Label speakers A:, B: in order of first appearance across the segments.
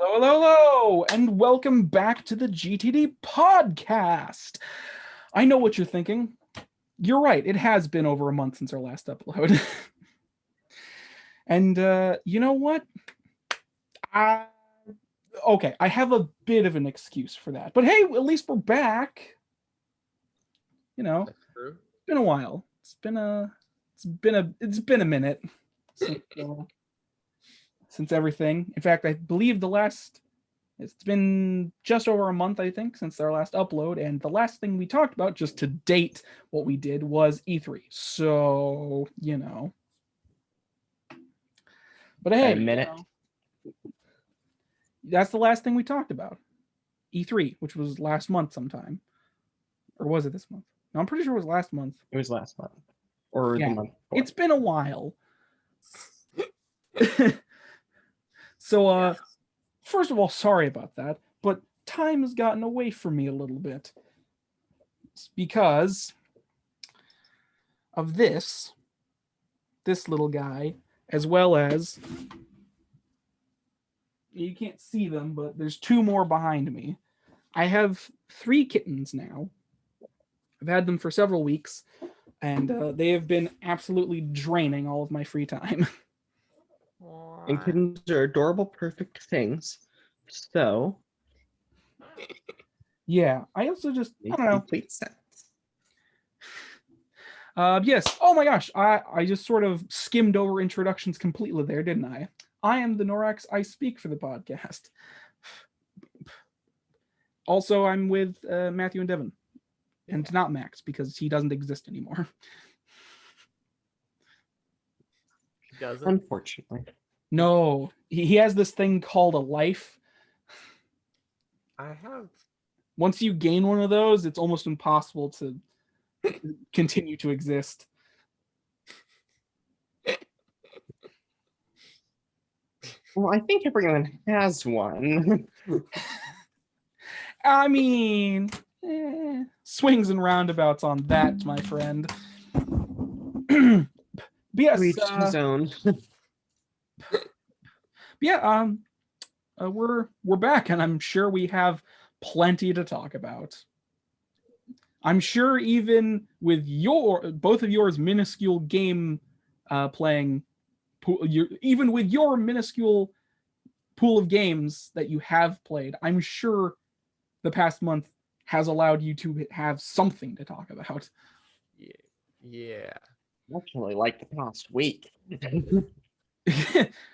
A: Hello, hello, hello, and welcome back to the GTD podcast. I know what you're thinking. You're right. It has been over a month since our last upload. And you know what? I okay, I have a bit of an excuse for that. But hey, at least we're back. You know,
B: That's true.
A: it's been a while. It's been a minute since everything. In fact, I believe it's been just over a month, I think, since our last upload, and the last thing we talked about, just to date what we did, was E3. So, But hey,
C: A minute.
A: That's the last thing we talked about. E3, which was last month sometime. Or was it this month? No, I'm pretty sure it was last month.
C: It was last month. Or
A: Yeah,
C: the month before.
A: it's been a while. So, first of all, sorry about that, but time has gotten away from me a little bit. It's because of this little guy, as well as, you can't see them, but there's two more behind me. I have 3 kittens now. I've had them for several weeks, and they have been absolutely draining all of my free time.
C: And kittens are adorable, perfect things. So,
A: Yeah, I also just, I
C: makes
A: don't know.
C: complete sense.
A: Yes. Oh my gosh, I just sort of skimmed over introductions completely there, didn't I? I am the Norax. I speak for the podcast. Also, I'm with Matthew and Devin, and not Max because he doesn't exist anymore.
B: He doesn't.
C: Unfortunately.
A: No, he has this thing called a life.
B: I have.
A: Once you gain one of those, it's almost impossible to continue to exist.
C: Well, I think everyone has one.
A: I mean, swings and roundabouts on that, my friend. But yes,
C: To each his own.
A: yeah, we're back, and I'm sure we have plenty to talk about. I'm sure even with both of yours minuscule game playing pool, even with your minuscule pool of games that you have played, I'm sure the past month has allowed you to have something to talk about.
B: Yeah.
C: Actually, like the past week.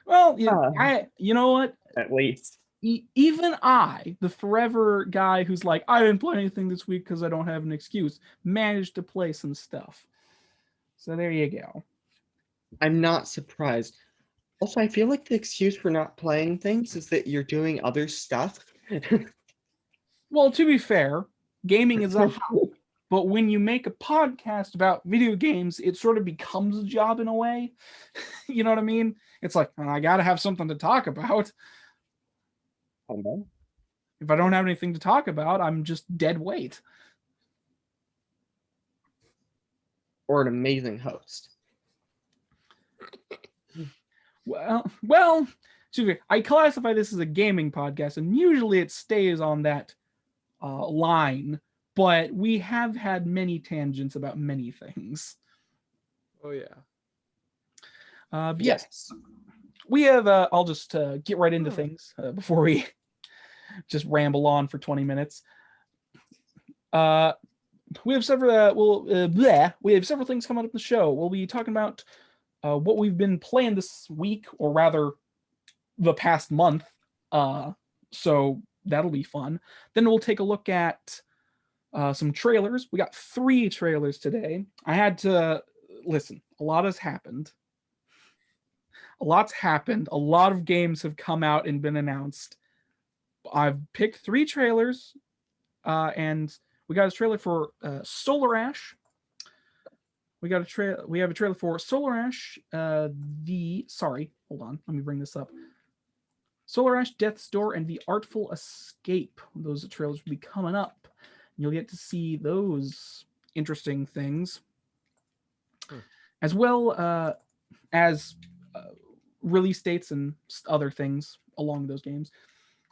A: Well, you know what?
C: At least.
A: Even I, the forever guy who's like, I didn't play anything this week because I don't have an excuse, managed to play some stuff. So there you go.
C: I'm not surprised. Also, I feel like the excuse for not playing things is that you're doing other stuff.
A: Well, to be fair, gaming is a hobby, but when you make a podcast about video games, it sort of becomes a job in a way. You know what I mean? It's like, I gotta have something to talk about. If I don't have anything to talk about, I'm just dead weight.
C: Or an amazing host.
A: Well, I classify this as a gaming podcast, and usually it stays on that line, but we have had many tangents about many things.
B: Oh yeah.
A: Yes. We have, I'll just get right into things before we just ramble on for 20 minutes. We have several, we have several things coming up in the show. We'll be talking about what we've been playing this week, or rather the past month. So that'll be fun. Then we'll take a look at some trailers. We got 3 trailers today. I had to listen. A lot has happened. A lot's happened. A lot of games have come out and been announced. I've picked 3 trailers, and we got a trailer for Solar Ash. We have a trailer for Solar Ash. Sorry, hold on. Let me bring this up. Solar Ash, Death's Door, and the Artful Escape. Those trailers will be coming up. You'll get to see those interesting things, as well as release dates and other things along those games.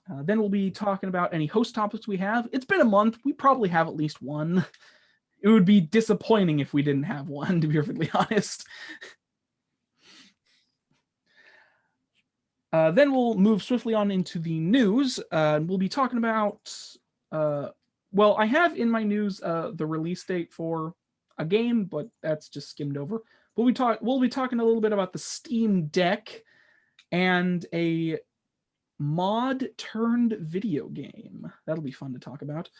A: Then we'll be talking about any host topics we have. It's been a month. We probably have at least one. It would be disappointing if we didn't have one, to be perfectly honest. Then we'll move swiftly on into the news. We'll be talking about, well, I have in my news the release date for a game, but that's just skimmed over. We'll be talking a little bit about the Steam Deck and a mod turned video game. That'll be fun to talk about.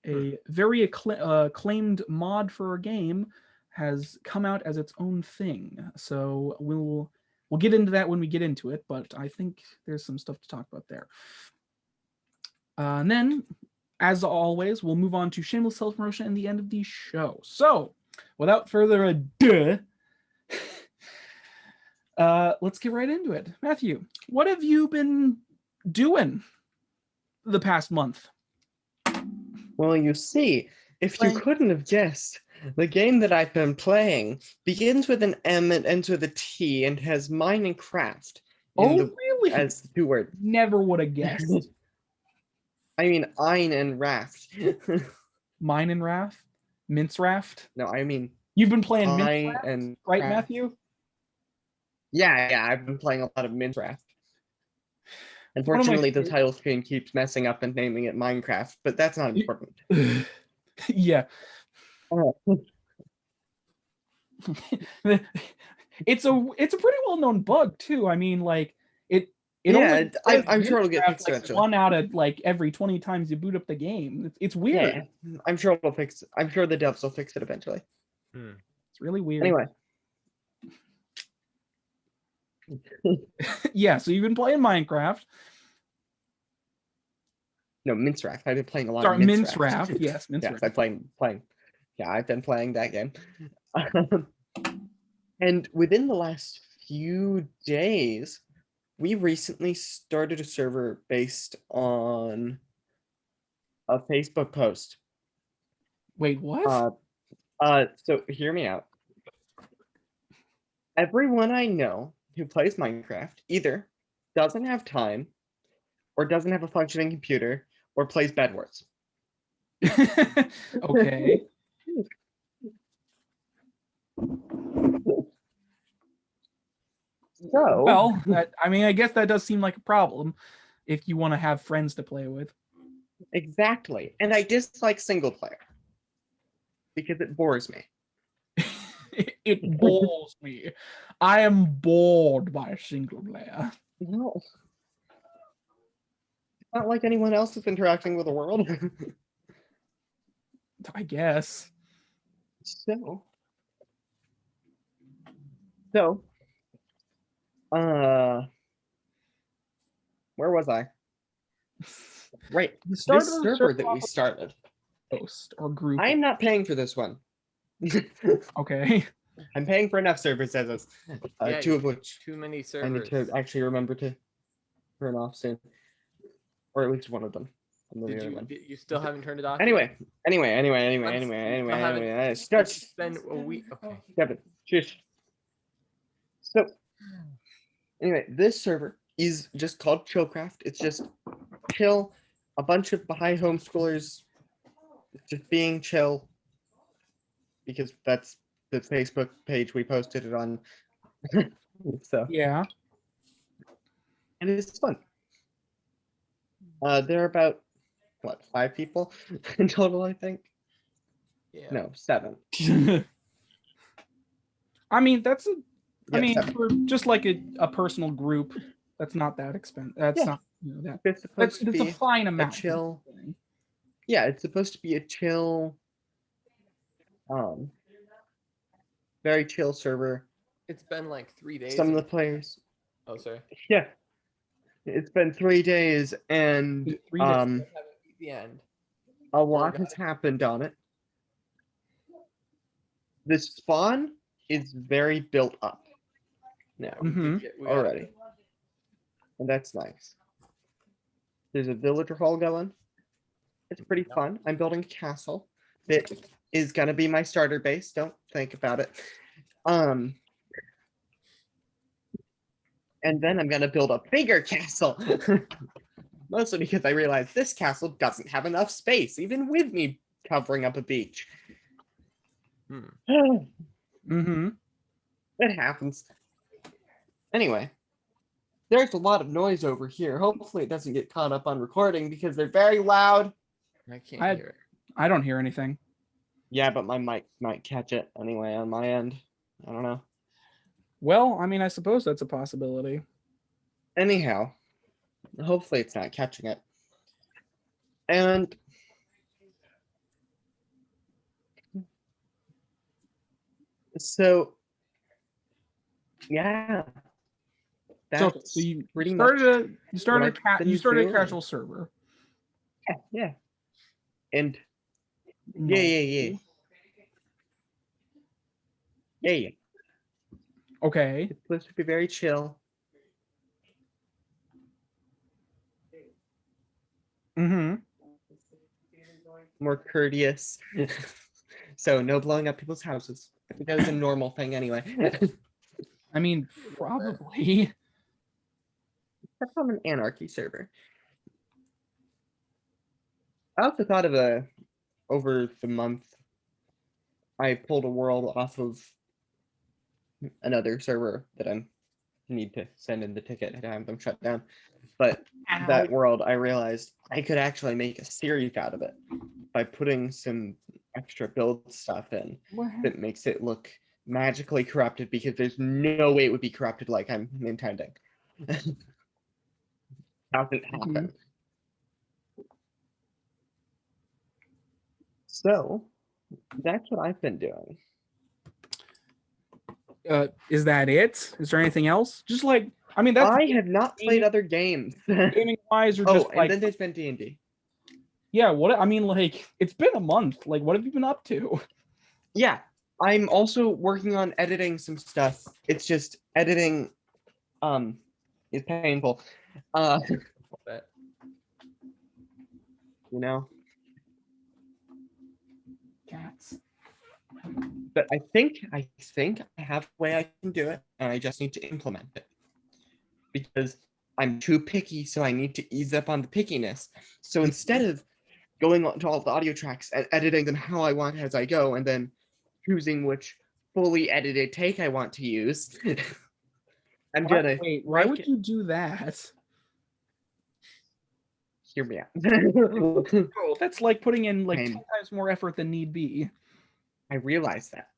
A: A very acclaimed mod for a game has come out as its own thing. So we'll get into that when we get into it, but I think there's some stuff to talk about there. And then, as always, we'll move on to shameless self-promotion and the end of the show. So, without further ado, let's get right into it. Matthew, what have you been doing the past month?
C: Well, you see, if you couldn't have guessed, the game that I've been playing begins with an M and ends with a T and has Minecraft
A: Really?
C: as the two words.
A: Never would have guessed.
C: I mean, Ein and Raft.
A: Mine and Raft? Mince Raft?
C: No, I mean,
A: You've been playing Mince
C: Ein
A: Raft,
C: and
A: right,
C: Raft.
A: Matthew?
C: Yeah, I've been playing a lot of Minecraft. Unfortunately, the title screen keeps messing up and naming it Minecraft, but that's not important.
A: Yeah. It's a pretty well-known bug too. I mean, like it
C: Yeah,
A: only
C: I'm sure it'll get
A: Minecraft,
C: fixed
A: like,
C: eventually.
A: 1 out of like every 20 times you boot up the game. It's weird.
C: Yeah, I'm sure it'll fix it. I'm sure the devs will fix it eventually.
A: It's really weird.
C: Anyway.
A: Yeah, so you've been playing Minecraft.
C: No, Mince Raft. I've been playing a lot
A: Sorry,
C: of
A: Mince Raft. Yes, Mince
C: yes,
A: Raft.
C: I'm playing. Yeah, I've been playing that game. And within the last few days, we recently started a server based on a Facebook post.
A: Wait, what?
C: So hear me out. Everyone I know who plays Minecraft either doesn't have time or doesn't have a functioning computer or plays Bed Wars.
A: Okay.
C: So,
A: Well, I guess that does seem like a problem if you want to have friends to play with.
C: exactly. And I dislike single player because it bores me.
A: It bores me. I am bored by single player.
C: No. It's not like anyone else is interacting with the world.
A: I guess.
C: So, where was I? Right.
A: The
C: This
A: start of the
C: server that we started.
A: post or group.
C: I'm not paying for this one.
A: Okay.
C: I'm paying for enough servers as is,
B: Yeah,
C: two of which
B: too many
C: I
B: servers.
C: need to actually remember to turn off soon, or at least one of them. And then the other one.
B: You still haven't turned it off?
C: Anyway. Start.
B: Spend a week. Okay.
C: Kevin, shush. So, anyway, this server is just called Chillcraft. It's just chill, a bunch of high homeschoolers just being chill, because that's the Facebook page we posted it on. So
A: Yeah.
C: and it's fun. There are about 5 people in total, I think.
B: Yeah.
C: No, 7.
A: I mean, that's a. I
C: Yeah,
A: mean,
C: 7.
A: for just like a personal group, that's not that expensive. That's
C: Yeah.
A: not that.
C: It's
A: That's
C: supposed to
A: a
C: be
A: fine
C: a
A: amount.
C: chill. Yeah, it's supposed to be a chill, very chill server.
B: It's been like 3 days.
C: Some of the players.
B: Oh, sorry.
C: Yeah. It's been 3 days and
A: 3 days.
B: Haven't beat the end.
C: a lot has happened on it. The spawn is very built up now
A: Mm-hmm.
C: already. And that's nice. There's a villager hall going. It's pretty fun. I'm building a castle that is gonna be my starter base. Don't think about it. And then I'm gonna build a bigger castle. Mostly because I realized this castle doesn't have enough space, even with me covering up a beach.
B: Hmm.
A: Mm-hmm.
C: It happens. Anyway, there's a lot of noise over here. Hopefully it doesn't get caught up on recording because they're very loud.
B: I can't hear it.
A: I don't hear anything.
C: Yeah, but my mic might catch it anyway on my end. I don't know.
A: Well, I mean, I suppose that's a possibility.
C: Anyhow, hopefully it's not catching it. And so, yeah,
A: So,
C: that's
A: so you
C: pretty
A: started
C: much
A: you started
C: what I've
A: you
C: been
A: started a
C: doing.
A: casual server.
C: Yeah. And
A: No.
C: yeah.
A: Okay.
C: It's supposed to be very chill.
A: Mm-hmm.
C: More courteous. So no blowing up people's houses. I think that was a normal thing anyway.
A: I mean, probably.
C: Except on an anarchy server. I also thought of over the month, I pulled a world off of another server that I need to send in the ticket and have them shut down. But that world, I realized I could actually make a series out of it by putting some extra build stuff in that makes it look magically corrupted because there's no way it would be corrupted like I'm intending. Doesn't happen. So that's what I've been doing.
A: Is that it? Is there anything else? Just like, I mean, that's
C: I have not played other games.
A: gaming wise, or
C: Oh,
A: just
C: and
A: like,
C: then there's been D&D.
A: yeah. What I mean, like, it's been a month. Like, what have you been up to?
C: Yeah, I'm also working on editing some stuff. It's just editing is painful.
B: But
C: You know.
A: Cats.
C: But I think I have a way I can do it, and I just need to implement it. Because I'm too picky, so I need to ease up on the pickiness. So instead of going on to all the audio tracks and editing them how I want as I go, and then choosing which fully edited take I want to use, I'm gonna
A: Why would you do that?
C: hear me out.
A: Oh, that's like putting in like 10
C: And
A: times more effort than need be.
C: I realize that.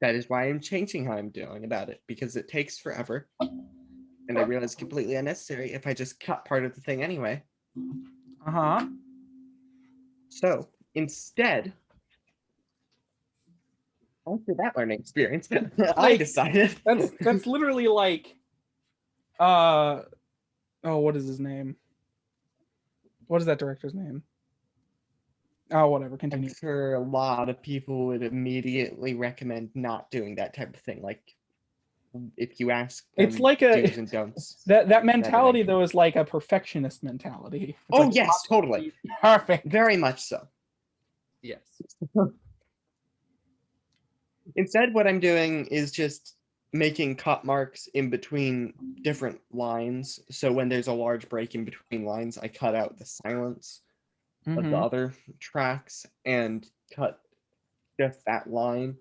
C: That is why I'm changing how I'm doing about it, because it takes forever. And I realize it's completely unnecessary if I just cut part of the thing anyway.
A: Uh-huh.
C: So instead, after that learning experience, I decided
A: that's literally like what is his name? What is that director's name? Oh, whatever,
C: I'm
A: continue.
C: sure a lot of people would immediately recommend not doing that type of thing. Like if you ask them
A: It's like a
C: do's and don'ts.
A: that mentality though is like a perfectionist mentality. It's
C: Oh
A: like,
C: yes, totally.
A: perfect.
C: Very much so.
B: yes.
C: Instead, what I'm doing is just making cut marks in between different lines. So when there's a large break in between lines, I cut out the silence of the other tracks and cut just that line.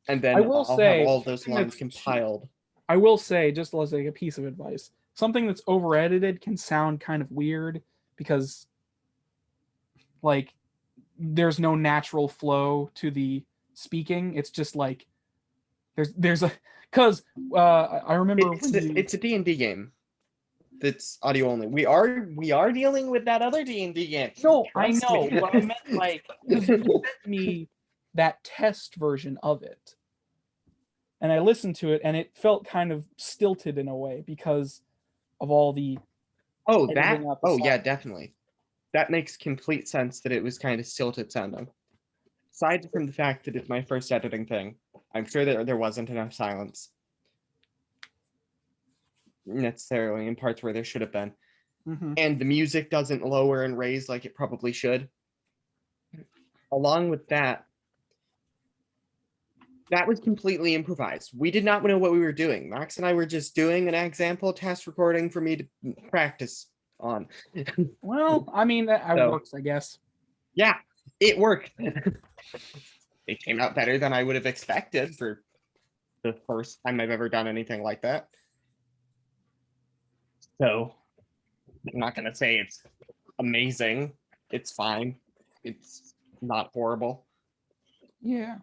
C: And then
A: I will
C: I'll
A: say,
C: have all those
A: something
C: lines
A: that's
C: compiled.
A: I will say, just as like a piece of advice, something that's over edited can sound kind of weird because like there's no natural flow to the speaking. It's just like there's a because I remember
C: It's a D&D game that's audio only. We are dealing with that other D&D game.
A: No,
C: Trust
A: I know,
C: me.
A: but I meant like because you sent me that test version of it, and I listened to it, and it felt kind of stilted in a way because of all the editing out the
C: yeah,
A: sound.
C: definitely. That makes complete sense that it was kind of stilted sounding. Aside from the fact that it's my first editing thing, I'm sure that there wasn't enough silence necessarily in parts where there should have been. And the music doesn't lower and raise like it probably should. Along with that, That was completely improvised. We did not know what we were doing. Max and I were just doing an example test recording for me to practice on.
A: Well, I mean, that
C: So-
A: works, I guess.
C: Yeah, it worked. It came out better than I would have expected for the first time I've ever done anything like that. So I'm not gonna say it's amazing. It's fine. It's not horrible.
A: Yeah.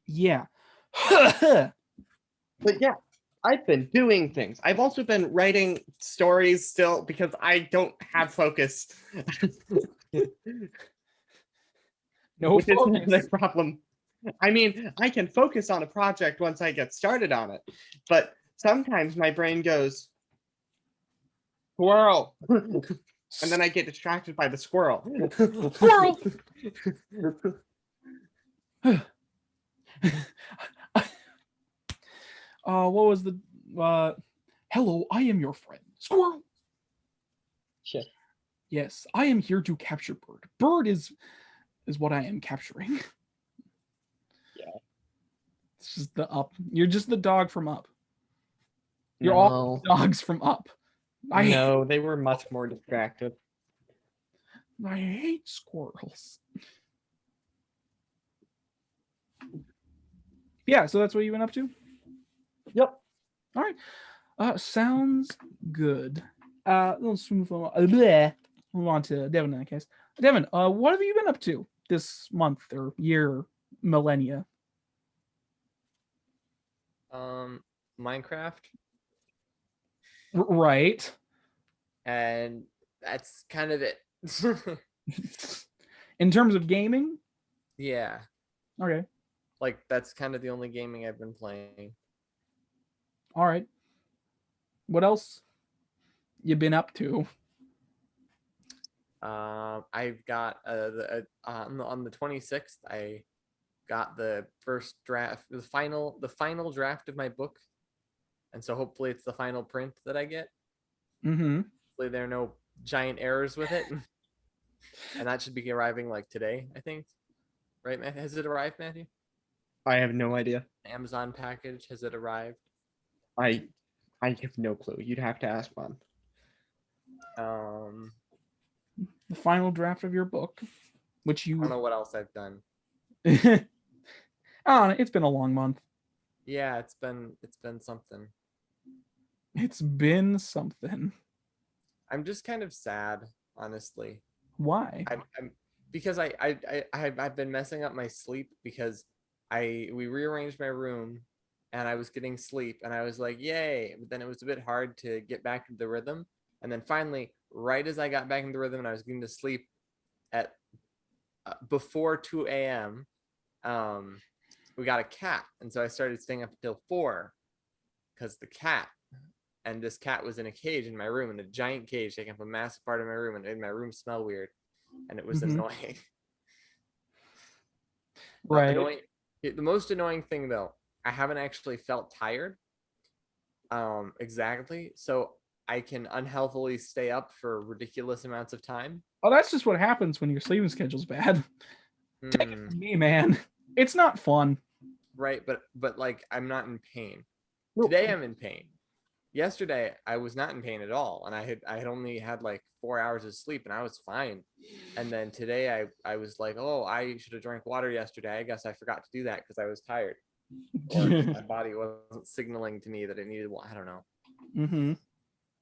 A: Yeah.
C: But yeah, I've been doing things. I've also been writing stories still because I don't have focus.
A: No
C: Which is
A: focus.
C: another problem. I mean, I can focus on a project once I get started on it, but sometimes my brain goes, squirrel. And then I get distracted by the squirrel.
A: Squirrel. What was the hello, I am your friend. Squirrel.
C: Shit.
A: Yes, I am here to capture bird. Bird is what I am capturing.
C: Yeah.
A: It's just the Up. You're just the dog from Up. You're all dogs from Up.
C: No, they were much more distracted.
A: I hate squirrels. Yeah, so that's what you've been up to?
C: Yep.
A: All right. Sounds good. Let's move on. Move on to Devin in that case. Devin, what have you been up to this month or year, millennia?
B: Minecraft,
A: Right.
B: and that's kind of it.
A: In terms of gaming?
B: Yeah,
A: Okay.
B: like that's kind of the only gaming I've been playing.
A: All right. What else you been up to?
B: I've got on the 26th. I got the first draft, the final draft of my book, and so hopefully it's the final print that I get.
A: Mm-hmm.
B: Hopefully there are no giant errors with it, and that should be arriving like today, I think. Right, Matthew? Has it arrived, Matthew?
C: I have no idea.
B: Amazon package, has it arrived?
C: I have no clue. You'd have to ask Mom.
A: The final draft of your book, which
B: I don't
A: you
B: know what else I've done.
A: I don't know, it's been a long month.
B: Yeah, it's been something.
A: It's been something.
B: I'm just kind of sad, honestly.
A: Why?
B: I'm because I've been messing up my sleep because we rearranged my room and I was getting sleep and I was like, yay, but then it was a bit hard to get back into the rhythm. And then finally, right as I got back into the rhythm and I was getting to sleep at before 2 a.m., we got a cat. And so I started staying up until 4 because the cat, and this cat was in a cage in my room, in a giant cage taking up a massive part of my room and made my room smell weird. And it was annoying.
A: Right.
B: Annoying. The most annoying thing though, I haven't actually felt tired. Exactly. So I can unhealthily stay up for ridiculous amounts of time.
A: Oh, that's just what happens when your sleeping schedule's bad. Take it from me, man. It's not fun.
B: Right, but like I'm not in pain. Today I'm in pain. Yesterday I was not in pain at all, and I had only had like 4 hours of sleep, and I was fine. And then today I was like, oh, I should have drank water yesterday. I guess I forgot to do that because I was tired, or my body wasn't signaling to me that it needed. I don't know.
A: Mm-hmm.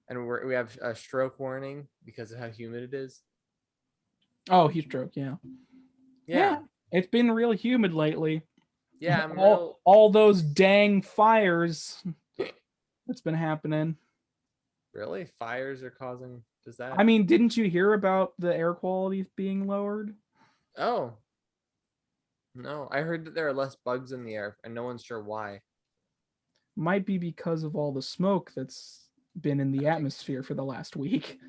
B: And we have a stroke warning because of how humid it is.
A: Oh, heat stroke. Yeah.
B: Yeah.
A: It's been real humid lately.
B: Yeah.
A: All those dang fires that's been happening.
B: Really? Fires are causing. Does that?
A: I mean, didn't you hear about the air quality being lowered?
B: Oh. No, I heard that there are less bugs in the air, and no one's sure why.
A: Might be because of all the smoke that's been in the atmosphere for the last week.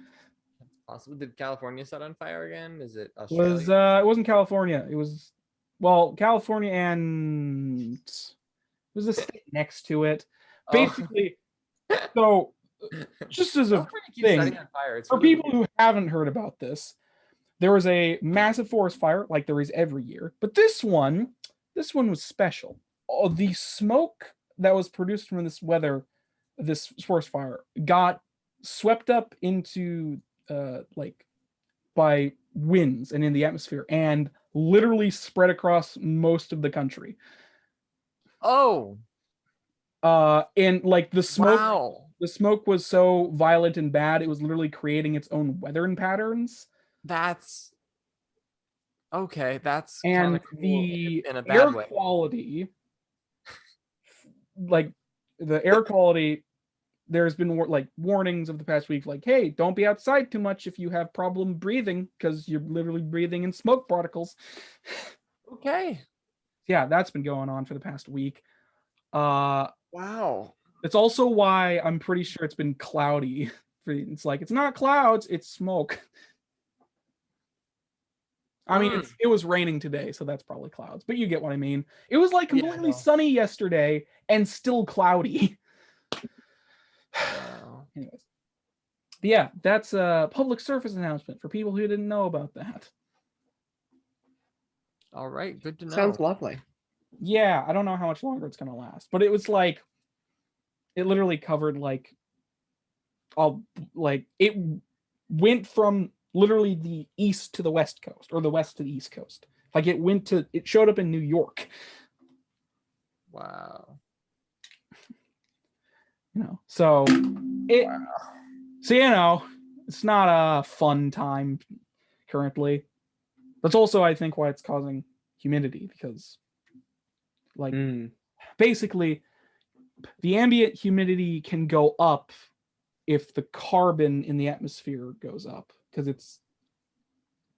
B: Possibly. Did California set on fire again? Is it Australia?
A: It wasn't California. It was, well, California, and it was the state next to it. Basically, so just as a thing, for people who haven't heard about this, there was a massive forest fire like there is every year, but this one was special. the smoke that was produced from this forest fire, got swept up into like by winds and in the atmosphere, and literally spread across most of the country.
B: Oh,
A: And like the
B: wow.
A: smoke was so violent and bad, it was literally creating its own weather patterns.
B: That's okay. That's kind
A: And
B: of cool
A: the
B: in a
A: air
B: bad way.
A: quality, like the air quality, there's been like warnings of the past week, like, hey, don't be outside too much if you have problem breathing, because you're literally breathing in smoke particles.
B: Okay.
A: Yeah, that's been going on for the past week.
B: Wow.
A: It's also why I'm pretty sure it's been cloudy. It's like, it's not clouds, it's smoke. I mean, it was raining today, so that's probably clouds, but you get what I mean. It was like completely sunny yesterday and still cloudy.
B: Wow.
A: Anyways. But yeah, that's a public service announcement for people who didn't know about that.
B: All right, good to know.
C: Sounds lovely.
A: Yeah, I don't know how much longer it's gonna last, but it was like, it literally covered like, it went from literally the east to the west coast, or the west to the east coast. Like it showed up in New York.
B: Wow.
A: So it's not a fun time currently. That's also, I think, why it's causing humidity, because like basically the ambient humidity can go up if the carbon in the atmosphere goes up, because it's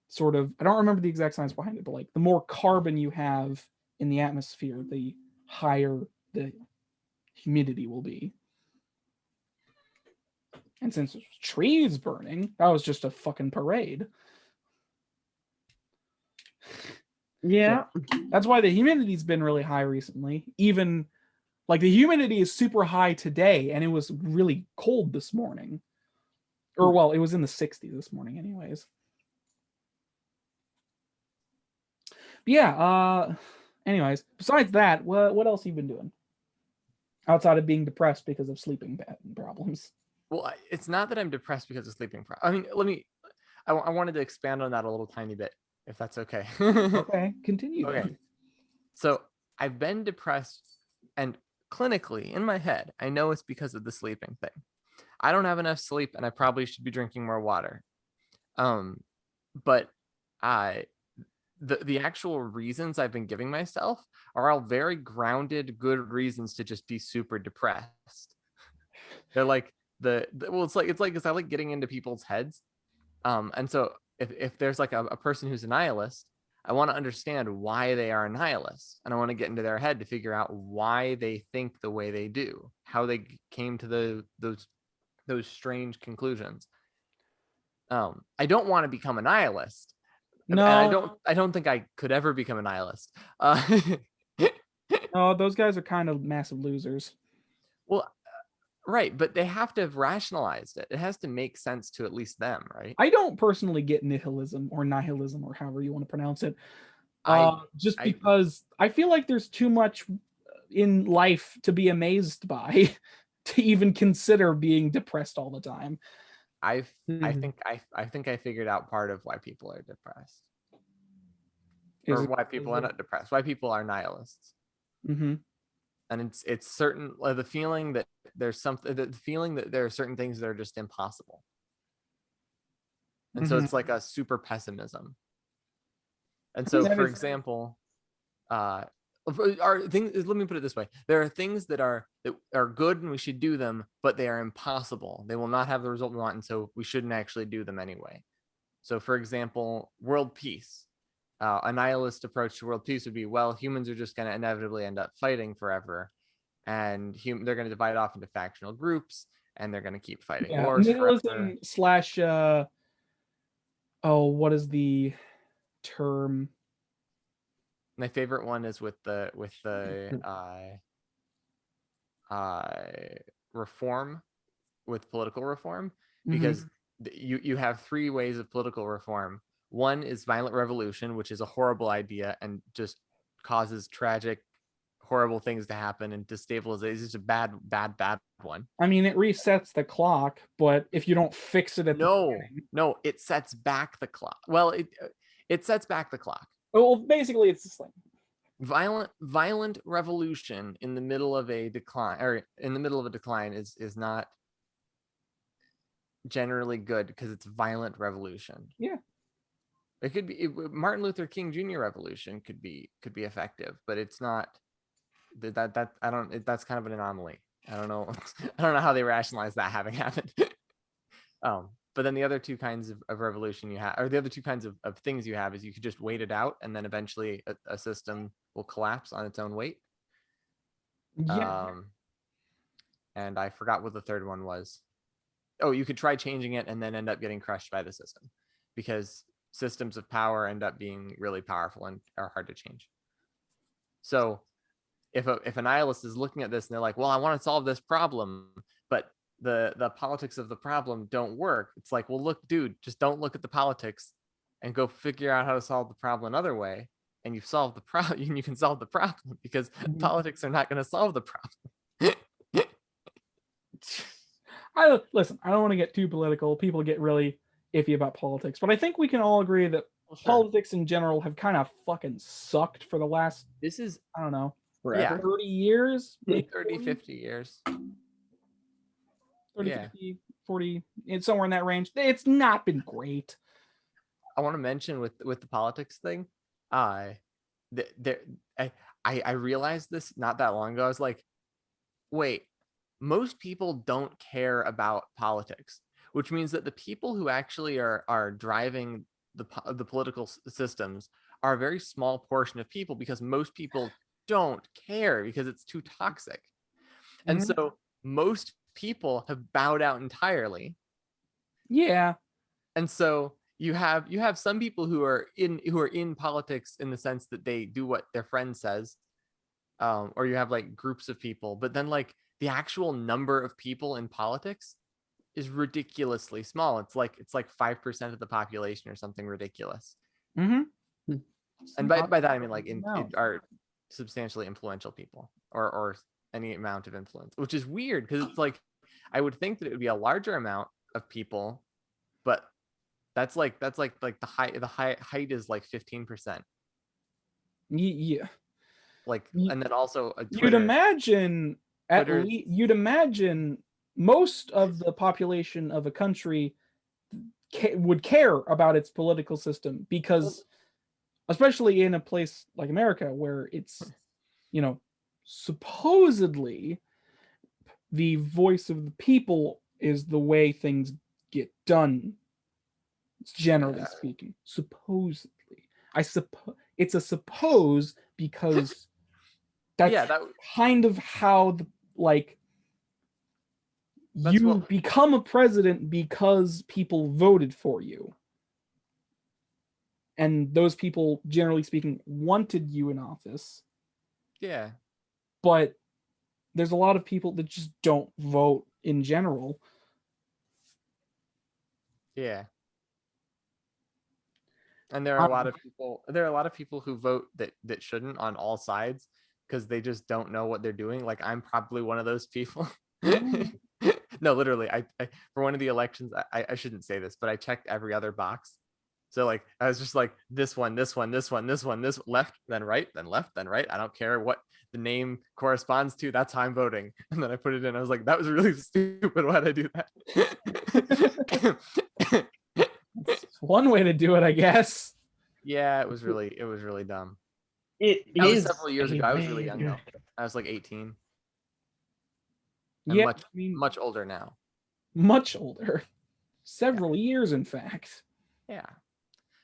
A: sort of, I don't remember the exact science behind it, but like the more carbon you have in the atmosphere, the higher the humidity will be. And since there's trees burning, that was just a fucking parade.
C: Yeah.
A: So that's why the humidity's been really high recently. Even like the humidity is super high today, and it was really cold this morning. Or well, it was in the 60s this morning anyways. But yeah, anyways, besides that, what else have you been doing? Outside of being depressed because of sleeping problems.
B: Well, it's not that I'm depressed because of sleeping problems. I mean, I wanted to expand on that a little tiny bit, if that's okay.
A: Okay, continue.
B: Okay.
A: Then.
B: So I've been depressed, and clinically in my head, I know it's because of the sleeping thing. I don't have enough sleep, and I probably should be drinking more water. But the actual reasons I've been giving myself are all very grounded, good reasons to just be super depressed. They're like it's I like getting into people's heads. And so if there's like a person who's a nihilist, I want to understand why they are a nihilist, and I want to get into their head to figure out why they think the way they do, how they came to those strange conclusions. I don't want to become a nihilist.
A: No,
B: and I don't think I could ever become a nihilist.
A: No, those guys are kind of massive losers.
B: Well, right, but they have to have rationalized it. It has to make sense to at least them, right?
A: I don't personally get nihilism, or however you want to pronounce it. Because I feel like there's too much in life to be amazed by to even consider being depressed all the time.
B: I think I figured out part of why people are depressed. Or why people are not depressed, why people are nihilists.
A: Mm-hmm.
B: And it's certain, the feeling that there's something, the feeling that there are certain things that are just impossible. And so it's like a super pessimism. And so, for example, are things, let me put it this way. There are things that are good and we should do them, but they are impossible. They will not have the result we want, and so we shouldn't actually do them anyway. So, for example, world peace. A nihilist approach to world peace would be, well, humans are just going to inevitably end up fighting forever, and they're going to divide off into factional groups, and they're going to keep fighting wars
A: nihilism slash what is the term?
B: My favorite one is with the reform, with political reform, because you have three ways of political reform. One is violent revolution, which is a horrible idea and just causes tragic, horrible things to happen and destabilization. It's just a bad one.
A: I mean, it resets the clock, but if you don't fix it at the beginning,
B: No, it sets back the clock. Well, it sets back the clock.
A: well, basically, it's just like
B: Violent revolution in the middle of a decline, or in the middle of a decline, is not generally good because it's violent revolution.
A: Yeah.
B: It could be Martin Luther King Jr. revolution could be effective, but it's not that I don't. That's kind of an anomaly. I don't know. I don't know how they rationalize that having happened. But then the other two kinds of revolution you have, or the other two kinds of things you have, is you could just wait it out, and then eventually a system will collapse on its own weight.
A: yeah.
B: And I forgot what the third one was. Oh, you could try changing it and then end up getting crushed by the system, because systems of power end up being really powerful and are hard to change. So if a nihilist is looking at this and they're like, well, I want to solve this problem, but the politics of the problem don't work. It's like, well, look, dude, just don't look at the politics and go figure out how to solve the problem another way. And you've solved the problem. You can solve the problem, because politics are not going to solve the problem.
A: Listen, I don't want to get too political. People get really iffy about politics, but I think we can all agree that
B: Well, sure.
A: politics in general have kind of fucking sucked for the last,
B: This is
A: I don't know,
C: Forever.
A: 30 years, maybe
B: 30, 50 years.
A: 30,
B: Yeah.
A: 50, 40, it's somewhere in that range. It's not been great.
B: I want to mention with the politics thing, I realized this not that long ago. I was like, wait, most people don't care about politics, which means that the people who actually are driving the political systems are a very small portion of people, because most people don't care because it's too toxic. And so most people have bowed out entirely.
A: Yeah.
B: And so you have some people who are in politics in the sense that they do what their friend says, or you have like groups of people, but then like the actual number of people in politics is ridiculously small. It's like 5% of the population or something ridiculous.
A: Mm-hmm.
B: And by that I mean like
A: No.
B: are substantially influential people, or any amount of influence, which is weird, because it's like I would think that it would be a larger amount of people, but that's like the height is like 15%.
A: Yeah.
B: Like, and then also
A: You'd imagine you'd imagine most of the population of a country would care about its political system, because especially in a place like America, where it's, supposedly the voice of the people is the way things get done, generally speaking. Supposedly, it's a suppose, because that's kind of how you become a president, because people voted for you, and those people, generally speaking, wanted you in office.
B: Yeah.
A: But there's a lot of people that just don't vote in general.
B: Yeah. And there are a lot of people who vote that shouldn't, on all sides, because they just don't know what they're doing. Like, I'm probably one of those people. No, literally, I for one of the elections, I shouldn't say this, but I checked every other box. So like, I was just like, this one, this left, then right, then left, then right. I don't care what the name corresponds to. That's how I'm voting. And then I put it in. I was like, that was really stupid. Why'd I do that?
A: It's one way to do it, I guess.
B: Yeah, it was really dumb.
C: That
B: was several years ago. I was really young though. I was like 18.
A: Yeah,
B: much older now.
A: Much older. Several years, in fact.
B: Yeah.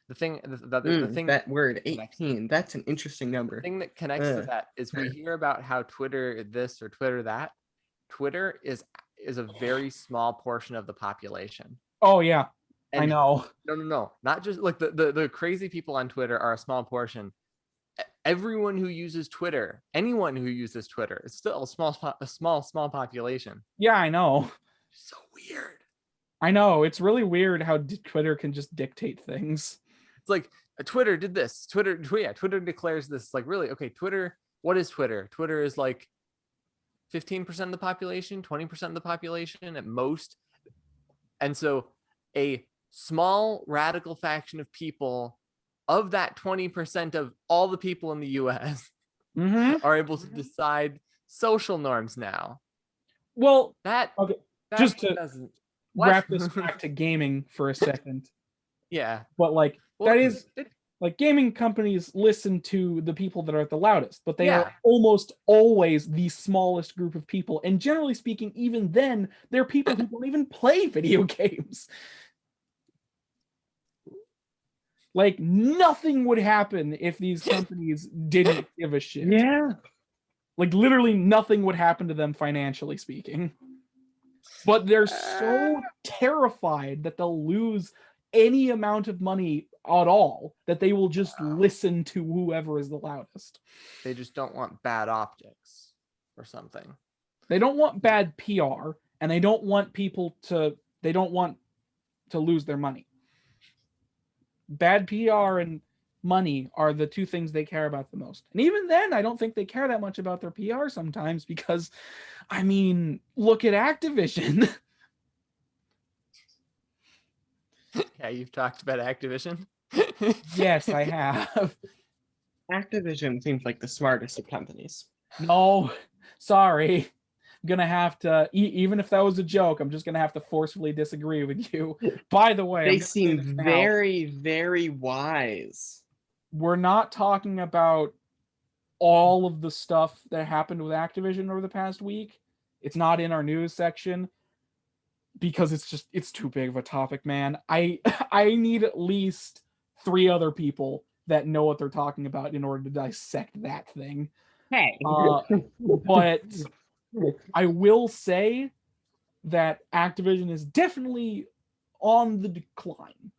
B: The thing
C: that word 18, that's an interesting number.
B: The thing that connects to that is we hear about how Twitter this or Twitter that. Twitter is a very small portion of the population.
A: Oh yeah.
B: And
A: I know.
B: No. Not just like the crazy people on Twitter are a small portion. Everyone who uses Twitter, anyone who uses Twitter, it's still a small population.
A: Yeah, I know.
B: So weird.
A: I know. It's really weird how Twitter can just dictate things.
B: It's like Twitter did this. Twitter declares this. Like, really? Okay, Twitter what is Twitter? Twitter is like 15% of the population, 20% of the population at most. And so a small radical faction of people of that 20% of all the people in the US are able to decide social norms now.
A: Well,
B: That
A: okay,
B: that
A: just to
B: doesn't
A: wrap this back to gaming for a second.
B: Yeah.
A: But like
B: Well,
A: that is like gaming companies listen to the people that are at the loudest, but they
B: Yeah.
A: are almost always the smallest group of people. And generally speaking, even then, they're people who don't even play video games. Like nothing would happen if these companies didn't give a shit.
C: Yeah.
A: Like literally nothing would happen to them financially speaking. But they're so terrified that they'll lose any amount of money at all that they will just listen to whoever is the loudest.
B: They just don't want bad optics or something.
A: They don't want bad PR, and they don't want to lose their money. Bad PR and money are the two things they care about the most. And even then, I don't think they care that much about their PR sometimes because, I mean, look at Activision.
B: Yeah, you've talked about Activision.
A: Yes, I have.
C: Activision seems like the smartest of companies.
A: No, sorry. I'm gonna have to, even if that was a joke, I'm just gonna have to forcefully disagree with you. By the way,
C: They seem very, very wise.
A: We're not talking about all of the stuff that happened with Activision over the past week. It's not in our news section because it's too big of a topic, man. I need at least 3 other people that know what they're talking about in order to dissect that thing.
C: Hey.
A: But I will say that Activision is definitely on the decline.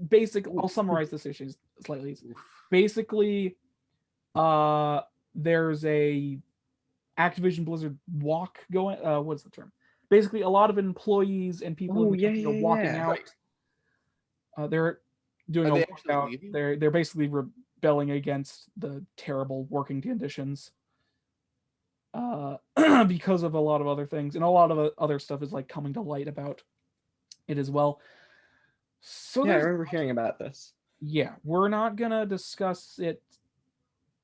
A: Basically, I'll summarize this issue slightly. Basically, there's a Activision Blizzard walk going. What's the term? Basically, a lot of employees and people in the company are walking out. Right. They're doing a walkout. They're basically rebelling against the terrible working conditions. Because of a lot of other things, and a lot of other stuff is like coming to light about it as well. So
C: yeah, I remember hearing about this.
A: Yeah, we're not gonna discuss it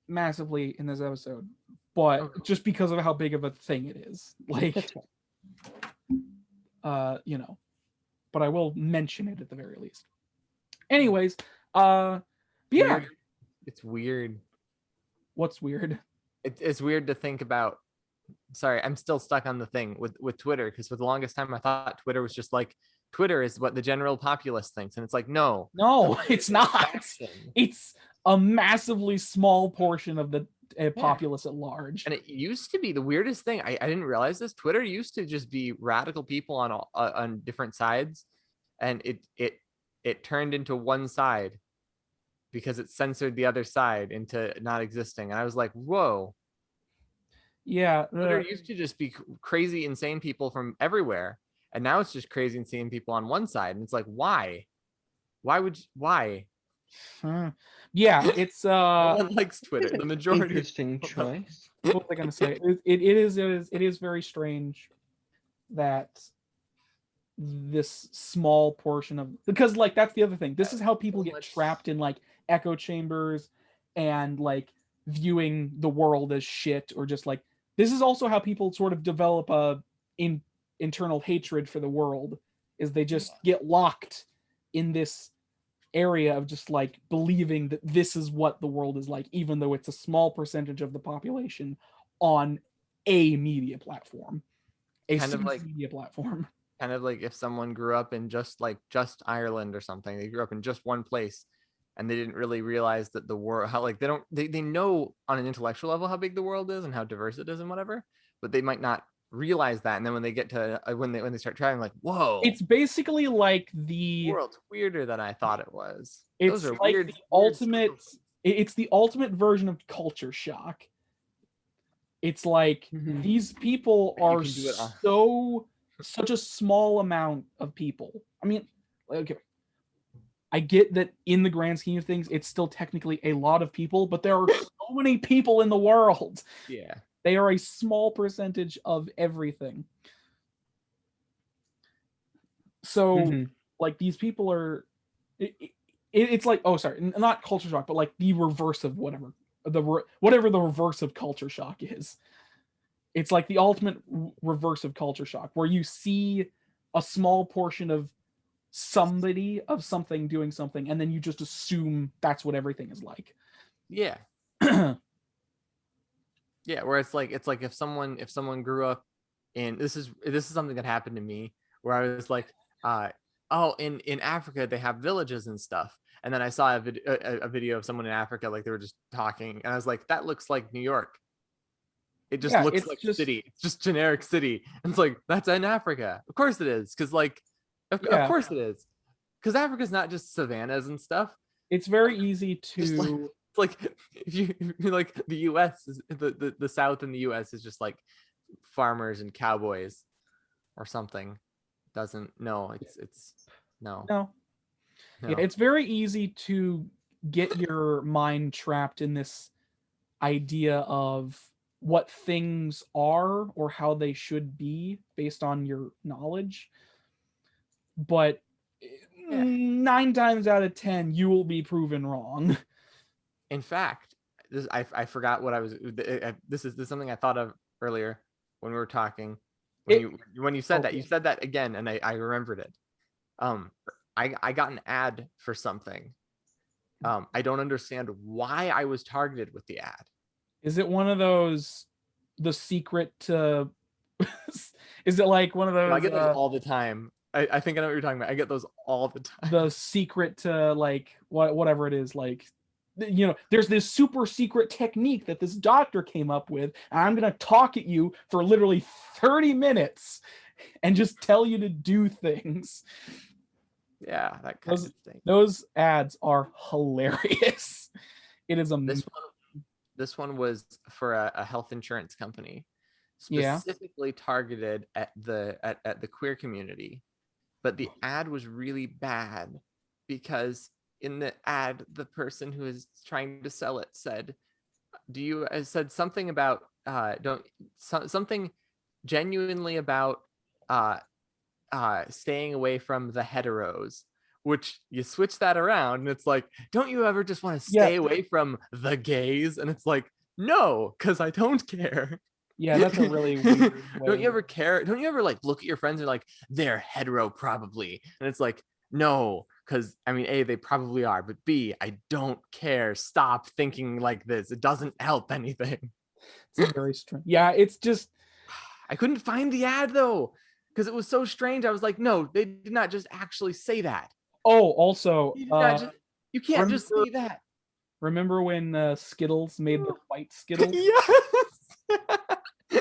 A: massively in this episode, but just because of how big of a thing it is, like, you know, but I will mention it at the very least. Anyways, yeah,
B: it's weird.
A: What's weird?
B: It's weird to think about. Sorry, I'm still stuck on the thing with Twitter, because for the longest time I thought Twitter was just like, Twitter is what the general populace thinks, and it's like, no,
A: it's not. It's a massively small portion of the populace at large.
B: And it used to be the weirdest thing. I didn't realize this. Twitter used to just be radical people on different sides, and it turned into one side because it censored the other side into not existing. And I was like, whoa.
A: Yeah.
B: Twitter used to just be crazy, insane people from everywhere. And now it's just crazy, insane people on one side. And it's like, why? Why?
A: Yeah, it's
B: no one likes Twitter. The majority.
C: Interesting choice.
A: What was I gonna say? It is very strange that this small portion of, because like that's the other thing. This is how people get trapped in like echo chambers and like viewing the world as shit, or just like, this is also how people sort of develop a internal hatred for the world, is they just get locked in this area of just like believing that this is what the world is like, even though it's a small percentage of the population on a media platform,
B: kind of like
A: media platform.
B: Kind of like if someone grew up in just Ireland or something. They grew up in just one place, and they didn't really realize that the world, how like they know on an intellectual level how big the world is and how diverse it is and whatever, but they might not realize that. And then when they get to when they start traveling, like, whoa,
A: it's basically like the
B: world's weirder than I thought it was.
A: It's
B: Those are
A: like
B: weird,
A: the ultimate. It's the ultimate version of culture shock. It's like these people are such a small amount of people. I mean, okay, I get that in the grand scheme of things, it's still technically a lot of people, but there are so many people in the world.
B: Yeah.
A: They are a small percentage of everything. So,
C: Mhm.
A: like, these people are. It's like, oh, sorry, not culture shock, but like the reverse of whatever whatever the reverse of culture shock is. It's like the ultimate reverse of culture shock, where you see a small portion of somebody of something doing something, and then you just assume that's what everything is like.
B: Yeah. Yeah, where it's like if someone grew up in this is something that happened to me where I was like, oh, in Africa they have villages and stuff. And then I saw a video of someone in Africa, like they were just talking, and I was like, that looks like New York. It just
A: Yeah,
B: looks
A: it's
B: like
A: just
B: city. It's just generic city. And it's like, that's in Africa. Of course it is. Because like of
A: Yeah.
B: course it is. Because Africa's not just savannas and stuff.
A: it's very easy
B: Just like
A: to
B: it's like if you like the US is the South in the US is just like farmers and cowboys or something. Doesn't no, it's no.
A: no. Yeah,
B: No.
A: it's very easy to get your mind trapped in this idea of what things are or how they should be based on your knowledge. But
B: Yeah.
A: 9 times out of 10, you will be proven wrong.
B: In fact, I forgot what I was this is something I thought of earlier when we were talking. When you said that, you said that again, and I remembered it. I got an ad for something. I don't understand why I was targeted with the ad.
A: Is it one of those, the secret to, is it like one of those,
B: No, I get those all the time. I think I know what you're talking about. I get those all the time.
A: the secret to, like, whatever it is, like, there's this super secret technique that this doctor came up with, and I'm going to talk at you for literally 30 minutes and just tell you to do things.
B: Yeah, that kind of thing.
A: Those ads are hilarious. It is amazing.
B: This one was for a health insurance company,
A: Yeah.
B: specifically targeted at the queer community. But the ad was really bad because in the ad, the person who is trying to sell it said, said something about something genuinely about staying away from the heteros, which you switch that around and it's like, don't you ever just want to stay away from the gays? And it's like, no, because I don't care.
A: Yeah, that's a really weird way.
B: Don't you ever care? Don't you ever like look at your friends and like, they're hetero probably? And it's like, no, because I mean, A, they probably are, but B, I don't care. Stop thinking like this. It doesn't help anything.
A: It's very strange. Yeah, it's just,
B: I couldn't find the ad though, because it was so strange. I was like, no, they did not just actually say that.
A: oh, also,
B: You can't just say that.
A: Remember when Skittles made the white Skittles?
B: Yes.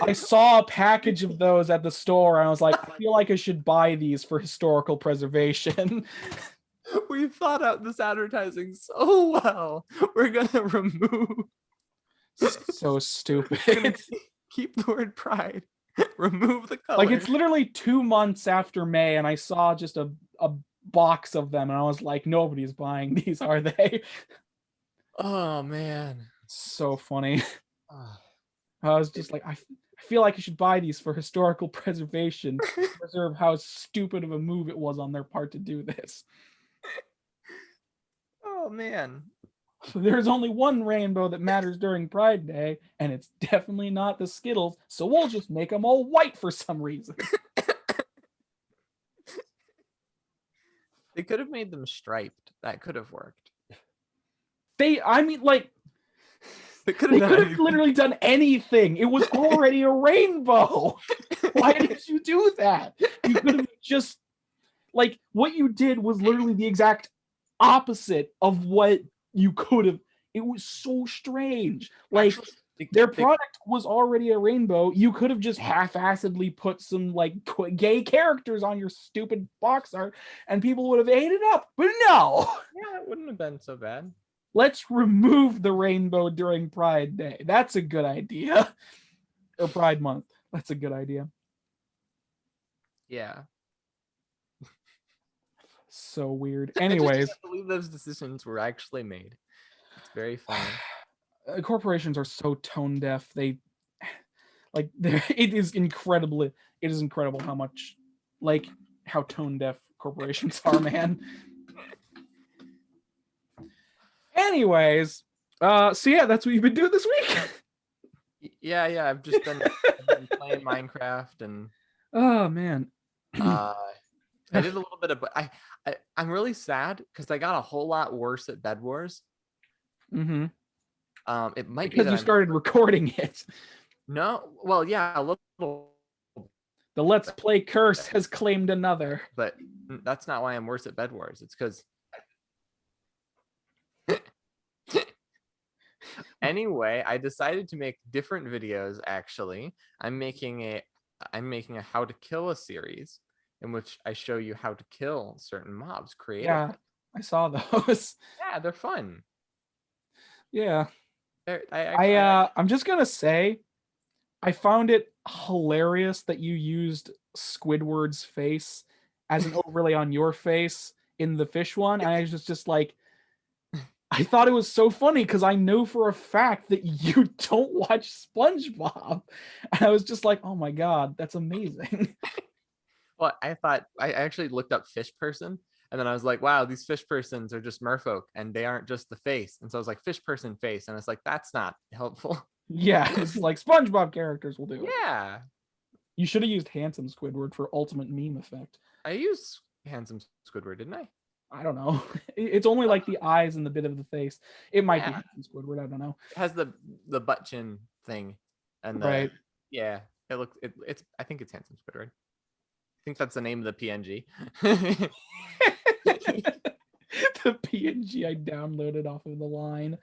A: I saw a package of those at the store, and I was like, I feel like I should buy these for historical preservation.
B: We've thought out this advertising so well. We're gonna remove.
A: So stupid.
B: Keep the word pride. Remove the color.
A: Like, it's literally 2 months after May, and I saw just a box of them, and I was like, nobody's buying these, are they?
B: Oh man,
A: so funny. I was just like, I feel like I should buy these for historical preservation to preserve how stupid of a move it was on their part to do this.
B: Oh man.
A: So there's only one rainbow that matters during Pride Day, and it's definitely not the Skittles, so we'll just make them all white for some reason.
B: They could have made them striped. That could have worked.
A: They could have literally done anything. It was already a rainbow. Why did you do that? You could have just, like, what you did was literally the exact opposite of what you could have. It was so strange. Like, their product was already a rainbow. You could have just half-assedly put some, like, gay characters on your stupid box art, and people would have ate it up. But no.
B: Yeah, it wouldn't have been so bad.
A: Let's remove the rainbow during Pride Day. That's a good idea. Or Pride Month. That's a good idea.
B: Yeah.
A: So weird. Anyways.
B: I believe those decisions were actually made. It's very funny.
A: corporations are so tone deaf. They like it is incredible how much like how tone deaf corporations are, man. Anyways, so yeah, that's what you've been doing this week.
B: Yeah. I've been playing Minecraft and
A: Oh man.
B: I did a little bit of, but I'm really sad because I got a whole lot worse at Bed Wars.
A: Mm-hmm.
B: It might be
A: Because
B: that
A: you started recording it.
B: No, well, yeah, a little.
A: The Let's Play curse has claimed another.
B: But that's not why I'm worse at Bed Wars. It's because. Anyway, I decided to make different videos. Actually, I'm making a how to kill a series in which I show you how to kill certain mobs creatively.
A: Yeah, I saw those.
B: Yeah, they're fun.
A: Yeah.
B: I'm
A: just gonna say, I found it hilarious that you used Squidward's face as an overlay on your face in the fish one. I was just like, I thought it was so funny because I know for a fact that you don't watch SpongeBob. And I was just like, oh my god, that's amazing.
B: Well, I actually looked up fish person, and then I was like, wow, these fish persons are just merfolk and they aren't just the face. And so I was like, fish person face. And I was like, that's not helpful.
A: Yeah, it's like SpongeBob characters will do it.
B: Yeah.
A: You should have used handsome Squidward for ultimate meme effect.
B: I used handsome Squidward, didn't I?
A: I don't know. It's only like the eyes and the bit of the face. It might be handsome Squidward. I don't know.
B: It has the butt chin thing, and
A: right.
B: Yeah, it's. I think it's handsome Squidward. I think that's the name of the PNG.
A: The PNG I downloaded off of the line.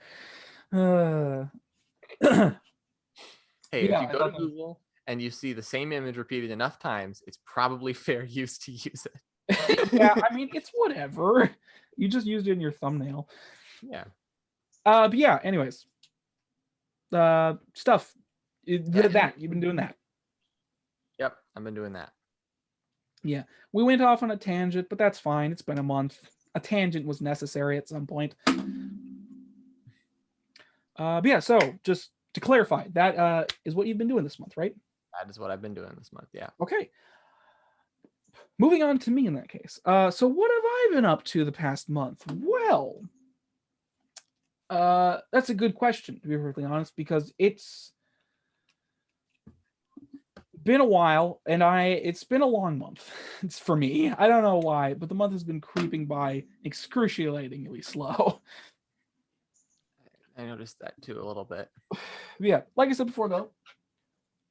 B: Hey, if you go to Google and you see the same image repeated enough times, it's probably fair use to use it.
A: Yeah, I mean, it's whatever. You just used it in your thumbnail.
B: Yeah.
A: But yeah, anyways. Stuff. That you've been doing that.
B: Yep, I've been doing that.
A: Yeah. We went off on a tangent, but that's fine. It's been a month. A tangent was necessary at some point. But yeah, so just to clarify, that is what you've been doing this month, right?
B: That is what I've been doing this month, yeah.
A: Okay. Moving on to me in that case. So what have I been up to the past month? Well, that's a good question, to be perfectly honest, because it's been a while, and it's been a long month. It's for me. I don't know why, but the month has been creeping by excruciatingly slow.
B: I noticed that too a little bit.
A: Yeah, like I said before, though,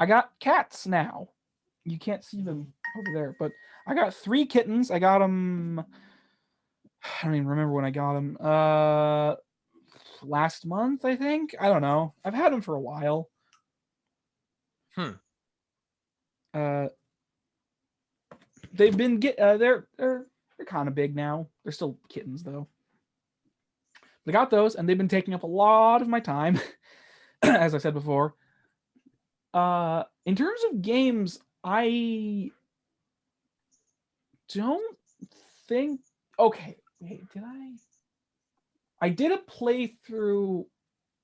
A: I got cats now. You can't see them over there, but I got 3 kittens. I got them. I don't even remember when I got them. Last month, I think. I don't know. I've had them for a while. They've been they're kind of big now. They're still kittens though. I got those, and they've been taking up a lot of my time, as I said before. In terms of games, I don't think. Okay, wait, did I? I did a playthrough.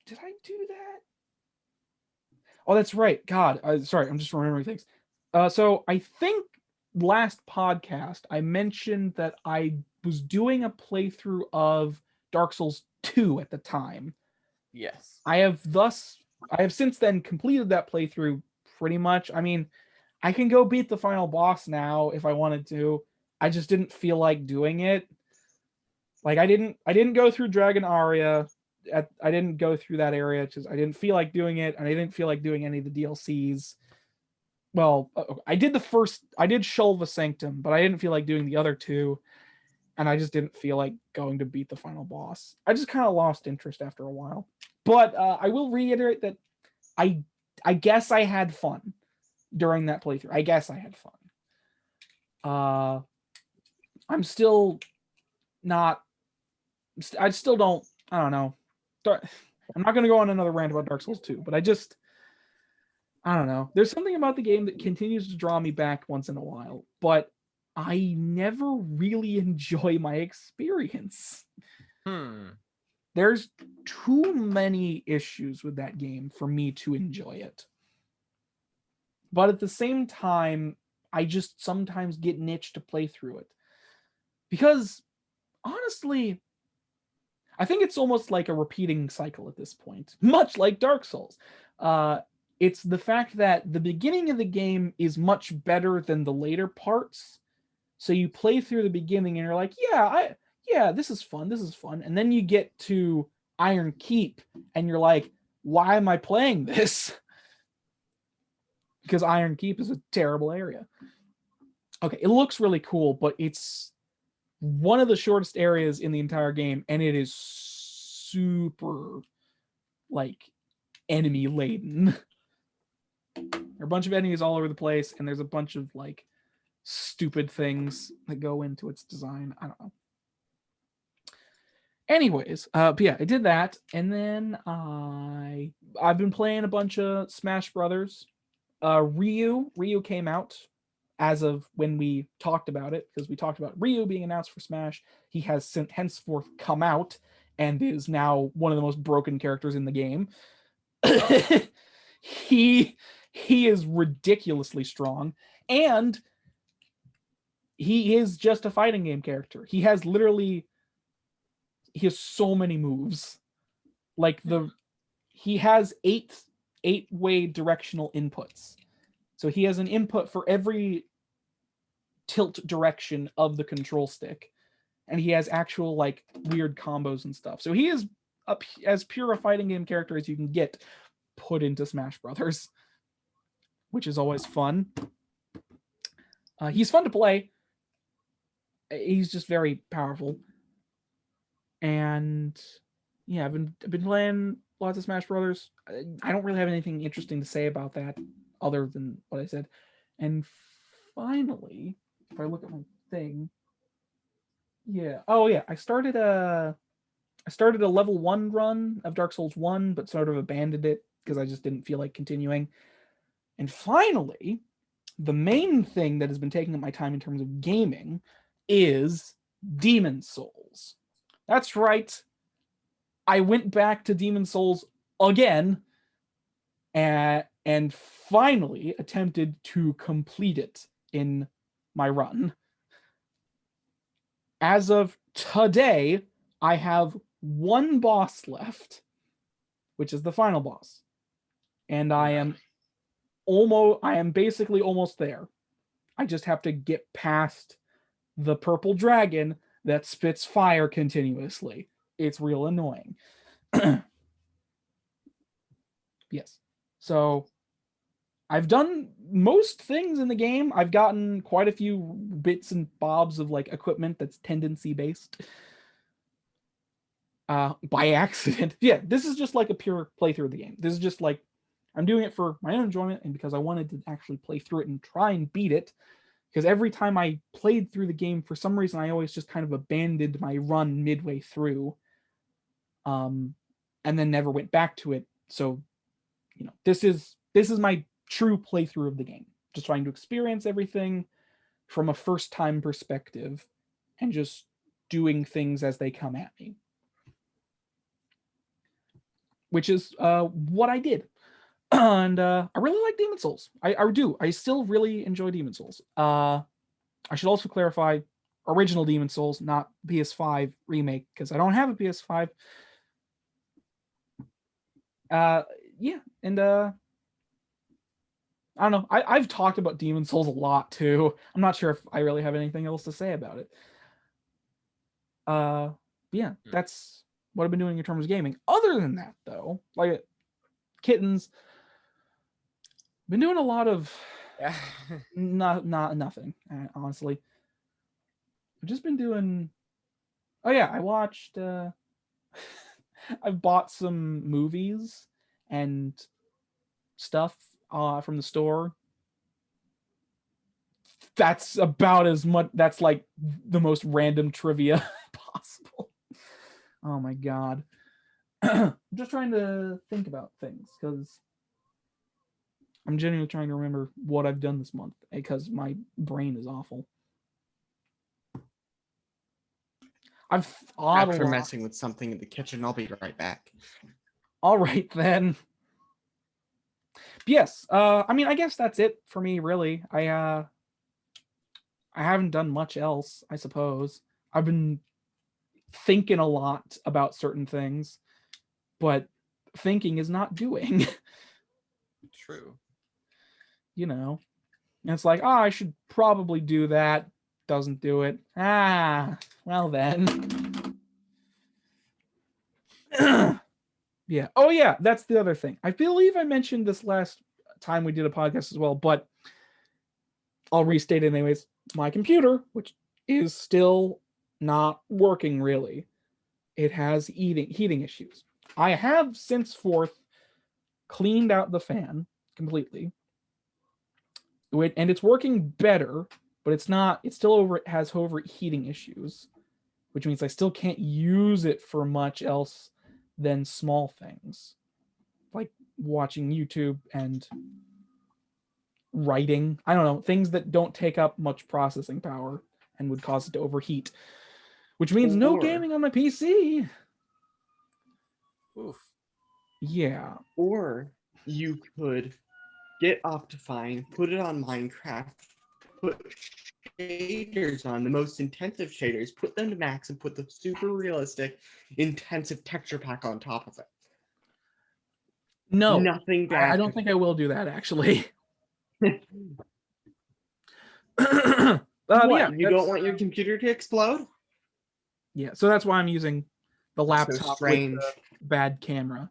A: Did I do that? Oh, that's right. God, sorry, I'm just remembering things. So I think last podcast I mentioned that I was doing a playthrough of Dark Souls 2 at the time.
B: Yes.
A: I have since then completed that playthrough pretty much. I mean, I can go beat the final boss now if I wanted to. I just didn't feel like doing it. Like I didn't go through Dragon Aria. I didn't go through that area because I didn't feel like doing it, and I didn't feel like doing any of the DLCs. Well, I did Shulva Sanctum, but I didn't feel like doing the other 2, and I just didn't feel like going to beat the final boss. I just kind of lost interest after a while. But I will reiterate that I guess I had fun during that playthrough. I guess I had fun. I'm still not. I still don't. I don't know. I'm not going to go on another rant about Dark Souls 2, but I don't know. There's something about the game that continues to draw me back once in a while, but I never really enjoy my experience. there's too many issues with that game for me to enjoy it. But at the same time, I just sometimes get an itch to play through it. Because honestly, I think it's almost like a repeating cycle at this point, much like Dark Souls. It's the fact that the beginning of the game is much better than the later parts. So you play through the beginning and you're like, yeah, this is fun. And then you get to Iron Keep and you're like, why am I playing this? Because Iron Keep is a terrible area. Okay, it looks really cool, but it's one of the shortest areas in the entire game, and it is super, like, enemy laden. There are a bunch of enemies all over the place, and there's a bunch of, like, stupid things that go into its design. I don't know. Anyways, but yeah, I did that, and then I've been playing a bunch of Smash Brothers. Ryu came out as of when we talked about it, because we talked about Ryu being announced for Smash. He has henceforth come out and is now one of the most broken characters in the game. he is ridiculously strong, and he is just a fighting game character. He has so many moves. Like he has eight-way directional inputs. So he has an input for every tilt direction of the control stick, and he has actual like weird combos and stuff. So he is as pure a fighting game character as you can get put into Smash Brothers, which is always fun. He's fun to play. He's just very powerful, and yeah, I've been playing lots of Smash Brothers. I don't really have anything interesting to say about that other than what I said. And finally, if I look at my thing, I started a level 1 run of Dark Souls 1, but sort of abandoned it because I just didn't feel like continuing. And finally, the main thing that has been taking up my time in terms of gaming is Demon Souls. That's right. I went back to Demon Souls again and finally attempted to complete it in my run. As of today, I have one boss left, which is the final boss. And I am basically almost there. I just have to get past the purple dragon that spits fire continuously. It's real annoying. Yes. So I've done most things in the game. I've gotten quite a few bits and bobs of like equipment that's tendency based. By accident. Yeah, this is just like a pure playthrough of the game. This is just like, I'm doing it for my own enjoyment and because I wanted to actually play through it and try and beat it. Because every time I played through the game, for some reason, I always just kind of abandoned my run midway through. And then never went back to it. So, you know, this is my true playthrough of the game. Just trying to experience everything from a first-time perspective and just doing things as they come at me. Which is what I did. And I really like Demon Souls. I do. I still really enjoy Demon Souls. I should also clarify, original Demon Souls, not PS5 remake, because I don't have a PS5. Yeah, and I don't know. I've talked about Demon Souls a lot too. I'm not sure if I really have anything else to say about it. Yeah, that's what I've been doing in terms of gaming. Other than that, though, like kittens, been doing a lot of nothing. Honestly, I've just been doing. Oh yeah, I watched. I've bought some movies and stuff from the store. That's about as much. That's like the most random trivia possible. Oh my god. I'm just trying to think about things because I'm genuinely trying to remember what I've done this month because my brain is awful. I've thought a
C: After
A: lot.
C: messing with something in the kitchen, I'll be right back.
A: All right then. Yes. I mean, I guess that's it for me, really. I haven't done much else, I suppose. I've been thinking a lot about certain things, but thinking is not doing.
B: True.
A: You know. And it's like, I should probably do that. Doesn't do it. Well then. Yeah. Oh yeah, that's the other thing. I believe I mentioned this last time we did a podcast as well, but I'll restate it anyways. My computer, which is still not working really, it has heating issues. I have since forth cleaned out the fan completely, and it's working better, but it's still it has overheating issues, which means I still can't use it for much else than small things like watching YouTube and writing. I don't know, things that don't take up much processing power and would cause it to overheat, which means no gaming on my PC.
B: Oof.
A: Yeah.
C: Or you could get Optifine, put it on Minecraft, put shaders on, the most intensive shaders, put them to max, and put the super realistic, intensive texture pack on top of it.
A: No,
C: Nothing bad.
A: I don't think I will do that actually.
C: What?
A: Yeah,
C: You don't want your computer to explode?
A: Yeah, so that's why I'm using the laptop with
C: strange.
A: the bad camera.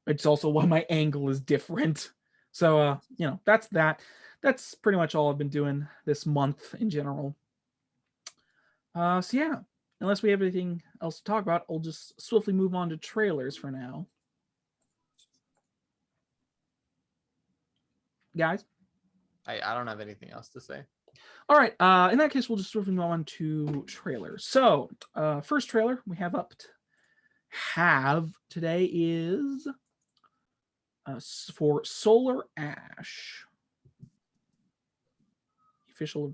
A: It's also why my angle is different. So that's that. That's pretty much all I've been doing this month in general. So yeah, unless we have anything else to talk about, I'll just swiftly move on to trailers for now. Guys?
B: I don't have anything else to say.
A: All right, in that case, we'll just swiftly move on to trailers. So, first trailer we have today is for Solar Ash. Official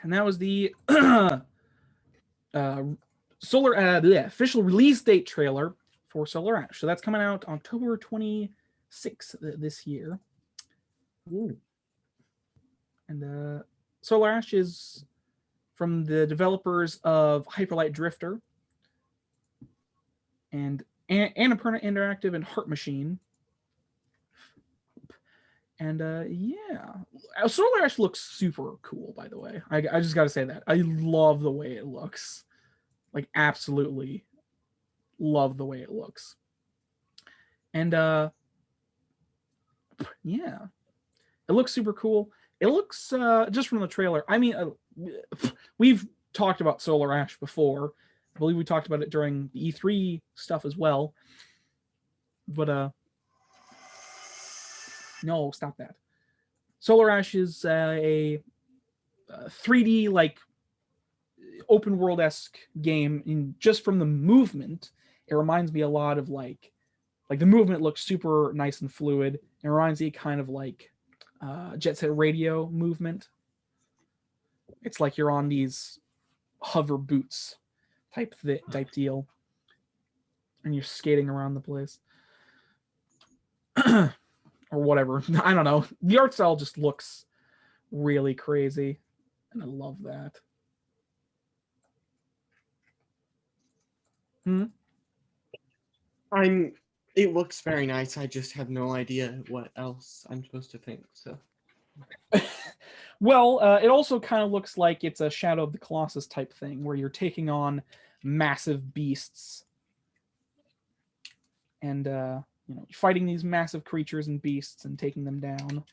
A: and that was the official release date trailer for Solar Ash. So that's coming out October 26th this year.
C: Ooh.
A: And Solar Ash is from the developers of Hyperlight Drifter and Annapurna Interactive and Heart Machine. And yeah, Solar Ash looks super cool, by the way. I just got to say that. I love the way it looks. Like, absolutely love the way it looks. And yeah, it looks super cool. It looks, just from the trailer, I mean, we've talked about Solar Ash before. I believe we talked about it during the E3 stuff as well. But no, stop that. Solar Ash is a 3D, like, open world-esque game. And just from the movement, it reminds me a lot of like the movement looks super nice and fluid. It reminds me kind of like Jet Set Radio movement. It's like you're on these hover boots type deal, and you're skating around the place. or whatever. I don't know. The art style just looks really crazy, and I love that.
C: It looks very nice. I just have no idea what else I'm supposed to think. So,
A: Well, it also kind of looks like it's a Shadow of the Colossus type thing, where you're taking on massive beasts, and fighting these massive creatures and beasts and taking them down.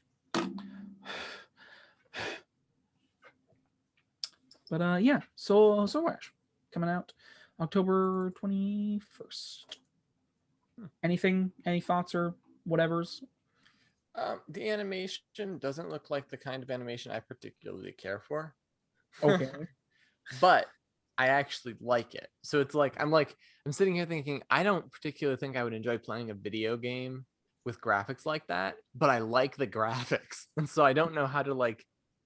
A: But yeah, Soul Ash coming out October 21st. Any thoughts or whatevers?
B: The animation doesn't look like the kind of animation I particularly care for.
A: Okay.
B: But I actually like it. So it's like I'm sitting here thinking I don't particularly think I would enjoy playing a video game with graphics like that, but I like the graphics. And so I don't know how to I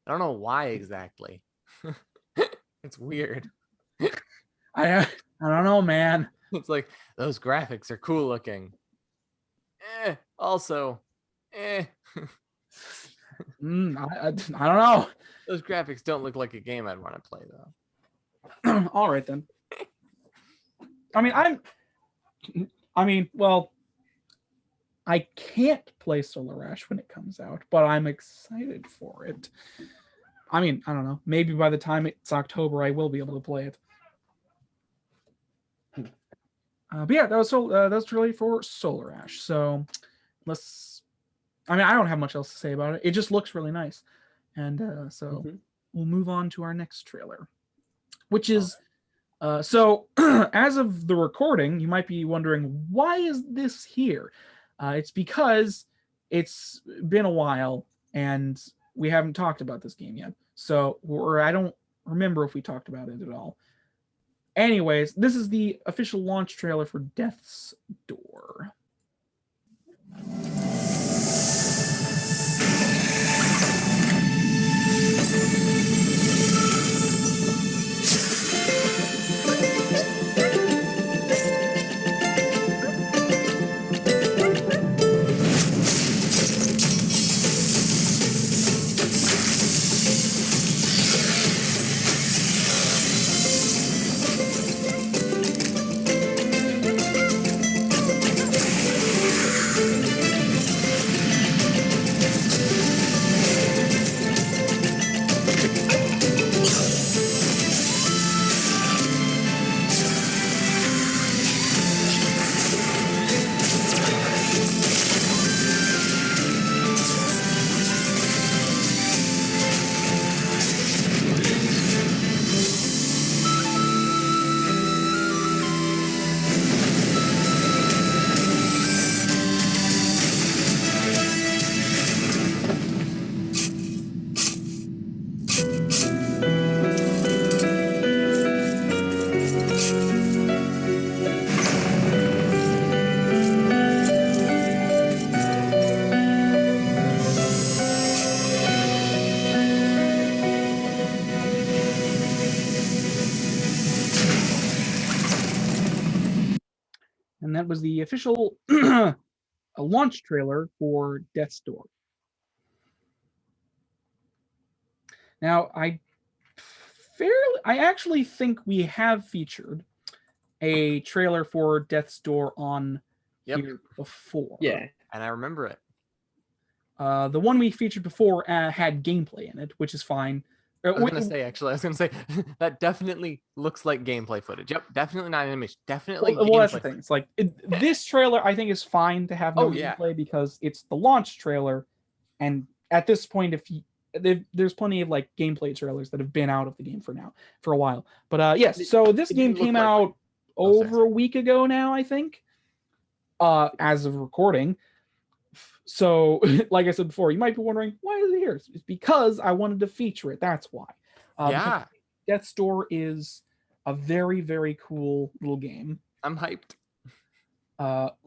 B: don't know why exactly. It's weird.
A: I don't know, man.
B: It's like those graphics are cool looking. Also,
A: I don't know.
B: Those graphics don't look like a game I'd want to play though.
A: All right then. Well, I can't play Solar Ash when it comes out, but I'm excited for it. I don't know. Maybe by the time it's October, I will be able to play it. But yeah, that was really for Solar Ash. So I don't have much else to say about it. It just looks really nice, and we'll move on to our next trailer, which is so. As of the recording, you might be wondering, why is this here? It's because it's been a while and we haven't talked about this game yet. So, or I don't remember if we talked about it at all. Anyways, this is the official launch trailer for Death's Door. And that was the official launch trailer for Death's Door. Now, I actually think we have featured a trailer for Death's Door on here before.
C: Yeah.
B: And I remember it.
A: The one we featured before had gameplay in it, which is fine.
B: I was going to say, that definitely looks like gameplay footage. Yep, definitely not animation. Definitely
A: well that's the thing. It's like, this trailer, I think, is fine to have no gameplay because it's the launch trailer. And at this point, there's plenty of gameplay trailers that have been out of the game for a while. But yes, so this game came out over a week ago now, I think, as of recording. So, like I said before, you might be wondering, why is it here? It's because I wanted to feature it. That's why. Death's Door is a very, very cool little game.
B: I'm hyped.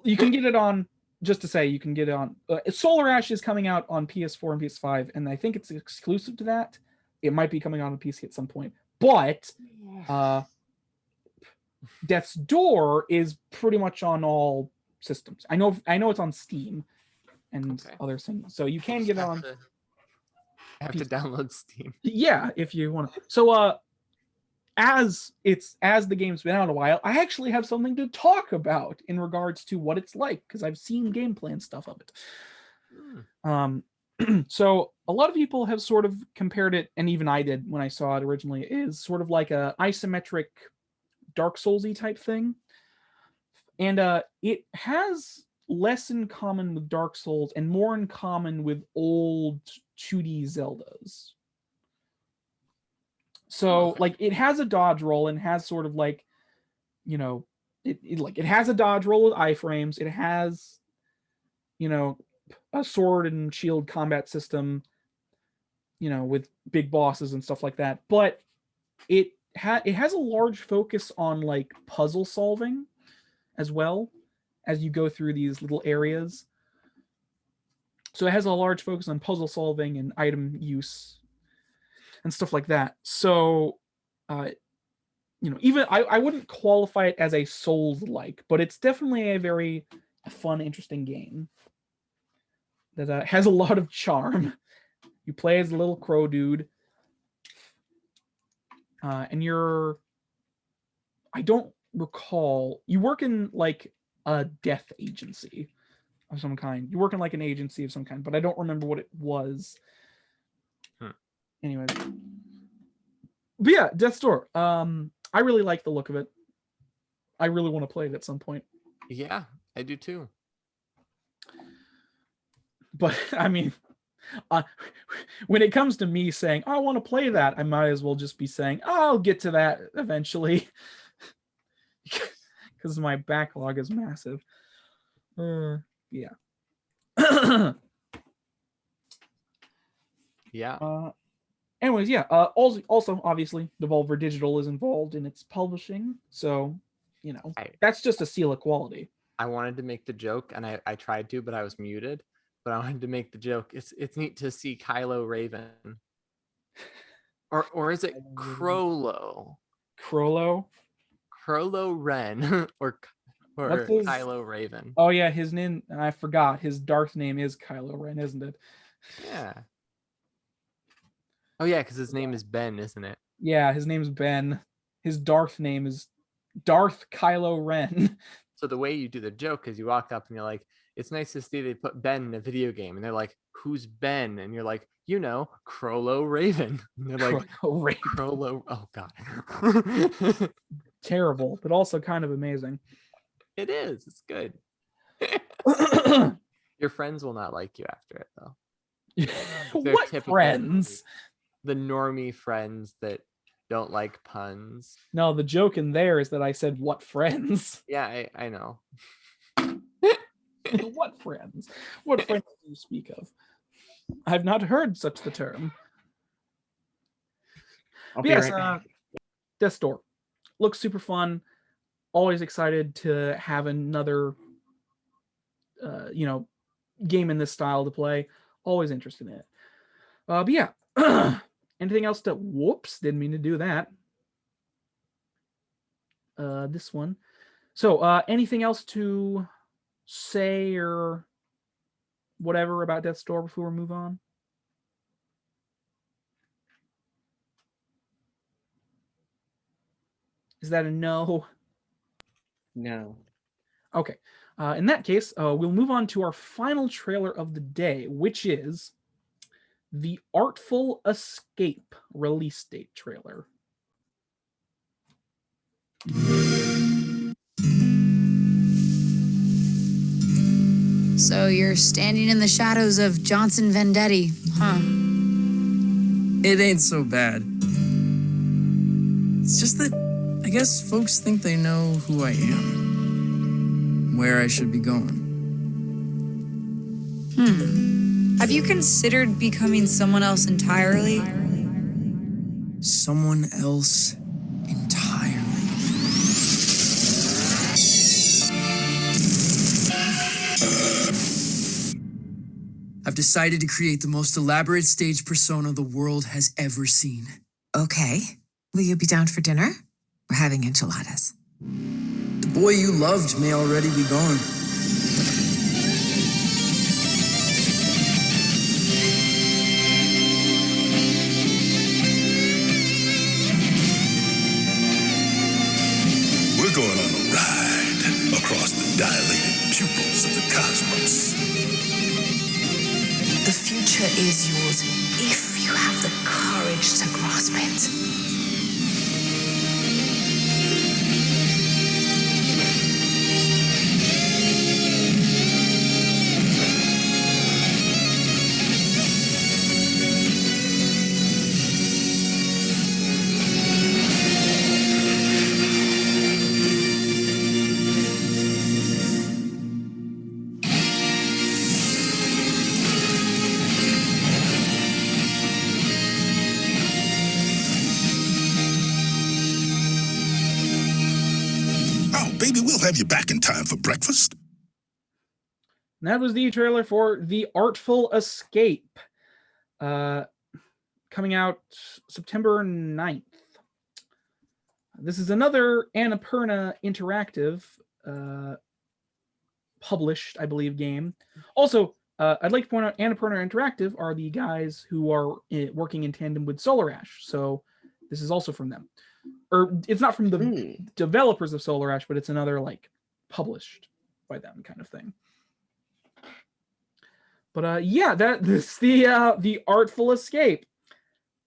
A: You can get it on, just to say, you can get it on. Solar Ash is coming out on PS4 and PS5, and I think it's exclusive to that. It might be coming out on PC at some point. But Death's Door is pretty much on all systems. I know it's on Steam. and
B: Okay.
A: other things. So you can get on.
B: I have to download Steam.
A: Yeah, if you want to. So as the game's been out a while, I actually have something to talk about in regards to what it's like, because I've seen gameplay and stuff of it. So a lot of people have sort of compared it, and even I did when I saw it originally, is sort of like a isometric Dark Souls-y type thing. And it has less in common with Dark Souls and more in common with old 2D Zeldas. So like it has a dodge roll and has sort of like, you know, it has a dodge roll with iframes. It has, you know, a sword and shield combat system, you know, with big bosses and stuff like that. But it has a large focus on like puzzle solving as well as you go through these little areas. So it has a large focus on puzzle solving and item use and stuff like that. So, you know, even I wouldn't qualify it as a Souls-like, but it's definitely a very fun, interesting game that has a lot of charm. You play as a little crow dude, and I don't recall, you work in like a death agency of some kind. You work in like an agency of some kind, but I don't remember what it was. Anyways. But yeah, Death's Door. I really like the look of it. I really want to play it at some point.
B: Yeah, I do too.
A: But I mean, when it comes to me saying, oh, I want to play that, I might as well just be saying, oh, I'll get to that eventually. Because my backlog is massive. Yeah.
B: Yeah.
A: Anyways, yeah. Also, obviously, Devolver Digital is involved in its publishing, so you know that's just a seal of quality.
B: I wanted to make the joke, and I tried to, but I was muted. But I wanted to make the joke. It's neat to see Kylo Raven, or is it Crollo?
A: Crollo
B: Ren, or Kylo Raven?
A: Oh yeah, his name. I forgot. His Darth name is Kylo Ren, isn't it?
B: Yeah. Oh yeah, because his name is Ben, isn't it?
A: Yeah, his name's Ben. His Darth name is Darth Kylo Ren.
B: So the way you do the joke is you walk up and you're like, it's nice to see they put Ben in a video game. And they're like, who's Ben? And you're like, you know, Crollo Raven. And they're like, Crollo. Oh, God.
A: Terrible, but also kind of amazing.
B: It is. It's good. Your friends will not like you after it, though.
A: What friends?
B: The normie friends that don't like puns.
A: No, the joke in there is that I said, what friends?
B: Yeah, I know.
A: What friends? What friends do you speak of? I've not heard such the term. Yes, Death's Door. Looks super fun. Always excited to have another, you know, game in this style to play. Always interested in it. But yeah. Anything else to... Whoops, didn't mean to do that. This one. So, anything else to say or whatever about Death's Door before we move on? Is that a no?
C: No.
A: Okay. In that case, we'll move on to our final trailer of the day, which is the Artful Escape release date trailer.
D: So you're standing in the shadows of Johnson Vendetti, huh?
E: It ain't so bad. It's just that I guess folks think they know who I am, where I should be going.
D: Have you considered becoming someone else entirely?
E: Someone else entirely. I've decided to create the most elaborate stage persona the world has ever seen.
F: Okay. Will you be down for dinner? We're having enchiladas.
E: The boy you loved may already be gone.
F: future is yours if you have the courage to grasp it.
G: Baby, we'll have you back in time for breakfast.
A: And that was the trailer for The Artful Escape, coming out September 9th. This is another Annapurna Interactive published, I believe, game. Also, I'd like to point out Annapurna Interactive are the guys who are working in tandem with Solar Ash, so this is also from them. Or it's not from the developers of Solar Ash, but it's another like published by them kind of thing. But yeah, that's the Artful Escape.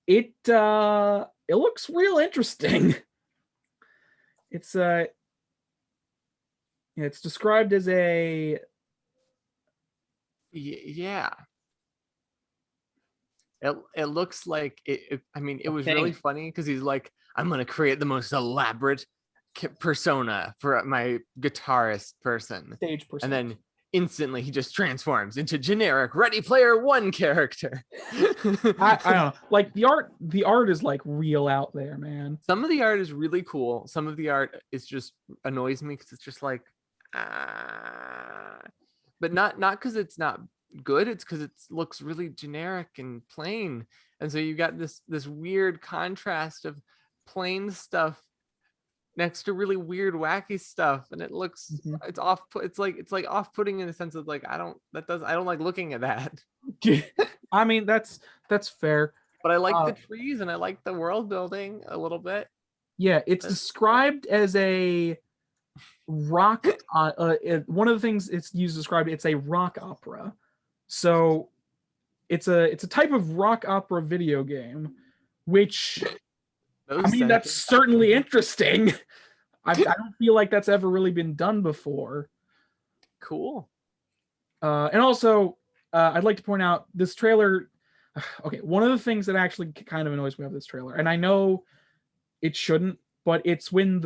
A: It looks real interesting. It's described as a
B: yeah. It looks like it. I mean, it was really funny because he's like, I'm gonna create the most elaborate persona for my guitarist person,
A: stage person,
B: and then instantly he just transforms into generic Ready Player One character.
A: I don't know. Like the art is like real out there, man.
B: Some of the art is really cool. Some of the art is just annoys me because it's just like, but not because it's not good. It's because it looks really generic and plain, and so you got this weird contrast of plain stuff next to really weird wacky stuff, and it looks it's off. It's like off-putting in the sense of like I don't like looking at that.
A: I mean that's fair,
B: but I like the trees and I like the world building a little bit.
A: Yeah, it's described as a rock. One of the things it's used to describe it's a rock opera. So it's a type of rock opera video game, which I mean that's certainly interesting. I don't feel like that's ever really been done before.
B: Cool.
A: And also, I'd like to point out this trailer. Okay, one of the things that actually kind of annoys me about this trailer, and I know it shouldn't, but it's when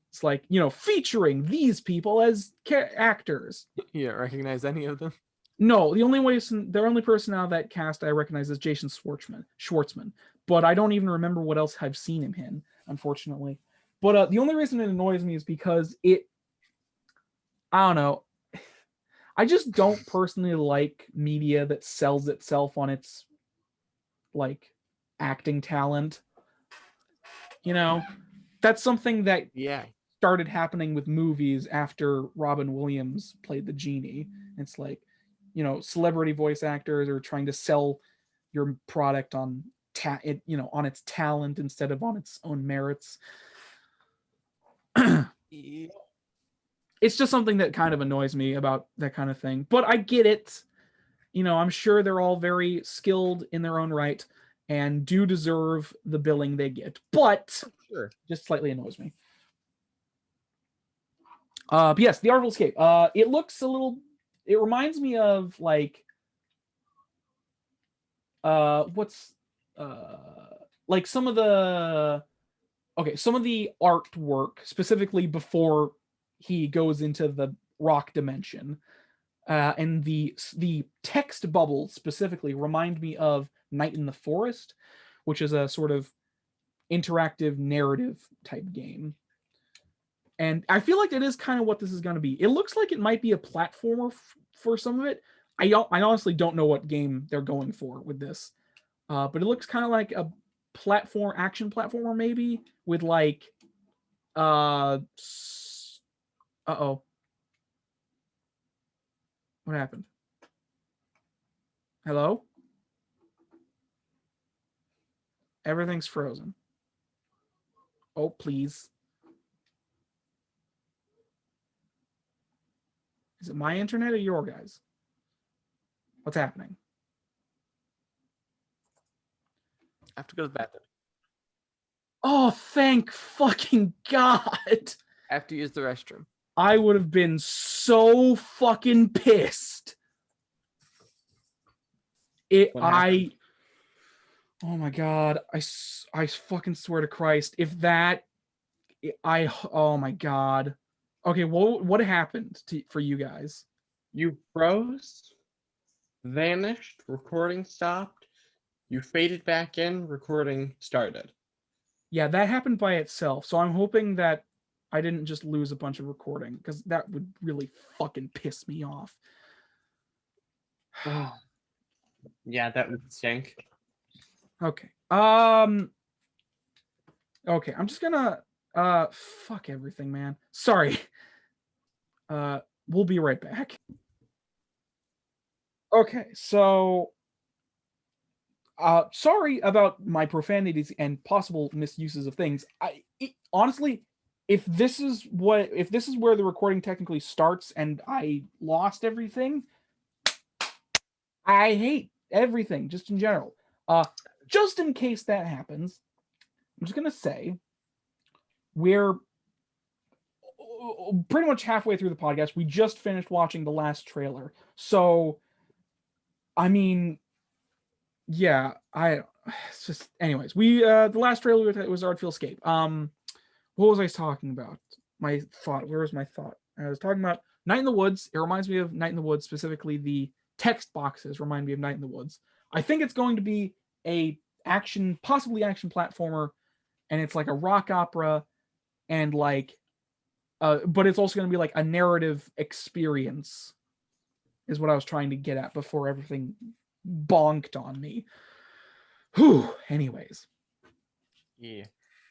A: it's like, featuring these people as actors.
B: You don't recognize any of them?
A: No, the only person out of that cast I recognize is Jason Schwartzman, but I don't even remember what else I've seen him in, unfortunately. But the only reason it annoys me is because I don't know, I just don't personally like media that sells itself on its like acting talent. That's something that started happening with movies after Robin Williams played the genie. It's like, celebrity voice actors are trying to sell your product on on its talent instead of on its own merits. It's just something that kind of annoys me about that kind of thing. But I get it. I'm sure they're all very skilled in their own right and do deserve the billing they get. But just slightly annoys me. But yes, the Artful Escape. It looks it reminds me of like what's like some of the artwork specifically before he goes into the rock dimension, and the text bubbles specifically remind me of Night in the Forest, which is a sort of interactive narrative type game. And I feel like it is kind of what this is going to be. It looks like it might be a platformer for some of it. I honestly don't know what game they're going for with this, but it looks kind of like a action platformer maybe with like what happened? Hello? Everything's frozen. Oh, please. Is it my internet or your guys? What's happening?
B: I have to go to the bathroom.
A: Oh, thank fucking God.
B: I have to use the restroom.
A: I would have been so fucking pissed.
C: What happened?
A: Oh my God. I fucking swear to Christ. If that, oh my God. Okay, what happened for you guys?
C: You froze, vanished, recording stopped. You faded back in, recording started.
A: Yeah, that happened by itself. So I'm hoping that I didn't just lose a bunch of recording, because that would really fucking piss me off.
C: Oh. Yeah, that would stink.
A: Okay. Okay, I'm just gonna fuck everything, man. Sorry. We'll be right back. Okay, so sorry about my profanities and possible misuses of things. Honestly, if this is where the recording technically starts and I lost everything, I hate everything just in general. Just in case that happens, I'm just gonna say we're pretty much halfway through the podcast. We just finished watching the last trailer, so I mean, yeah, it's just, anyways, we the last trailer was Artful Escape. What was I talking about? My thought. Where was my thought? I was talking about Night in the Woods. It reminds me of Night in the Woods, specifically the text boxes remind me of Night in the Woods. I think it's going to be possibly action platformer, and it's like a rock opera, and like, but it's also going to be like a narrative experience, is what I was trying to get at before everything bonked on me. Whew. Anyways.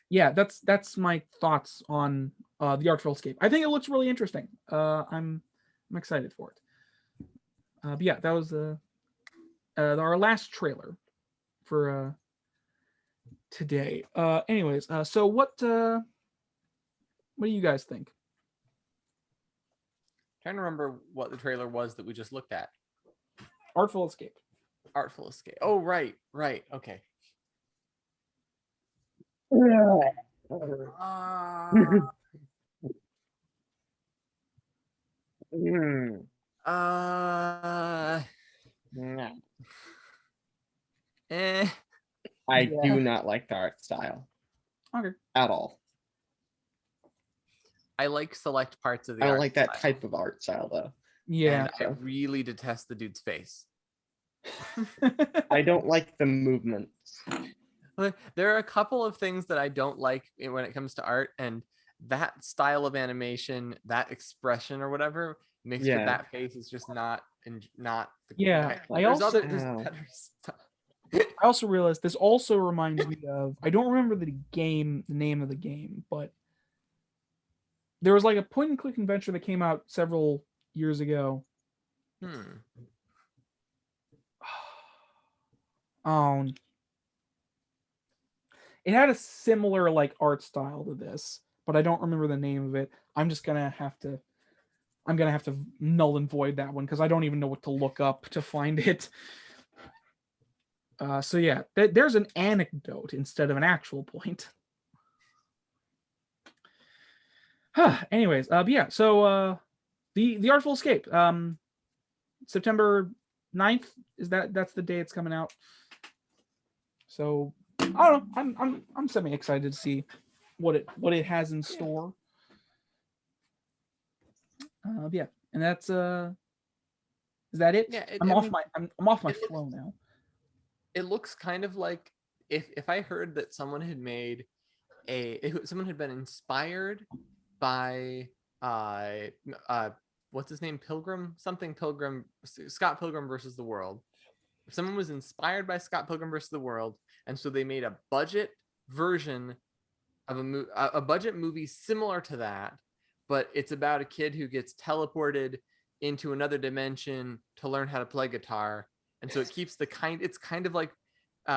A: Yeah, that's my thoughts on the Artful Escape. I think it looks really interesting. I'm excited for it. But yeah, that was our last trailer for today. Anyways, so what do you guys think?
B: Trying to remember what the trailer was that we just looked at.
A: Artful Escape.
B: Artful Escape. Oh, right. Okay.
C: No.
B: Eh.
C: I do not like the art style.
A: Okay.
C: At all.
B: I like select parts of the
C: I don't
B: art
C: like that
B: style.
C: type of art style though.
A: Yeah.
B: And I really detest the dude's face.
C: I don't like the movements.
B: There are a couple of things that I don't like when it comes to art, and that style of animation, that expression or whatever, mixed with that face is just not.
A: Yeah,
B: there's better stuff.
A: I also realized this also reminds me of, I don't remember the name of the game, but there was like a point and click adventure that came out several years ago. Oh, it had a similar like art style to this, but I don't remember the name of it. I'm gonna have to null and void that one because I don't even know what to look up to find it. So yeah, there's an anecdote instead of an actual point. Anyways, but yeah, so the Artful Escape, September 9th, that's the day it's coming out. So I don't know, I'm semi excited to see what it has in store. Yeah, and that's is that it?
B: Yeah,
A: I'm off my flow now.
B: It looks kind of like if I heard that someone had made someone had been inspired by what's his name, Scott Pilgrim versus the World. If someone was inspired by Scott Pilgrim versus the World, and so they made a budget version of a budget movie similar to that, but it's about a kid who gets teleported into another dimension to learn how to play guitar, and so it's kind of like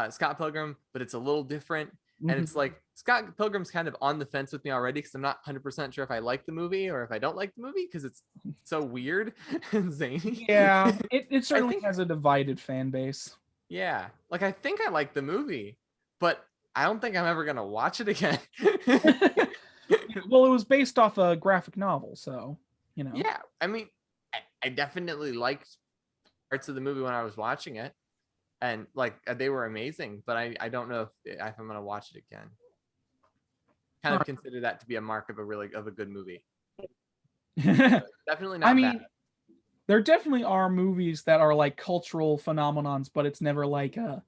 B: Scott Pilgrim, but it's a little different. And it's like Scott Pilgrim's kind of on the fence with me already because I'm not 100% sure if I like the movie or if I don't like the movie because it's so weird and zany.
A: Yeah, it certainly has a divided fan base.
B: Yeah, like I think I like the movie, but I don't think I'm ever gonna watch it again.
A: Well, it was based off a graphic novel, so
B: Yeah, I mean, I definitely liked parts of the movie when I was watching it, and like they were amazing. But I don't know if I'm gonna watch it again. Kind of consider that to be a mark of a good movie. Definitely not
A: I mean,
B: bad.
A: there definitely are movies that are like cultural phenomenons, but it's never like a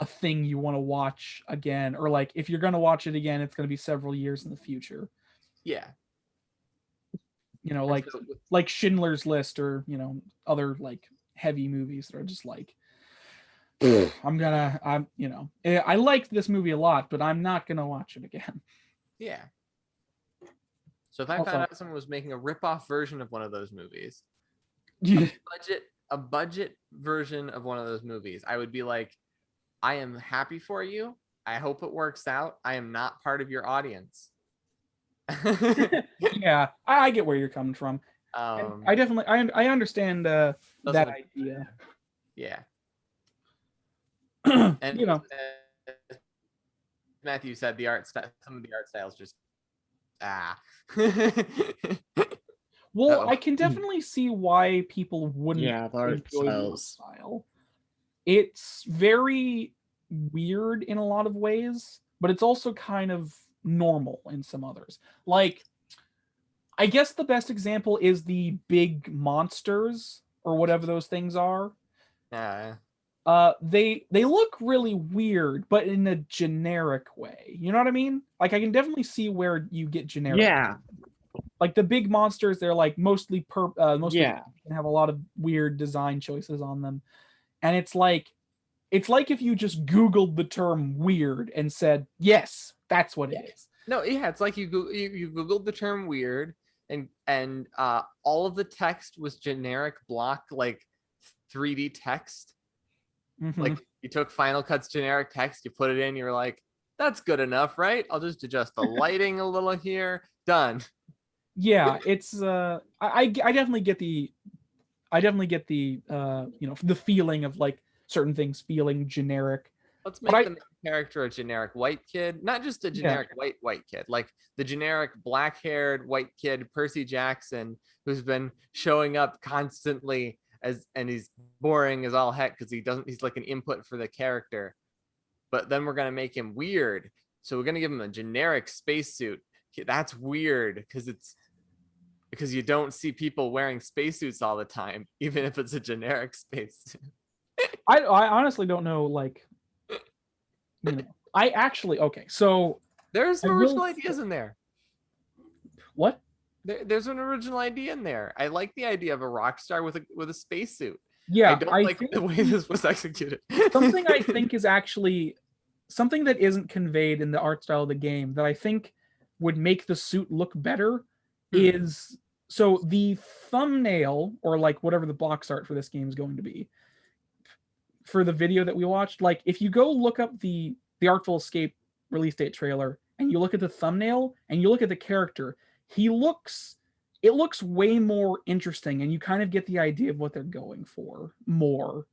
A: thing you want to watch again, or like if you're going to watch it again, it's going to be several years in the future.
B: Yeah.
A: Like
B: So,
A: like Schindler's List, or other like heavy movies that are just like I liked this movie a lot, but I'm not gonna watch it again.
B: yeah. So if I
A: Also,
B: found out someone was making a rip-off version of one of those movies,
A: yeah,
B: a budget version of one of those movies, I would be like, I am happy for you. I hope it works out. I am not part of your audience.
A: yeah, I get where you're coming from. I definitely I understand that idea.
B: Yeah. And as Matthew said, some of the art styles just
A: Well,
B: Uh-oh.
A: I can definitely see why people wouldn't
C: Yeah, the art
A: enjoy the art
C: styles.
A: style. It's very weird in a lot of ways, but it's also kind of normal in some others. Like, I guess the best example is the big monsters or whatever those things are. They look really weird, but in a generic way. You know what I mean? Like, I can definitely see where you get generic.
C: Yeah.
A: Like the big monsters, they're like mostly
C: Yeah.
A: and have a lot of weird design choices on them. And it's like if you just Googled the term weird and said, yes, that's what it is.
B: No, yeah, it's like you Googled the term weird, and all of the text was generic block, like 3D text.
A: Mhm.
B: Like you took Final Cut's generic text, you put it in, you're like, that's good enough, right? I'll just adjust the lighting a little here. Done.
A: Yeah, it's I definitely get the the feeling of like certain things feeling generic.
B: Let's make the main character a generic white kid, not just a generic white kid, like the generic black-haired white kid, Percy Jackson, who's been showing up constantly and he's boring as all heck because he's like an input for the character. But then we're gonna make him weird. So we're gonna give him a generic spacesuit. That's weird because you don't see people wearing spacesuits all the time, even if it's a generic spacesuit.
A: I honestly don't know, like, I actually, okay, so
B: there's some original ideas in there.
A: What?
B: There's an original idea in there. I like the idea of a rock star with a spacesuit.
A: Yeah,
B: I don't like the way this was executed.
A: Something I think is actually something that isn't conveyed in the art style of the game that I think would make the suit look better is, so the thumbnail, or like whatever the box art for this game is going to be, for the video that we watched, like if you go look up the Artful Escape release date trailer and you look at the thumbnail and you look at the character, it looks way more interesting, and you kind of get the idea of what they're going for more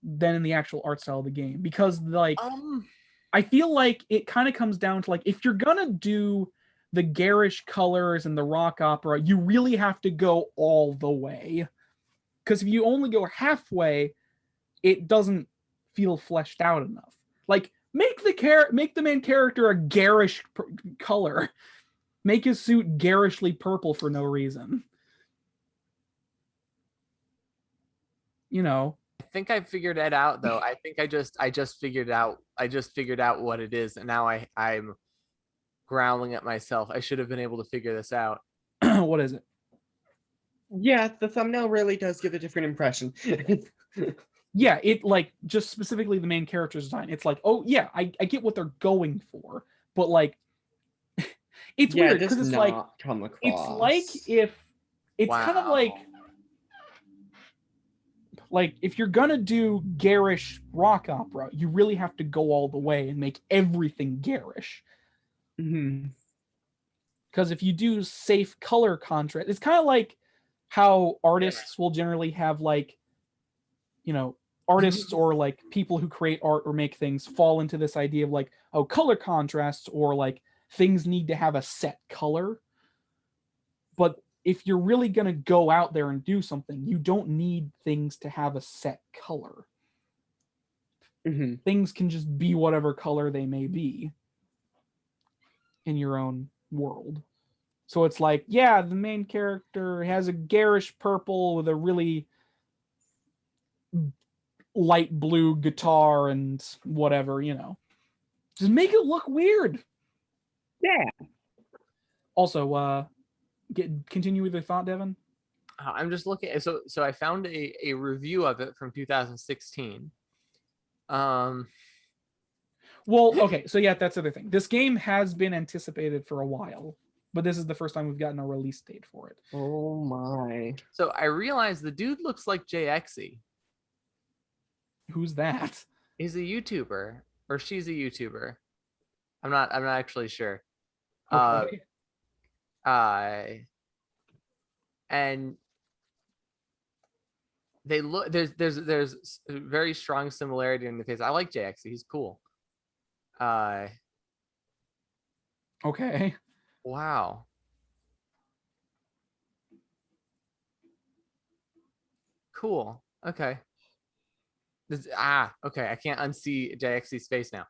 A: than in the actual art style of the game. Because like I feel like it kind of comes down to, like, if you're gonna do the garish colors and the rock opera, you really have to go all the way. Because if you only go halfway, it doesn't feel fleshed out enough. Like, make the main character a garish color. Make his suit garishly purple for no reason.
B: I think I figured it out though. I think I just figured out what it is, and now I'm growling at myself. I should have been able to figure this out.
A: What is it?
C: Yeah, the thumbnail really does give a different impression.
A: Yeah, it, like, just specifically the main character's design. It's like, oh yeah, I get what they're going for, but like, it's weird because it's like, it's like if it's kind of like if you're gonna do garish rock opera, you really have to go all the way and make everything garish. Because if you do safe color contrast, it's kind of like how artists will generally have, like, artists or like people who create art or make things fall into this idea of like, oh, color contrasts, or like things need to have a set color. But if you're really going to go out there and do something, you don't need things to have a set color.
C: Mm-hmm.
A: Things can just be whatever color they may be in your own world. So it's like, yeah, the main character has a garish purple with a really light blue guitar and whatever, just make it look weird.
C: Yeah.
A: Also, continue with your thought, Devin.
B: I'm just looking. So I found a review of it from 2016.
A: Well, okay, so yeah, that's the other thing. This game has been anticipated for a while, but this is the first time we've gotten a release date for it.
C: Oh my.
B: So I realized the dude looks like JXE.
A: Who's that?
B: He's a YouTuber, or she's a YouTuber. I'm not actually sure.
A: Okay.
B: And they look, there's a very strong similarity in the face. I like JXE. He's cool.
A: Okay.
B: Wow. Cool. Okay. Okay. I can't unsee JXE's face now.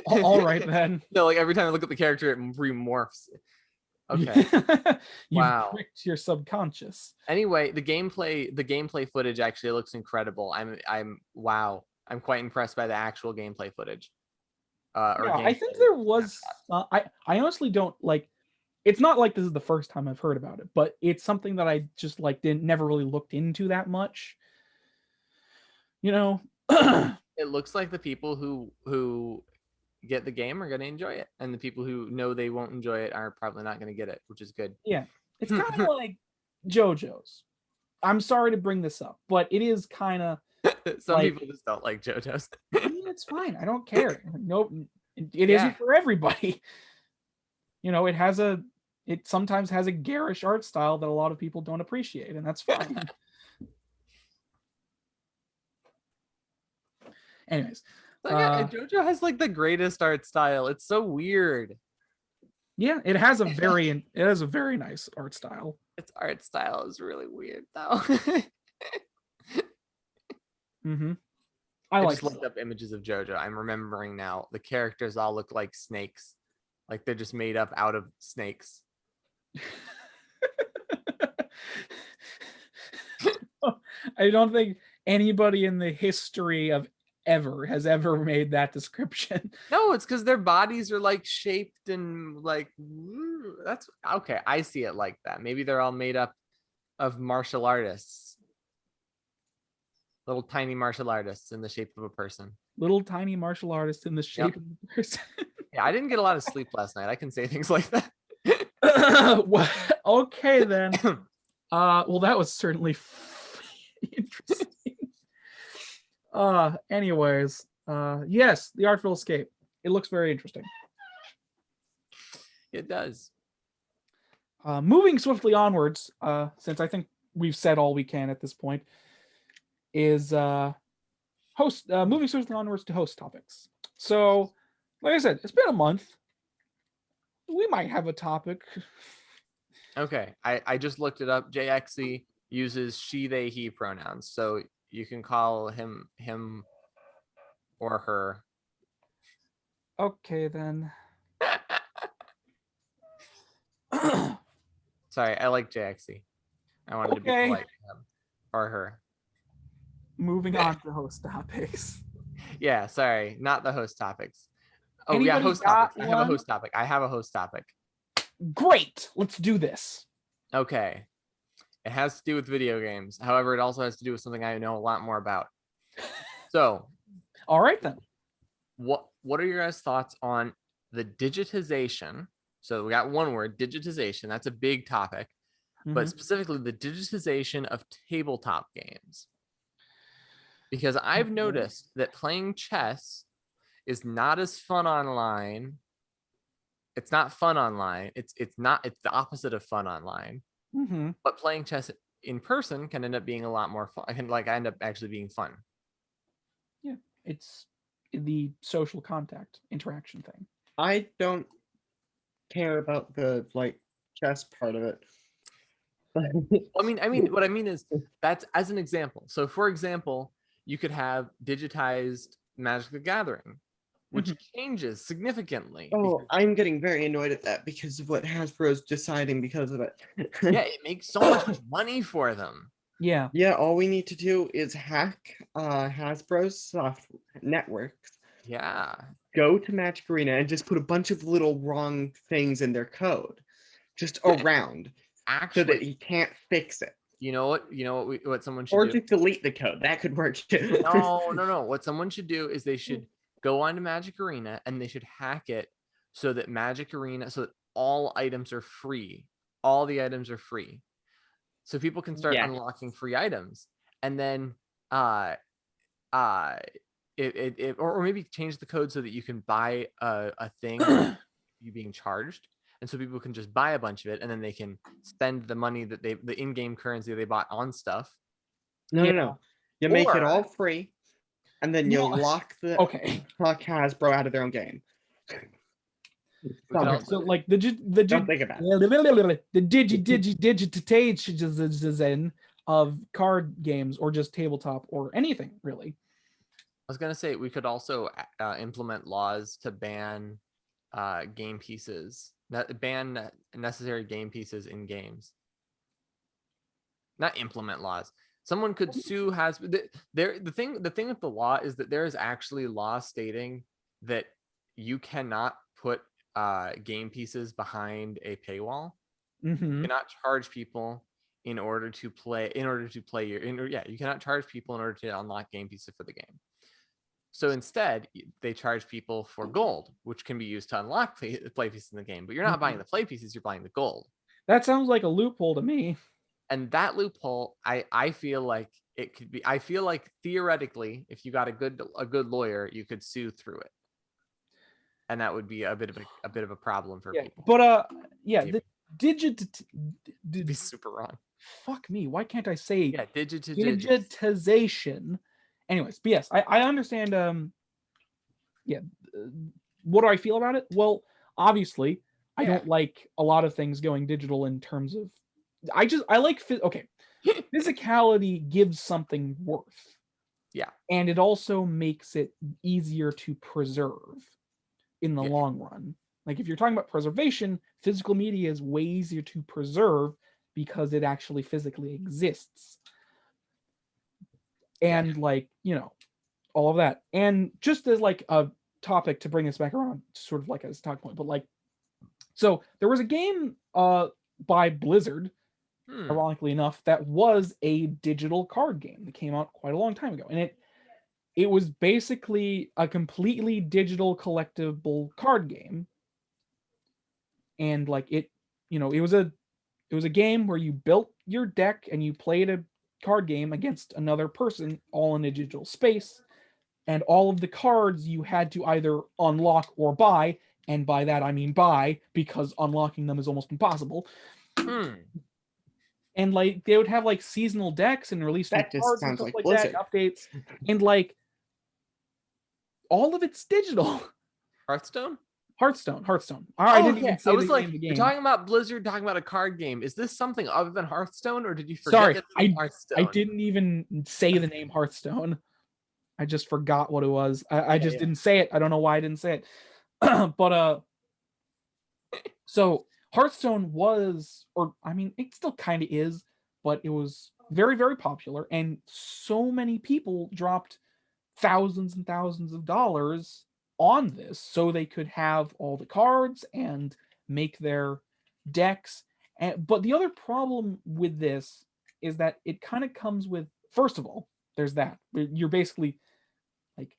A: All right then.
B: No, like every time I look at the character, it remorphs. Okay.
A: You've
B: Wow.
A: tricked your subconscious.
B: Anyway, the gameplay footage actually looks incredible. Wow. I'm quite impressed by the actual gameplay footage.
A: I think there was. I honestly don't like. It's not like this is the first time I've heard about it, but it's something that I just like never really looked into that much.
B: It looks like the people who get the game are going to enjoy it, and the people who know they won't enjoy it are probably not going to get it, which is good.
A: Yeah, it's kind of like JoJo's. I'm sorry to bring this up, but it is kind of.
B: Some people just don't like JoJo's.
A: I mean, it's fine. I don't care. Nope, it isn't for everybody. It sometimes has a garish art style that a lot of people don't appreciate, and that's fine. Anyways,
B: JoJo has like the greatest art style. It's so weird.
A: Yeah, it has a very nice art style.
B: Its art style is really weird though.
A: Mm-hmm.
B: I just looked up images of JoJo. I'm remembering now. The characters all look like snakes. Like they're just made up out of snakes.
A: I don't think anybody in the history of ever has ever made that description.
B: No, it's because their bodies are like shaped and like that's okay. I see it like that. Maybe they're all made up of martial artists. Little tiny martial artists in the shape of a person.
A: Little tiny martial artists in the shape of a person.
B: Yeah, I didn't get a lot of sleep last night. I can say things like that.
A: Well, okay then. Well, that was certainly interesting. Anyways, yes, the Artful Escape. It looks very interesting.
B: It does.
A: Moving swiftly onwards, since I think we've said all we can at this point, is moving swiftly onwards to host topics. So, like I said, it's been a month. We might have a topic.
B: Okay, I just looked it up. JXE uses she, they, he pronouns, so you can call him or her.
A: Okay then.
B: Sorry, I like JXE. I wanted to be polite to him or her.
A: Moving on to host topics.
B: Yeah, sorry, not the host topics. Oh,
A: Anybody
B: yeah, host
A: got
B: topics. I have a
A: one?
B: host topic. I have a host topic.
A: Great, let's do this.
B: Okay. It has to do with video games. However, it also has to do with something I know a lot more about. So,
A: all right then.
B: What are your guys' thoughts on the digitization? So we got one word, digitization. That's a big topic. But specifically the digitization of tabletop games. Because I've noticed that playing chess is not as fun online. It's not fun online. It's the opposite of fun online.
A: Mm-hmm.
B: But playing chess in person can end up being a lot more fun. I can end up actually being fun.
A: Yeah, it's the social contact interaction thing.
C: I don't care about the like chess part of it.
B: I mean, what I mean is that's as an example. So, for example, you could have digitized Magic the Gathering, which changes significantly.
C: Oh,
B: because-
C: I'm getting very annoyed at that because of what Hasbro's deciding because of it.
B: yeah, it makes so much money for them.
A: Yeah.
C: Yeah, all we need to do is hack Hasbro's soft networks,
B: Yeah.
C: go to Magic Arena, and just put a bunch of little wrong things in their code, just around, so
B: Actually,
C: that he can't fix it.
B: you know what someone should
C: Or
B: do?
C: just delete the code. That could work too.
B: No. What someone should do is they should go onto Magic Arena and they should hack it so that all items are free. All the items are free. So people can start
C: Yeah.
B: unlocking free items. And then or maybe change the code so that you can buy a thing without you being charged. And so people can just buy a bunch of it and then they can spend the money that the in-game currency they bought on stuff.
C: No. You make it
B: Or-
C: all free, and then
A: No,
C: you lock
A: Okay.
C: Hasbro out of their own game.
B: We could
C: Stop it.
B: also-
A: So like the
C: Don't think about it.
A: the digitization of card games or just tabletop or anything really.
B: I was gonna say we could also implement laws to ban game pieces, ban necessary game pieces in games. Not implement laws. Someone could sue the thing with the law is that there is actually law stating that you cannot put game pieces behind a paywall. You cannot charge people in order to play you cannot charge people in order to unlock game pieces for the game. So instead, they charge people for gold, which can be used to unlock play pieces in the game. But you're not buying the play pieces; you're buying the gold.
A: That sounds like a loophole to me.
B: And that loophole, I feel like it could be. I feel like theoretically, if you got a good lawyer, you could sue through it, and that would be a bit of a problem for people.
A: But yeah,
B: Maybe.
A: the
B: Be super wrong.
A: fuck me. Why can't I say
B: Yeah,
A: digitization? Anyways, but yes, I understand. What do I feel about it? Well, obviously, I don't like a lot of things going digital in terms of. I like physicality gives something worth.
B: Yeah,
A: and it also makes it easier to preserve in the long run. Like if you're talking about preservation, physical media is way easier to preserve because it actually physically exists. And like, all of that. And just as like a topic to bring this back around, sort of like as a talk point, but like, so there was a game by Blizzard, ironically enough, that was a digital card game that came out quite a long time ago. And it was basically a completely digital collectible card game. And like it was a game where you built your deck and you played a card game against another person all in a digital space, and all of the cards you had to either unlock or buy, and by that I mean buy because unlocking them is almost impossible. And like they would have like seasonal decks and release
C: That
A: new
C: just
A: cards and
C: sounds
A: stuff
C: like
A: like that, updates, and like all of it's digital.
B: Hearthstone.
A: Hearthstone. I didn't even say
B: I was
A: the
B: like,
A: name of the
B: you're
A: game.
B: talking about Blizzard, talking about a card game. Is this something other than Hearthstone, or did you forget?
A: Sorry,
B: the name Hearthstone?
A: I didn't even say the name Hearthstone. I just forgot what it was. I just didn't say it. I don't know why I didn't say it. But so Hearthstone was, or I mean, it still kind of is, but it was very, very popular, and so many people dropped thousands and thousands of dollars on this so they could have all the cards and make their decks. But the other problem with this is that it kind of comes with, first of all, there's that. You're basically like,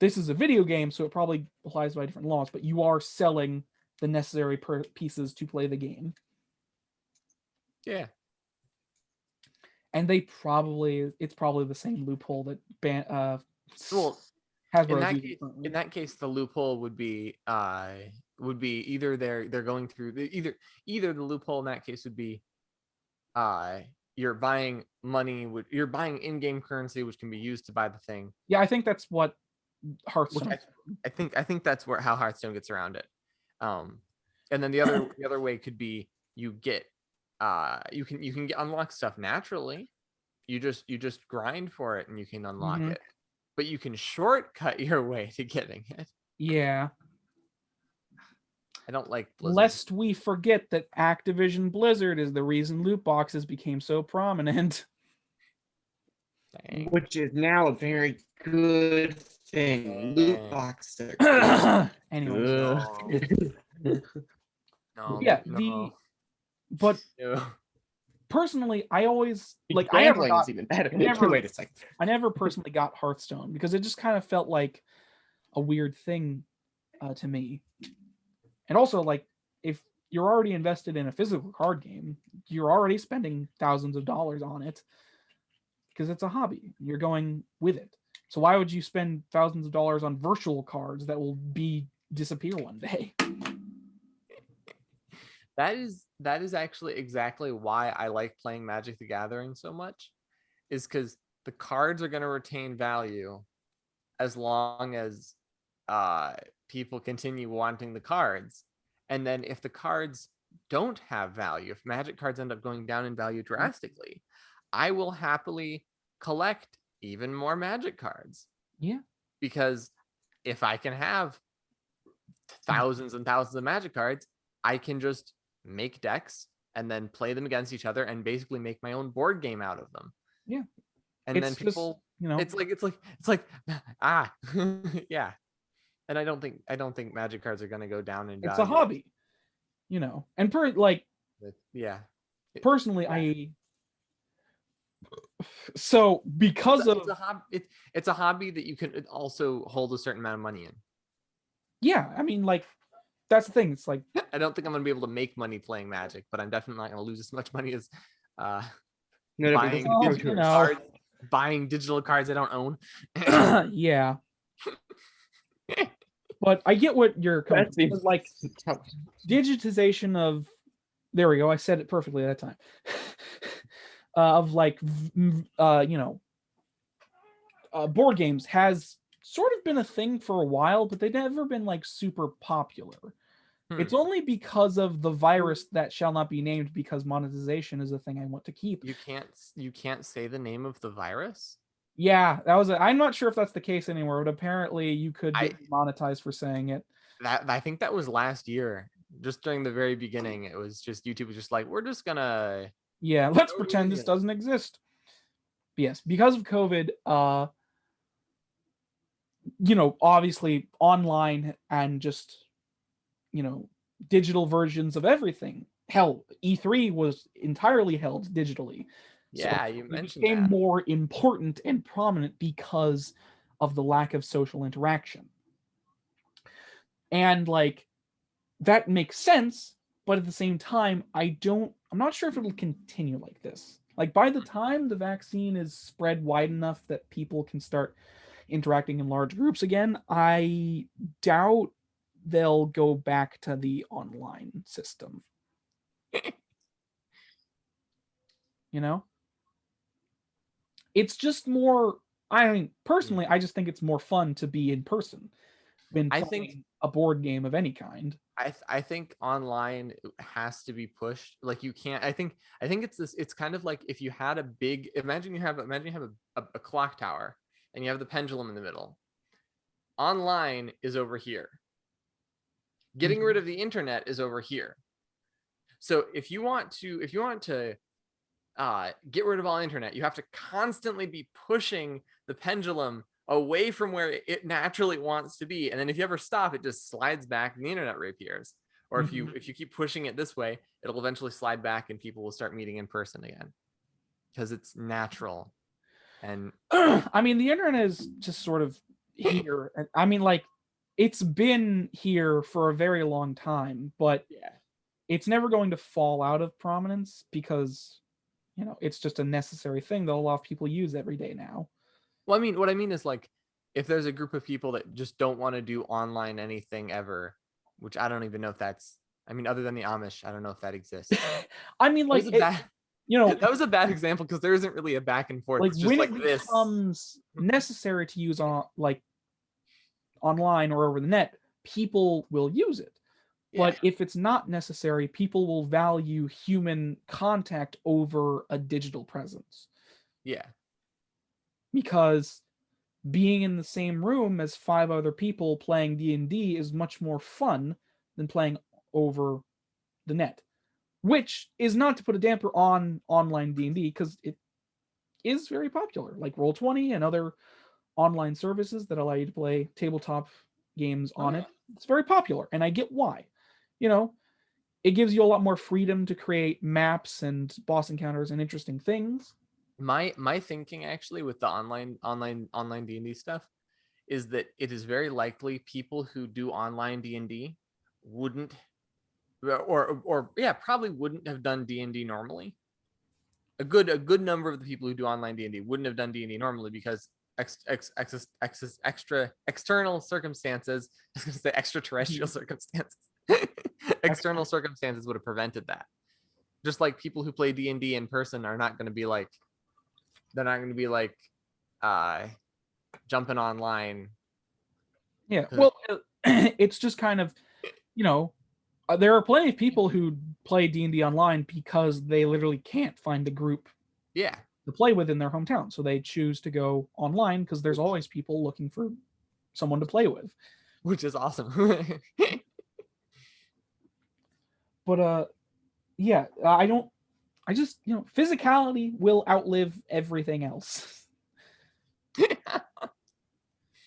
A: this is a video game, so it probably applies by different laws, but you are selling the necessary pieces to play the game.
B: Yeah.
A: And it's probably the same loophole that
B: Well,
A: Hasbro
B: in that case, the loophole would be either they're going through either the loophole in that case would be you're buying money, you're buying in-game currency, which can be used to buy the thing.
A: Yeah, I think that's what
B: Which
A: Hearthstone.
B: I think that's how Hearthstone gets around it. And then the other way could be you get you can get unlock stuff naturally. You just grind for it and you can unlock
A: Mhm.
B: it. But you can shortcut your way to getting it.
A: Yeah.
B: I don't like Blizzard.
A: Lest we forget that Activision Blizzard is the reason loot boxes became so prominent.
B: Dang.
C: Which is now a very good thing. Loot
B: Dang.
C: boxes are
A: Anyways,
C: good.
B: No,
A: yeah,
B: no,
A: but
B: no.
A: personally, I always like I never
C: Gambling
A: got
C: is even better.
A: never-
C: Wait a second.
A: I never personally got Hearthstone because it just kind of felt like a weird thing to me. And also, like, if you're already invested in a physical card game, you're already spending thousands of dollars on it because it's a hobby. You're going with it. So why would you spend thousands of dollars on virtual cards that will disappear one day?
B: That is actually exactly why I like playing Magic the Gathering so much, is because the cards are going to retain value as long as people continue wanting the cards. And then if the cards don't have value, if Magic cards end up going down in value drastically, I will happily collect even more Magic cards.
A: Yeah.
B: Because if I can have thousands and thousands of Magic cards, I can just make decks and then play them against each other and basically make my own board game out of them.
A: Yeah.
B: And
A: It's
B: then
A: just,
B: people, it's like yeah. And I don't think Magic cards are going to go down in value.
A: It's a hobby, and
B: yeah.
A: Personally, so because
B: it's a hobby that you can also hold a certain amount of money in.
A: Yeah, I mean, like, that's the thing. It's like
B: I don't think I'm going to be able to make money playing Magic, but I'm definitely not going to lose as much money as buying digital cards I don't own.
A: Yeah. But I get what you're coming from. Like, digitization of, there we go, I said it perfectly that time. Of like, board games has sort of been a thing for a while, but they've never been like super popular. It's only because of the virus that shall not be named, because monetization is a thing I want to keep.
B: You can't say the name of the virus?
A: Yeah, I'm not sure if that's the case anymore, but apparently you could get monetized for saying it.
B: I think that was last year. Just during the very beginning, it was just YouTube was just like, we're just gonna
A: let's pretend this doesn't exist. But yes, because of COVID, obviously online and just digital versions of everything. Hell, E3 was entirely held digitally.
B: Yeah,
A: so
B: you mentioned
A: it became
B: that.
A: more important and prominent because of the lack of social interaction. And like, that makes sense, but at the same time, I'm not sure if it'll continue like this. Like, by the time the vaccine is spread wide enough that people can start interacting in large groups again, I doubt they'll go back to the online system. It's just more, I mean, personally, I just think it's more fun to be in person when playing a board game of any kind.
B: I think online has to be pushed. Like, you can't. I think it's kind of like if you had imagine you have a clock tower and you have the pendulum in the middle. Online is over here. Getting rid of the internet is over here. So if you want to get rid of all internet, you have to constantly be pushing the pendulum away from where it naturally wants to be. And then if you ever stop, it just slides back and the internet reappears. Or if you keep pushing it this way, it'll eventually slide back and people will start meeting in person again. Because it's natural. And
A: I mean, the internet is just sort of here. I mean, like, it's been here for a very long time, but it's never going to fall out of prominence because, it's just a necessary thing that a lot of people use every day now.
B: Well, I mean, what I mean is, like, if there's a group of people that just don't want to do online anything ever, which I don't even know if that's, I mean, other than the Amish, I don't know if that exists.
A: I mean, like, you know,
B: That was a bad example because there isn't really a back and forth.
A: like
B: It's just
A: when
B: like
A: it
B: this.
A: becomes necessary to use on like online or over the net, people will use it. But
B: Yeah.
A: if it's not necessary, people will value human contact over a digital presence.
B: Yeah.
A: Because being in the same room as 5 other people playing D&D is much more fun than playing over the net. Which is not to put a damper on online D&D, because it is very popular, like Roll20 and other online services that allow you to play tabletop games on it. It's very popular, and I get why. You know, it gives you a lot more freedom to create maps and boss encounters and interesting things.
B: My thinking actually with the online D&D stuff is that it is very likely people who do online D&D wouldn't or yeah, probably wouldn't have done D&D normally. A good number of the people who do online D&D wouldn't have done D&D normally because extra external circumstances. I was going to say extraterrestrial circumstances. External circumstances would have prevented that. Just like people who play D&D in person are not going to be like, they're not going to be like jumping online.
A: Yeah, well, it's just kind of, you know, there are plenty of people who play D&D online because they literally can't find a group
B: Yeah.
A: to play with in their hometown. So they choose to go online because there's always people looking for someone to play with.
B: Which is awesome.
A: But yeah, I just, you know, physicality will outlive everything else.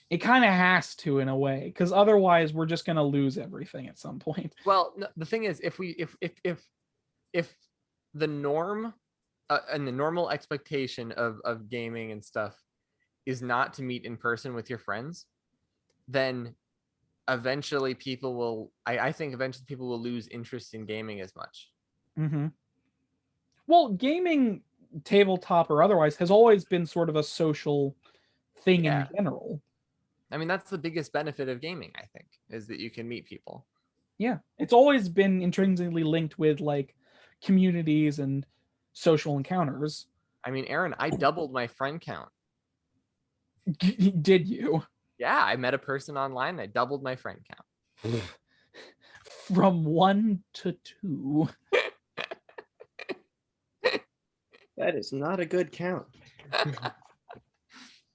A: It kind of has to, in a way, because otherwise we're just going to lose everything at some point.
B: Well, no, the thing is, if the norm and the normal expectation of gaming and stuff is not to meet in person with your friends, then eventually people will, I think eventually people will lose interest in gaming as much.
A: Mm-hmm. Well, gaming, tabletop or otherwise, has always been sort of a social thing in general.
B: I mean, that's the biggest benefit of gaming, I think, is that you can meet people.
A: Yeah, it's always been intrinsically linked with like communities and social encounters.
B: I mean, Aaron, I doubled my friend count.
A: Did you?
B: Yeah, I met a person online. I doubled my friend count.
A: From 1 to 2.
C: That is not a good count.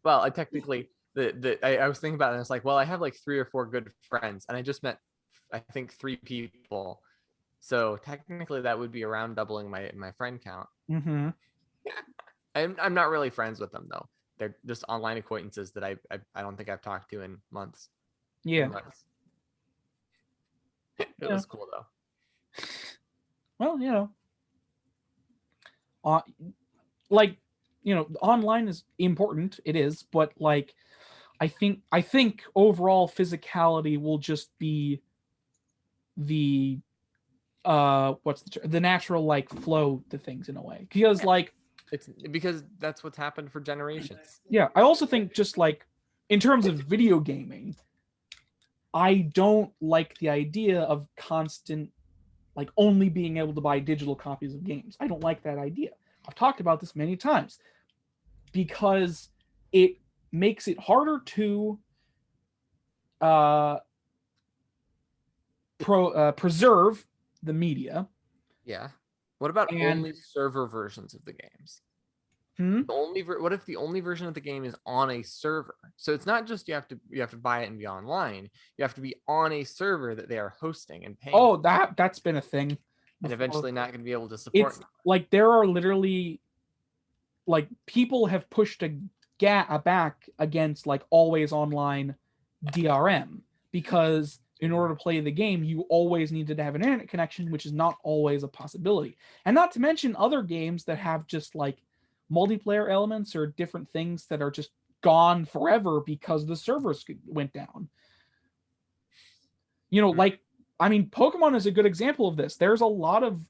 B: Well, I technically, I was thinking about it, and it's like, well, I have like 3 or 4 good friends, and I just met, I think, 3 people. So technically, that would be around doubling my friend count.
A: Mm-hmm.
B: I'm not really friends with them though. They're just online acquaintances that I don't think I've talked to in months.
A: Yeah.
B: It was cool though.
A: Well, you know, like, you know, online is important. It is, but like, I think overall physicality will just be the what's the natural like flow to things in a way, because like
B: it's because that's what's happened for generations.
A: Yeah, I also think just like in terms of video gaming, I don't like the idea of constant like only being able to buy digital copies of games. I don't like that idea. I've talked about this many times because it makes it harder to preserve the media.
B: Yeah. What about only server versions of the games? What if the only version of the game is on a server? So it's not just you have to buy it and be online. You have to be on a server that they are hosting and paying.
A: Oh, that's been a thing.
B: And eventually not going to be able to support.
A: It's like there are literally like people have pushed a back against like always online DRM, because in order to play the game, you always needed to have an internet connection, which is not always a possibility. And not to mention other games that have just like multiplayer elements or different things that are just gone forever because the servers went down. You know, like, I mean, Pokemon is a good example of this. There's a lot of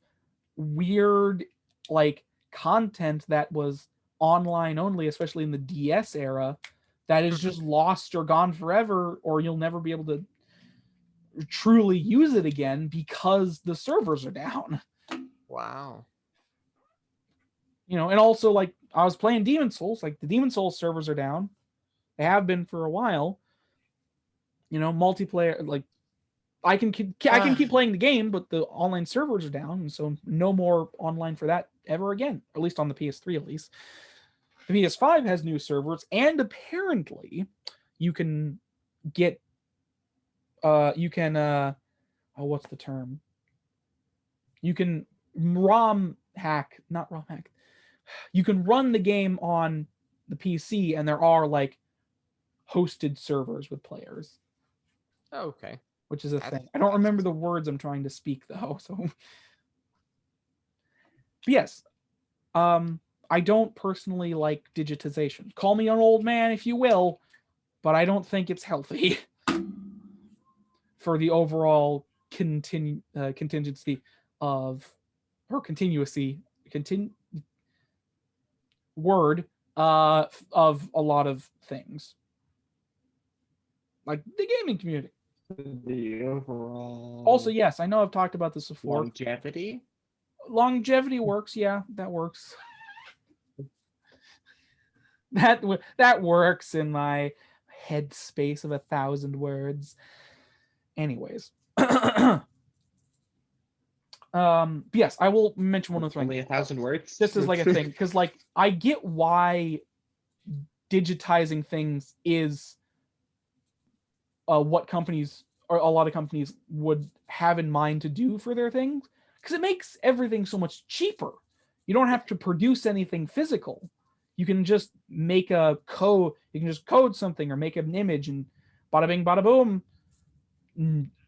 A: weird like content that was online only, especially in the DS era, that is just lost or gone forever, or you'll never be able to truly use it again because the servers are down.
B: Wow.
A: And also like I was playing Demon Souls, like the Demon Souls servers are down. They have been for a while. Multiplayer, like I can keep playing the game, but the online servers are down, and so no more online for that ever again, or at least on the PS3 at least. The PS5 has new servers, and apparently you can get what's the term? You can not ROM hack. You can run the game on the PC, and there are like hosted servers with players.
B: Oh, okay.
A: Which is a thing. I don't remember the words I'm trying to speak though. So, but yes, I don't personally like digitization. Call me an old man if you will, but I don't think it's healthy for the overall contingency of or continuity word of a lot of things, like the gaming community.
C: The overall.
A: Also, yes, I know I've talked about this before. Longevity works. Yeah, that works. that works in my head space of 1,000 words. Anyways, yes, I will mention one other thing.
C: Only 1,000 words.
A: This is like a thing because, like, I get why digitizing things is what companies or a lot of companies would have in mind to do for their things, because it makes everything so much cheaper. You don't have to produce anything physical. You can just make a code. You can just code something or make an image, and bada bing, bada boom.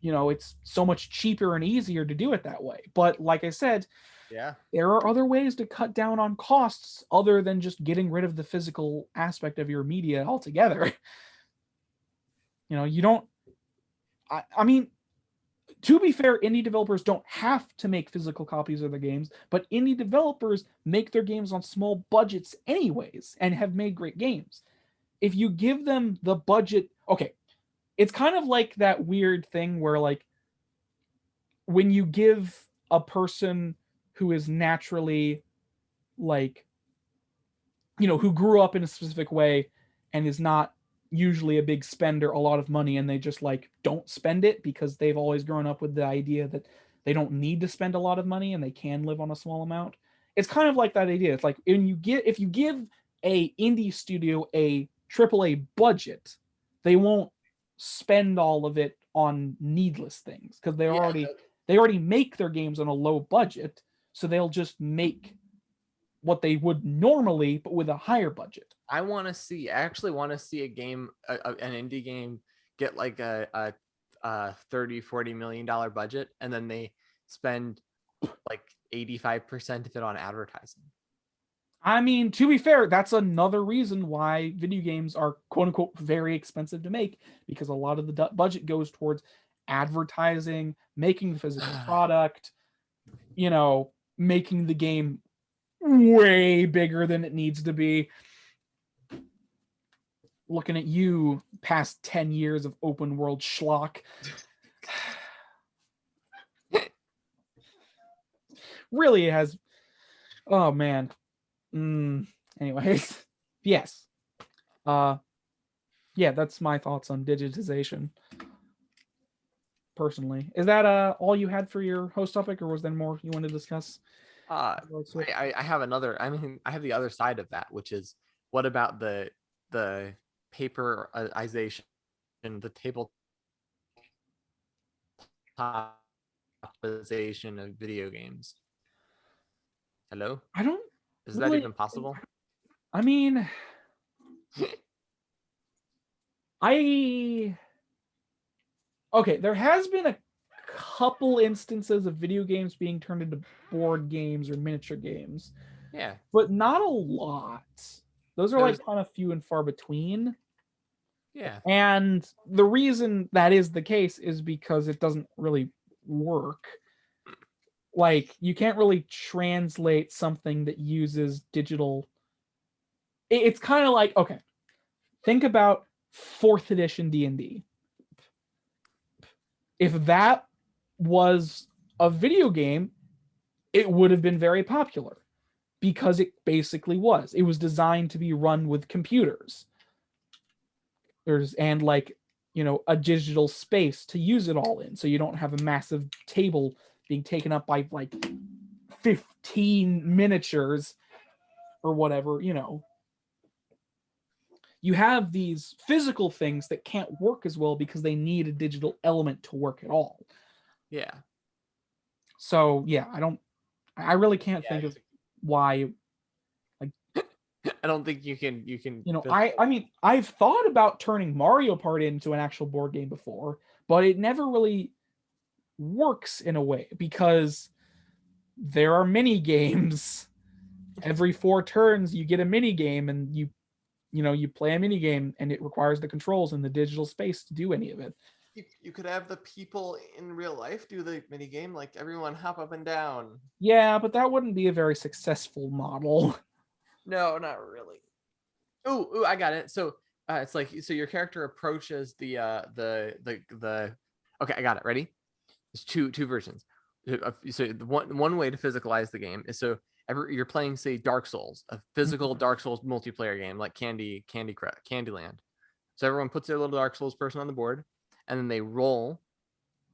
A: It's so much cheaper and easier to do it that way. But like I said,
B: yeah,
A: there are other ways to cut down on costs other than just getting rid of the physical aspect of your media altogether. You don't. I mean, to be fair, indie developers don't have to make physical copies of their games, but indie developers make their games on small budgets anyways and have made great games. If you give them the budget, okay, it's kind of like that weird thing where, like, when you give a person who is naturally, like, who grew up in a specific way and is not usually a big spender a lot of money, and they just like don't spend it because they've always grown up with the idea that they don't need to spend a lot of money and they can live on a small amount. It's kind of like that idea. It's like if you give a indie studio a AAA budget, they won't spend all of it on needless things because they already make their games on a low budget, so they'll just make what they would normally but with a higher budget.
B: I actually want to see a game, an indie game, get like a $30-40 million budget, and then they spend like 85% of it on advertising.
A: I mean, to be fair, that's another reason why video games are quote unquote very expensive to make, because a lot of the budget goes towards advertising, making the physical product, making the game way bigger than it needs to be. Looking at you, past 10 years of open world schlock. Really has. Oh man. Anyways, yes. Yeah, that's my thoughts on digitization. Personally, is that all you had for your host topic, or was there more you want to discuss?
B: I have another. I mean, I have the other side of that, which is, what about the paperization and the tabletopization of video games? Hello? Is that even possible?
A: I mean, okay, there has been a couple instances of video games being turned into board games or miniature games.
B: Yeah.
A: But not a lot. Those are like kind of few and far between.
B: Yeah.
A: And the reason that is the case is because it doesn't really work. Like, you can't really translate something that uses digital. It's kind of like, okay, think about 4th edition D&D. If that was a video game, it would have been very popular. because it basically was. It was designed to be run with computers. And like, a digital space to use it all in, so you don't have a massive table being taken up by like 15 miniatures or whatever. You have these physical things that can't work as well because they need a digital element to work at all.
B: Yeah.
A: So yeah, I really can't think of why.
B: I don't think you can.
A: I mean, I've thought about turning Mario Party into an actual board game before, but it never really works in a way because there are mini games. Every 4 turns, you get a mini game, and you play a mini game, and it requires the controls in the digital space to do any of it.
B: You could have the people in real life do the mini game, like everyone hop up and down.
A: Yeah, but that wouldn't be a very successful model.
B: No, not really. Oh, I got it. So it's like, so your character approaches the okay, I got it. Ready? There's two versions. So the one way to physicalize the game is, so you're playing, say, Dark Souls, a physical Dark Souls multiplayer game like Candyland. So everyone puts their little Dark Souls person on the board, and then they roll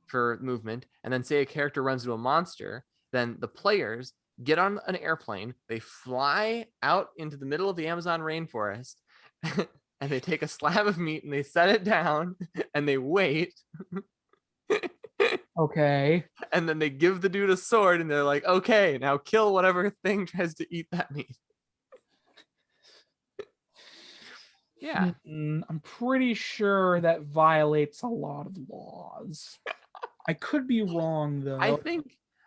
B: for movement, and then say a character runs into a monster, then the players get on an airplane, they fly out into the middle of the Amazon rainforest, and they take a slab of meat and they set it down and they wait.
A: Okay.
B: And then they give the dude a sword and they're like, okay, now kill whatever thing tries to eat that meat. Yeah.
A: I'm pretty sure that violates a lot of laws. I could be wrong though.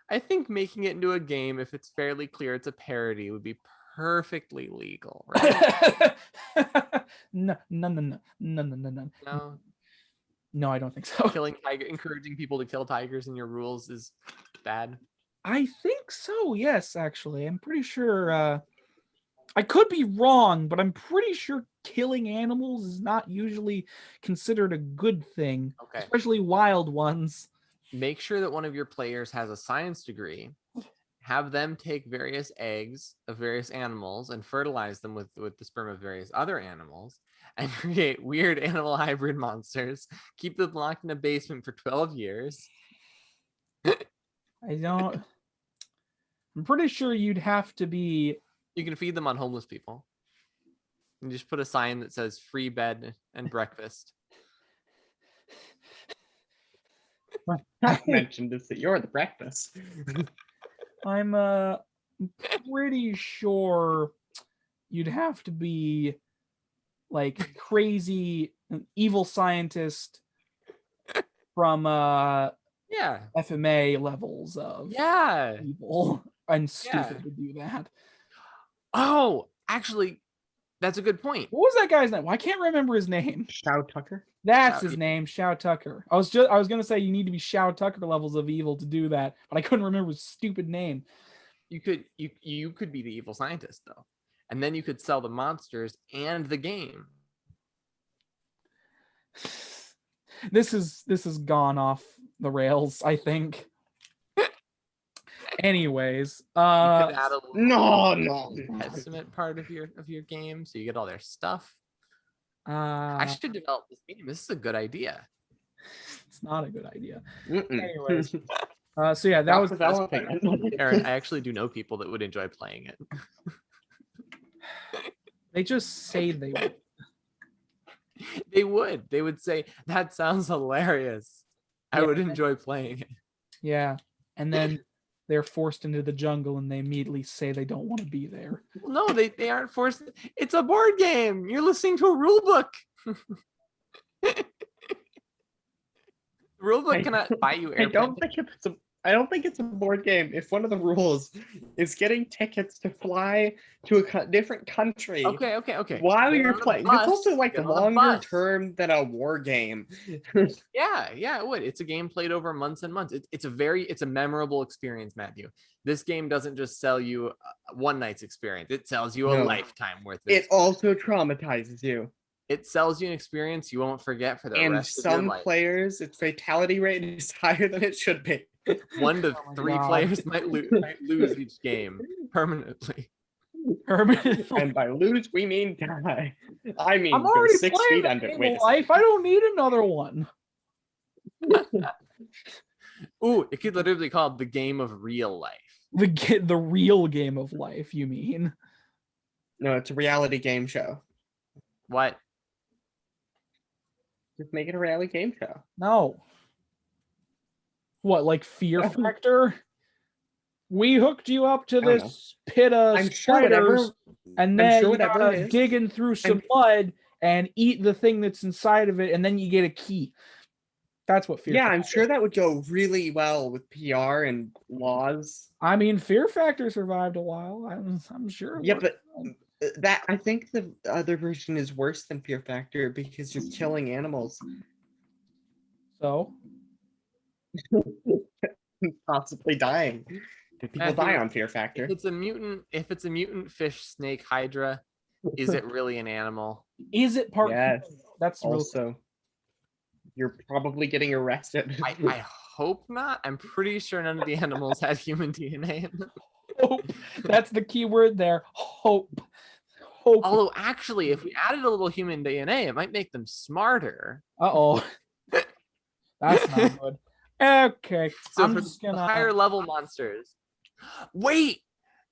B: I think making it into a game, if it's fairly clear it's a parody, would be perfectly legal, right?
A: No.
B: No.
A: No, I don't think so.
B: Encouraging people to kill tigers in your rules is bad.
A: I think so, yes, actually. I'm pretty sure I could be wrong, but I'm pretty sure killing animals is not usually considered a good thing,
B: Okay.
A: especially wild ones.
B: Make sure that one of your players has a science degree. Have them take various eggs of various animals and fertilize them with the sperm of various other animals and create weird animal hybrid monsters. Keep them locked in a basement for 12 years.
A: I'm pretty sure you'd have to be...
B: You can feed them on homeless people. And just put a sign that says free bed and breakfast.
C: I mentioned this, that you're the breakfast.
A: I'm pretty sure you'd have to be like crazy evil scientist from FMA levels of evil and stupid to do that.
B: Oh, actually, that's a good point.
A: What was that guy's name? Well, I can't remember his name.
C: Shao Tucker.
A: That's his name, Shao Tucker. I was gonna say you need to be Shao Tucker levels of evil to do that, but I couldn't remember his stupid name. You could
B: be the evil scientist though, and then you could sell the monsters and the game.
A: This has gone off the rails, I think. Anyways,
B: you could add a
C: no
B: estimate part of your game, so you get all their stuff.
A: I
B: should develop this game. This is a good idea.
A: It's not a good idea. Anyways, so yeah, that was
B: developing. Aaron, I actually do know people that would enjoy playing it.
A: They just say they would.
B: They would say, that sounds hilarious. I would enjoy playing it.
A: Yeah, and then they're forced into the jungle and they immediately say they don't want to be there.
B: No, they aren't forced. It's a board game. You're listening to a rule book. The rule book cannot buy you airplanes.
C: I don't think it's a board game if one of the rules is getting tickets to fly to a different country.
B: Okay.
C: While you're playing. It's also like longer term than a war game.
B: Yeah, it would. It's a game played over months and months. It's a memorable experience, Matthew. This game doesn't just sell you one night's experience. It sells you a lifetime worth of experience.
C: It also traumatizes you.
B: It sells you an experience you won't forget for the rest of your life.
C: And some players, its fatality rate is higher than it should be.
B: 1 to 3 players might lose each game permanently.
A: Permanent.
C: And by lose, we mean die. I mean,
A: I'm
C: go
A: already
C: 6
A: playing
C: feet
A: the
C: under.
A: game
C: Wait
A: of
C: a second.
A: life. I don't need another one.
B: Ooh, it could literally be called the game of real life.
A: The real game of life, you mean?
C: No, it's a reality game show.
B: What?
C: Just make it a reality game show.
A: No. What, like Fear Factor? We hooked you up to
C: don't know.
A: this pit of
C: I'm sure
A: spiders, and
C: I'm
A: then
C: sure
A: you
C: whatever
A: gotta
C: it is,
A: digging through some
C: I'm-
A: mud and eat the thing that's inside of it, and then you get a key. That's what Fear
C: Yeah,
A: Factor
C: I'm sure that would go really well with PR and laws.
A: I mean, Fear Factor survived a while. I'm sure. it
C: Yeah,
A: worked.
C: but that I think the other version is worse than Fear Factor because you're killing animals,
A: So
C: possibly dying. Do people
B: Matthew,
C: die on Fear Factor?
B: If it's a mutant fish snake hydra, is it really an animal?
A: is it part?
C: Yes.
A: That's real.
C: Also, you're probably getting arrested.
B: I hope not. I'm pretty sure none of the animals had human DNA in them.
A: Hope. That's the key word there. Hope. Hope.
B: Although, actually, if we added a little human DNA, it might make them smarter.
A: Uh-oh. That's not good. Okay.
B: So
A: I'm
B: for
A: just
B: the
A: gonna
B: higher level monsters. Wait,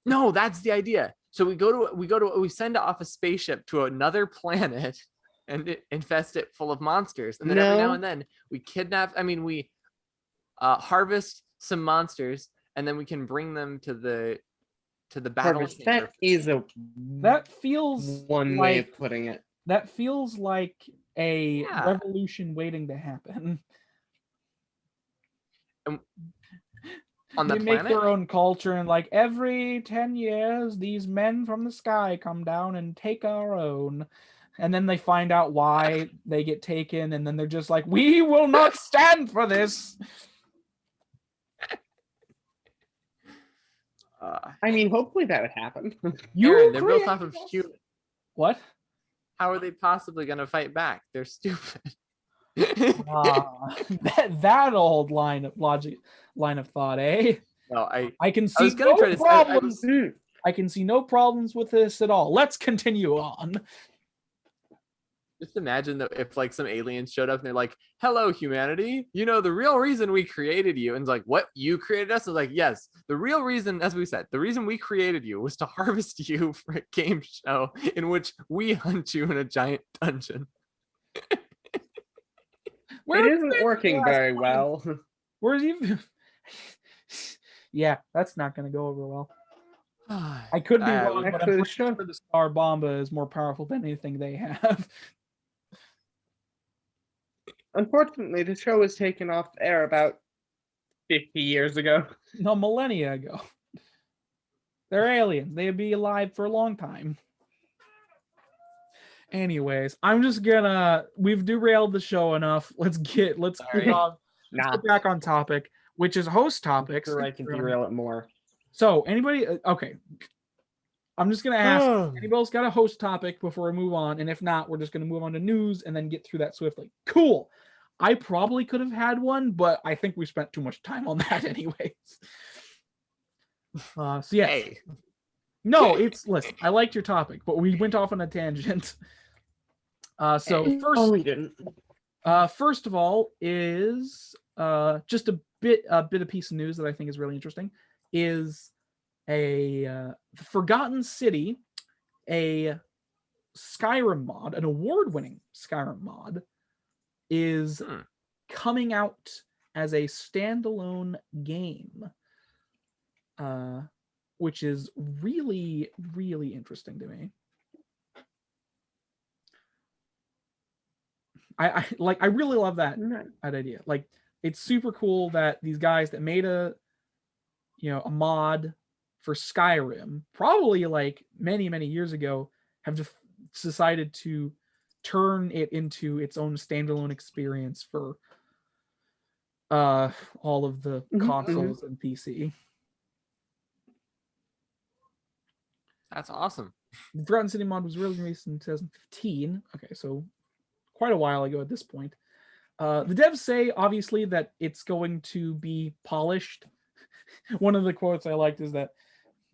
B: no, that's the idea. So we send off a spaceship to another planet and infest it full of monsters, and then every now
C: No.
B: and then we harvest some monsters, and then we can bring them to the battle
C: Harvest,
B: chamber.
C: that is a
A: that feels
C: one way
A: like
C: of putting it.
A: that feels like a
B: Yeah.
A: revolution waiting to happen.
B: On the
A: They make
B: planet.
A: their own culture, and like every 10 years, these men from the sky come down and take our own. And then they find out why they get taken, and then they're just like, we will not stand for this.
C: I mean, hopefully that would happen.
B: Aaron, they're built off
A: created
B: of
A: us?
B: human.
A: What?
B: How are they possibly going to fight back? They're stupid.
A: That old line of thought, eh?
B: No,
A: I can
B: I
A: see
B: was gonna
A: no
B: try to.
A: problems. I can see no problems with this at all. Let's continue on.
B: Just imagine that if like some aliens showed up and they're like, "Hello, humanity. You know the real reason we created you." And it's like, "What? You created us?" It's like, "Yes. The real reason, as we said, the reason we created you was to harvest you for a game show in which we hunt you in a giant dungeon."
C: It isn't working very well.
A: Where's even? Yeah, that's not going to go over well. I could be wrong, but I'm
C: Actually,
A: pretty sure the Star Bomba is more powerful than anything they have.
C: Unfortunately, the show was taken off air about 50 years ago.
A: No, millennia ago. They're aliens. They'd be alive for a long time. Anyways, I'm just gonna. We've derailed the show enough. Let's get back on topic, which is host topics.
C: Sure, I can derail it more.
A: So, anybody? Okay, I'm just gonna ask. Anybody else got a host topic before we move on? And if not, we're just gonna move on to news and then get through that swiftly. Cool. I probably could have had one, but I think we spent too much time on that anyways. So yeah.
B: Hey.
A: No, listen, I liked your topic, but we went off on a tangent.
C: We didn't.
A: First of all is just a bit of piece of news that I think is really interesting is a Forgotten City, a Skyrim mod, an award-winning Skyrim mod, is coming out as a standalone game. Which is really, really interesting to me. I really love that idea. Like, it's super cool that these guys that made a mod for Skyrim, probably like many, many years ago, have just decided to turn it into its own standalone experience for all of the consoles and PC.
B: That's awesome.
A: The Forgotten City mod was released in 2015. Okay, so quite a while ago at this point. The devs say, obviously, that it's going to be polished. One of the quotes I liked is that,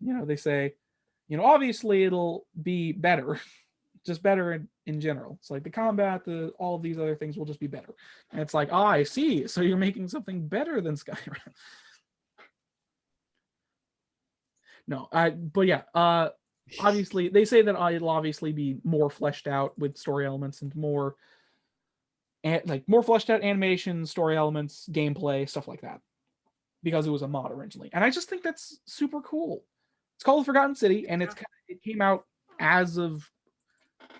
A: they say, obviously it'll be better, just better in general. It's like the combat, all of these other things will just be better. And it's like, I see. So you're making something better than Skyrim. No, but yeah, obviously they say that it'll obviously be more fleshed out with story elements and more fleshed out animation, story elements, gameplay, stuff like that, because it was a mod originally. And I just think that's super cool. It's called Forgotten City, and it came out as of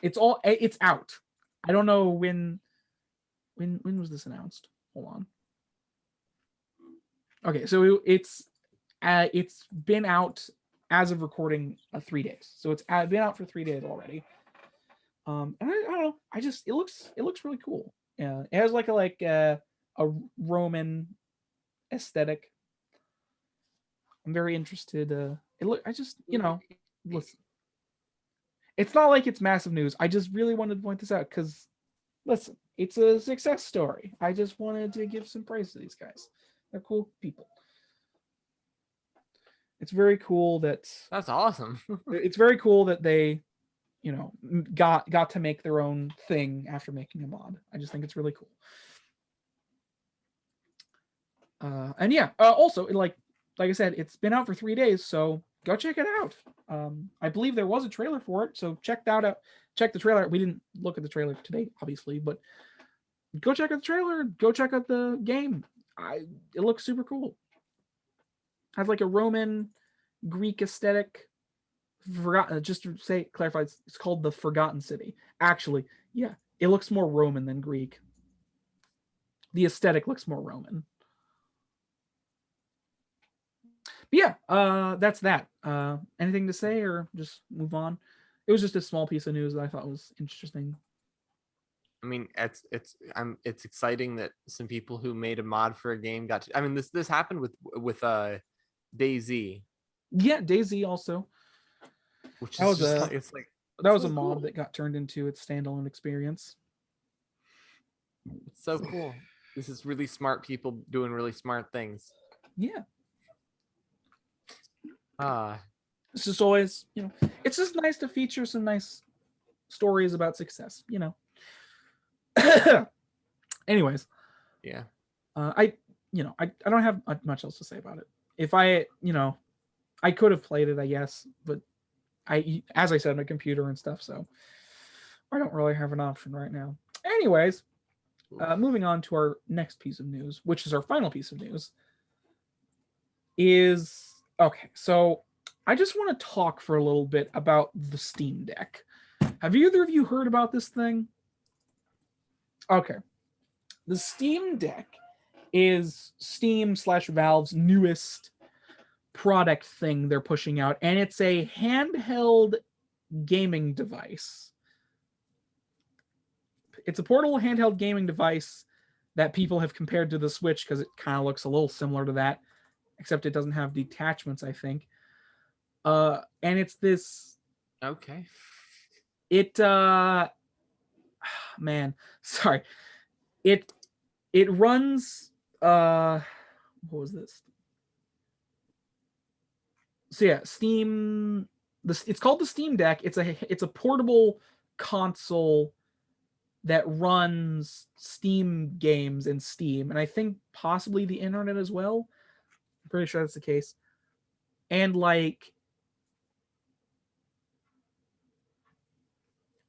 A: it's out. I don't know when was this announced? Hold on. Okay, so it's been out as of recording 3 days. So it's been out for 3 days already. And I don't know. It looks really cool. It has like a Roman aesthetic. I'm very interested. Listen. It's not like it's massive news. I just really wanted to point this out because, listen, it's a success story. I just wanted to give some praise to these guys. They're cool people. It's very cool that
B: That's awesome.
A: it's very cool that they, got to make their own thing after making a mod. I just think it's really cool. And yeah, also like I said, it's been out for 3 days, so go check it out. I believe there was a trailer for it, so check the trailer. We didn't look at the trailer today, obviously, but go check out the trailer. Go check out the game. It looks super cool. Has like a Roman Greek aesthetic. Just to clarify, it's called the Forgotten City. Actually, yeah, it looks more Roman than Greek. The aesthetic looks more Roman. But yeah, that's that. Anything to say or just move on? It was just a small piece of news that I thought was interesting.
B: I mean, it's exciting that some people who made a mod for a game got to. I mean, this happened with DayZ.
A: Yeah, DayZ also.
B: Which
A: that
B: is
A: was
B: just
A: that was a
B: so
A: mod
B: cool.
A: that got turned into its standalone experience.
B: It's so cool. This is really smart people doing really smart things.
A: Yeah.
B: It's
A: just always, it's just nice to feature some nice stories about success, Anyways.
B: Yeah.
A: I don't have much else to say about it. If I could have played it, I guess, but as I said, my computer and stuff, so I don't really have an option right now. Anyways, moving on to our next piece of news, which is our final piece of news, is okay. So I just want to talk for a little bit about the Steam Deck. Have either of you heard about this thing? Okay. The Steam Deck is Steam/Valve's newest product thing they're pushing out, and it's a handheld gaming device. It's a portable handheld gaming device that people have compared to the Switch because it kind of looks a little similar to that, except it doesn't have detachments, I think. And it's this.
B: Okay.
A: It man, sorry. It runs what was this? So yeah, Steam. It's called the Steam Deck. It's a portable console that runs Steam games in Steam, and I think possibly the internet as well. I'm pretty sure that's the case. And like,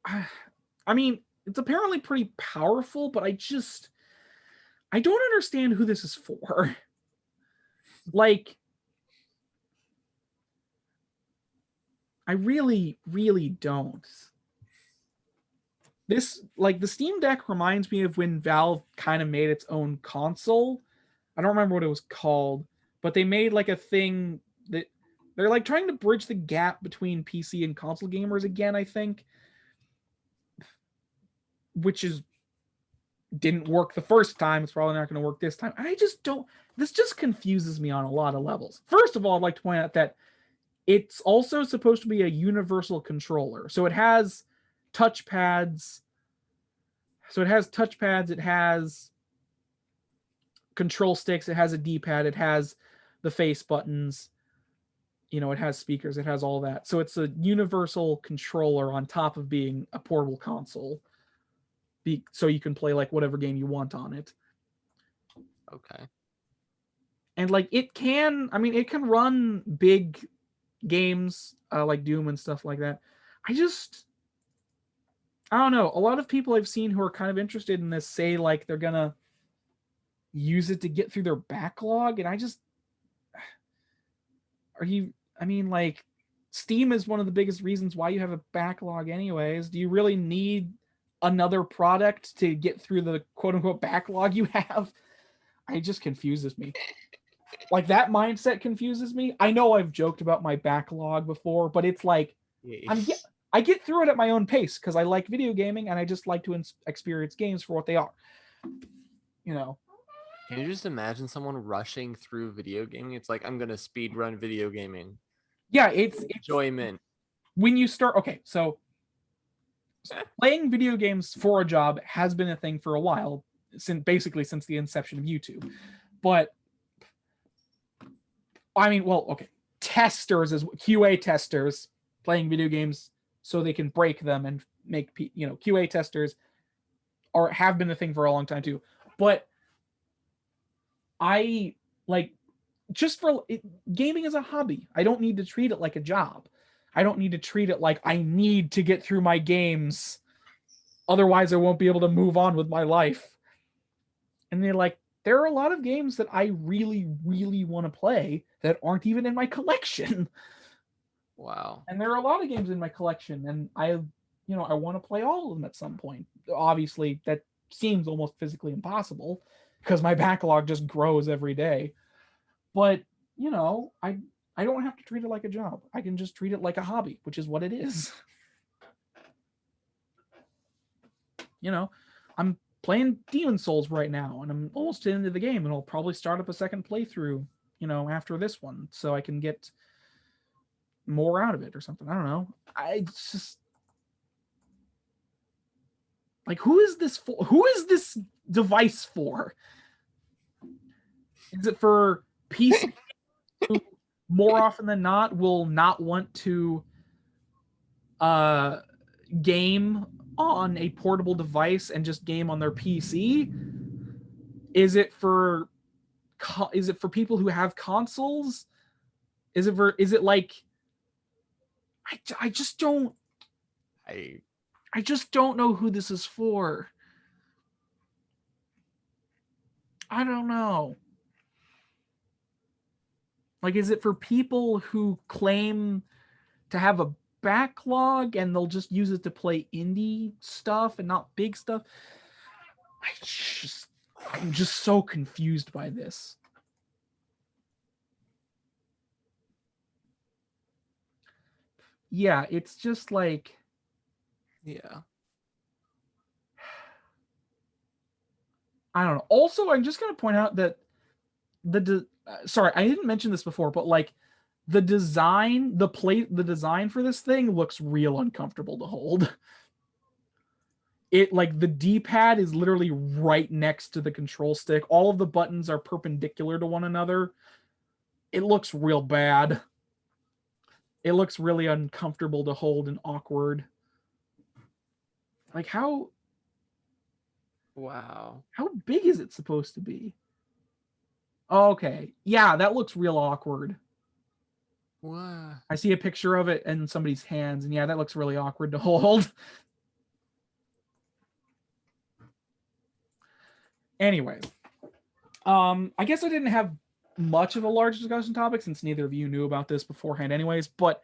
A: I mean, it's apparently pretty powerful, but I don't understand who this is for. Like, I really, really don't. This, like, the Steam Deck reminds me of when Valve kind of made its own console. I don't remember what it was called, but they made like a thing that they're like trying to bridge the gap between PC and console gamers again, I think. Which didn't work the first time. It's probably not going to work this time. I just don't. This just confuses me on a lot of levels. First of all, I'd like to point out that it's also supposed to be a universal controller. So it has touchpads. It has control sticks. It has a D-pad. It has the face buttons. it has speakers, it has all that. So it's a universal controller on top of being a portable console. So you can play like whatever game you want on it.
B: Okay.
A: And like it can run big games like Doom and stuff like that. I don't know. A lot of people I've seen who are kind of interested in this say like they're gonna use it to get through their backlog, and like Steam is one of the biggest reasons why you have a backlog anyways. Do you really need another product to get through the quote unquote backlog you have? It just confuses me. Like that mindset confuses me. I know I've joked about my backlog before, but it's like I get through it at my own pace because I like video gaming and I just like to experience games for what they are.
B: Can you just imagine someone rushing through video gaming? It's like, I'm gonna speed run video gaming.
A: Yeah, it's
B: enjoyment.
A: When you start, okay, so playing video games for a job has been a thing for a while, since the inception of YouTube. But testers as QA testers playing video games so they can break them and make QA testers have been a thing for a long time too. But I like gaming is a hobby. I don't need to treat it like a job. I don't need to treat it like I need to get through my games, otherwise I won't be able to move on with my life. And there are a lot of games that I really, really want to play that aren't even in my collection.
B: Wow.
A: And there are a lot of games in my collection, and I want to play all of them at some point. Obviously, that seems almost physically impossible because my backlog just grows every day. But, I don't have to treat it like a job. I can just treat it like a hobby, which is what it is. I'm playing Demon Souls right now, and I'm almost to the end of the game, and I'll probably start up a second playthrough, after this one, so I can get more out of it or something. I don't know. I just like, who is this for? Who is this device for? Is it for PC who more often than not will not want to game on a portable device and just game on their PC? Is it for people who have consoles? Is it like I just don't know who this is for. I don't know. Like, is it for people who claim to have a backlog and they'll just use it to play indie stuff and not big stuff? I'm just so confused by this. Yeah, it's just like,
B: yeah.
A: I don't know. Also, I'm just going to point out that sorry, I didn't mention this before, but like the design for this thing looks real uncomfortable to hold. It like the D-pad is literally right next to the control stick. All of the buttons are perpendicular to one another. It looks real bad. It looks really uncomfortable to hold and awkward. Like how big is it supposed to be? Okay. Yeah, that looks real awkward.
B: Wow.
A: I see a picture of it in somebody's hands, and yeah, that looks really awkward to hold. Anyways, I guess I didn't have much of a large discussion topic since neither of you knew about this beforehand anyways, but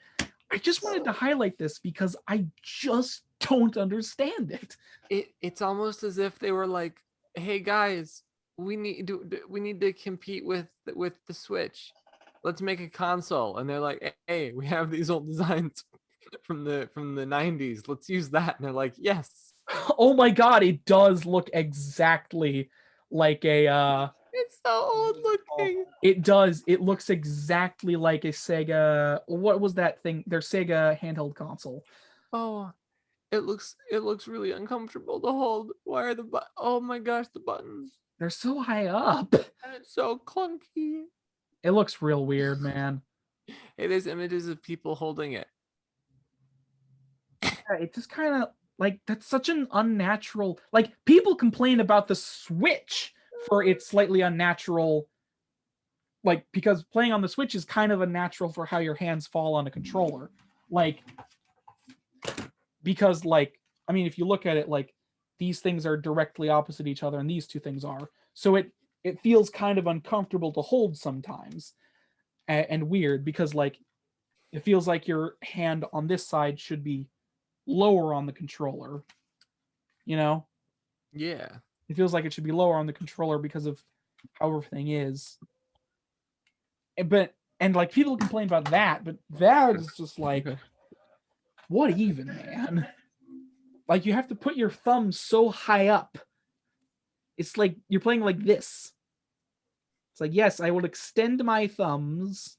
A: I just wanted to highlight this because I just don't understand it.
B: It's almost as if they were like, hey guys, we need to compete with the Switch. Let's make a console. And they're like, hey, we have these old designs from the 90s. Let's use that. And they're like, yes.
A: Oh my god, it does look exactly like a
B: it's so old looking.
A: It does. It looks exactly like a Sega. What was that thing? Their Sega handheld console.
B: Oh, it looks really uncomfortable to hold. Why are oh my gosh, the buttons.
A: They're so high up.
B: And it's so clunky.
A: It looks real weird, man.
B: Hey, there's images of people holding it.
A: It just kind of like that's such an unnatural. Like people complain about the Switch for its slightly unnatural. Like because playing on the Switch is kind of unnatural for how your hands fall on a controller. Like because like I mean if you look at it like these things are directly opposite each other and these two things are. So it feels kind of uncomfortable to hold sometimes and weird because like it feels like your hand on this side should be lower on the controller. You know?
B: Yeah.
A: It feels like it should be lower on the controller because of how everything is. But and like people complain about that, but that is just like what even, man? Like you have to put your thumb so high up. It's like you're playing like this. It's like, yes, I will extend my thumbs.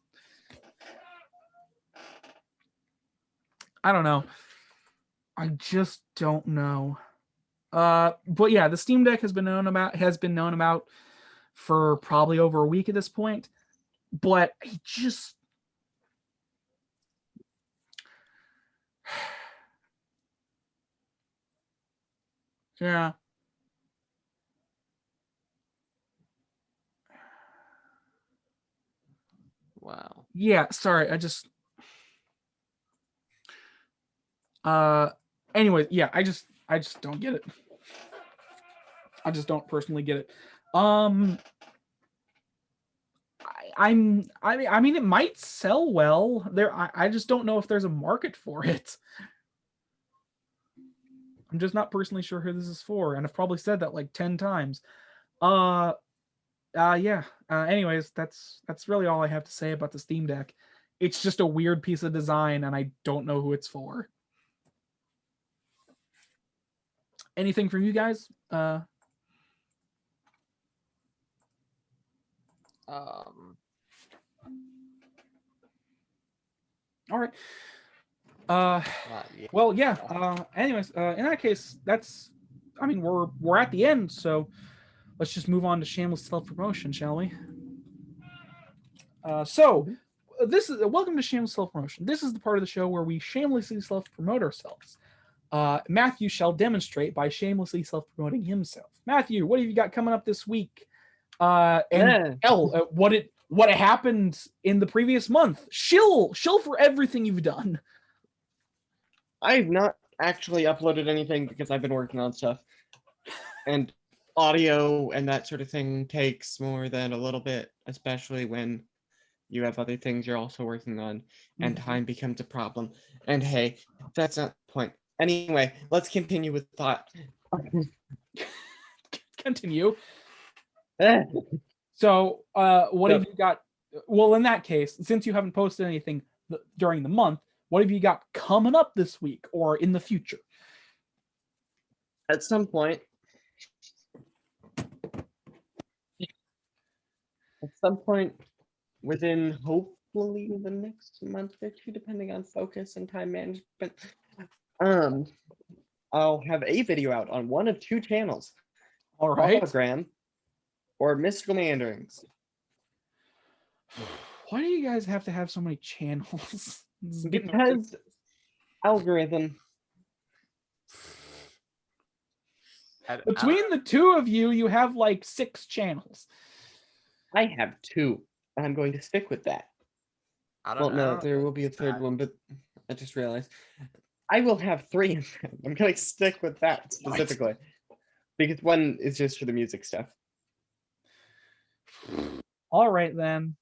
A: I don't know. I just don't know. But yeah, the Steam Deck has been known about for probably over a week at this point. But I just yeah.
B: Wow.
A: Yeah, sorry, I just anyway, yeah, I just don't get it. I just don't personally get it. I mean it might sell well. I just don't know if there's a market for it. I'm just not personally sure who this is for, and I've probably said that like 10 times. Yeah. Anyways, that's really all I have to say about the Steam Deck. It's just a weird piece of design, and I don't know who it's for. Anything from you guys? All right.
B: Not yet.
A: Well, yeah. Anyways, in that case, that's. I mean, we're at the end, so let's just move on to shameless self-promotion, shall we? This is welcome to shameless self-promotion. This is the part of the show where we shamelessly self-promote ourselves. Matthew shall demonstrate by shamelessly self-promoting himself. Matthew, what have you got coming up this week? What happened in the previous month? Shill for everything you've done.
C: I've not actually uploaded anything because I've been working on stuff. And audio and that sort of thing takes more than a little bit, especially when you have other things you're also working on and time becomes a problem. And hey, that's not the point. Anyway, let's continue with thought.
A: Continue. So, what have you got? Well, in that case, since you haven't posted anything during the month, what have you got coming up this week or in the future?
C: At some point, within hopefully the next month or two, depending on focus and time management, I'll have a video out on one of two channels.
A: All right.
C: Hologram or Mystical Meanderings.
A: Why do you guys have to have so many channels?
C: Because algorithm.
A: Between the two of you, you have like 6 channels.
C: I have 2, and I'm going to stick with that. Well, no, there will be a third one, but I just realized I will have 3 of them. I'm going to stick with that specifically. Because one is just for the music stuff.
A: All right, then.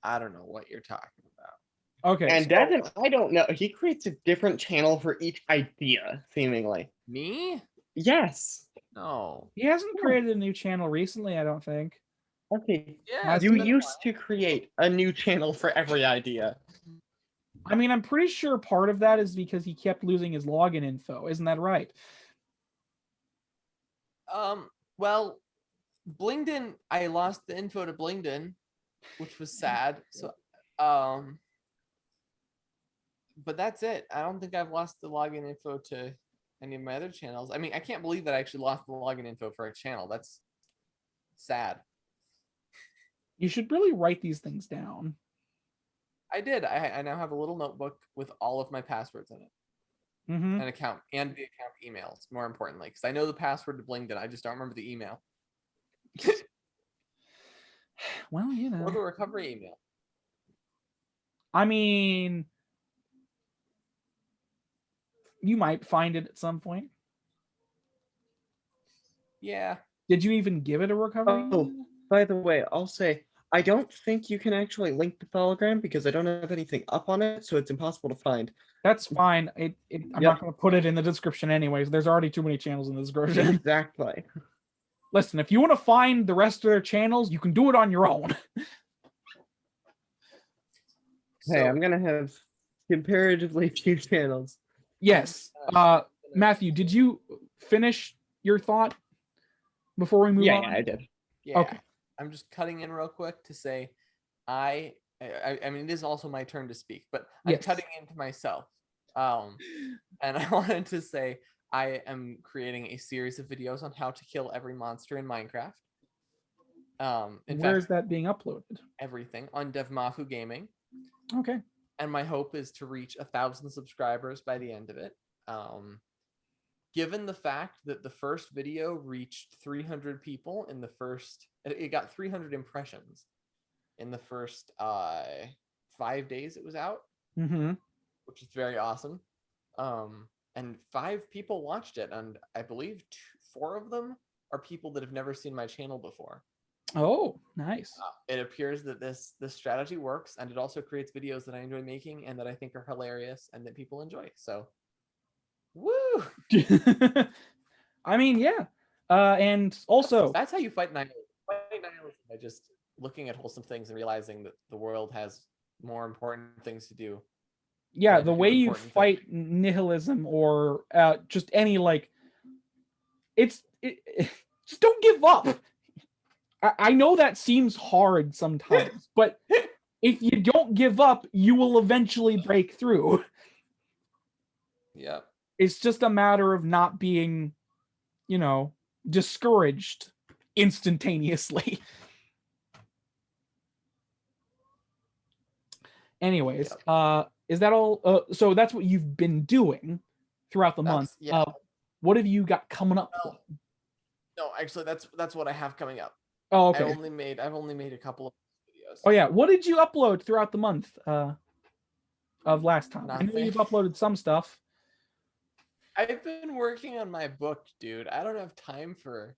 B: I don't know what you're talking about.
A: Okay.
C: And Devin, I don't know. He creates a different channel for each idea, seemingly.
B: Me?
C: Yes.
B: No.
A: He hasn't created a new channel recently, I don't think.
C: Okay.
B: Yeah.
C: You used to create a new channel for every idea.
A: I mean, I'm pretty sure part of that is because he kept losing his login info. Isn't that right?
B: Well, Blingdon, I lost the info to Blingdon, which was sad. So, but that's it. I don't think I've lost the login info to any of my other channels. I mean, I can't believe that I actually lost the login info for a channel. That's sad.
A: You should really write these things down.
B: I did. I now have a little notebook with all of my passwords in it.
A: Mm-hmm.
B: An account and the account emails, more importantly, because I know the password to Blingdon. I just don't remember the email.
A: Well, you
B: Or the
A: know.
B: recovery email.
A: I mean, you might find it at some point.
B: Yeah.
A: Did you even give it a recovery?
C: Oh, by the way, I'll say I don't think you can actually link the Telegram because I don't have anything up on it, so it's impossible to find.
A: That's fine. I'm
C: Yep.
A: not going to put it in the description anyways. There's already too many channels in the description.
C: Exactly.
A: Listen, if you want to find the rest of their channels, you can do it on your own.
C: Hey,
B: So,
C: I'm gonna have comparatively few channels.
A: Yes. Matthew, did you finish your thought before we move on?
C: Yeah, I did.
B: yeah.
A: Okay.
B: I'm just cutting in real quick to say I mean, it is also my turn to speak, but I'm
A: Yes.
B: cutting into myself. And I wanted to say I am creating a series of videos on how to kill every monster in Minecraft. In
A: Where
B: fact,
A: is that being uploaded?
B: everything on DevMafu Gaming.
A: Okay.
B: And my hope is to reach 1,000 subscribers by the end of it. Given the fact that the first video reached 300 people in the first, it got 300 impressions in the first 5 days it was out,
A: Mm-hmm.
B: which is very awesome. And 5 people watched it, and I believe 4 of them are people that have never seen my channel before.
A: Oh, nice.
B: It appears that this strategy works, and it also creates videos that I enjoy making and that I think are hilarious and that people enjoy. So, woo!
A: I mean, yeah. And also,
B: That's how you fight nihilism. Fight nihilism by just looking at wholesome things and realizing that the world has more important things to do.
A: yeah,
B: than
A: the
B: do
A: way you
B: important
A: fight nihilism or just any like, just don't give up. I know that seems hard sometimes, but if you don't give up, you will eventually break through.
B: Yeah.
A: It's just a matter of not being, discouraged instantaneously. Anyways, is that all? So that's what you've been doing throughout the month.
B: Yeah.
A: What have you got coming up?
B: No, actually, that's what I have coming up.
A: Oh, okay.
B: I've only made a couple of videos.
A: Oh yeah, what did you upload throughout the month of last time? I know
B: Nothing.
A: you've uploaded some stuff.
B: I've been working on my book, dude. I don't have time for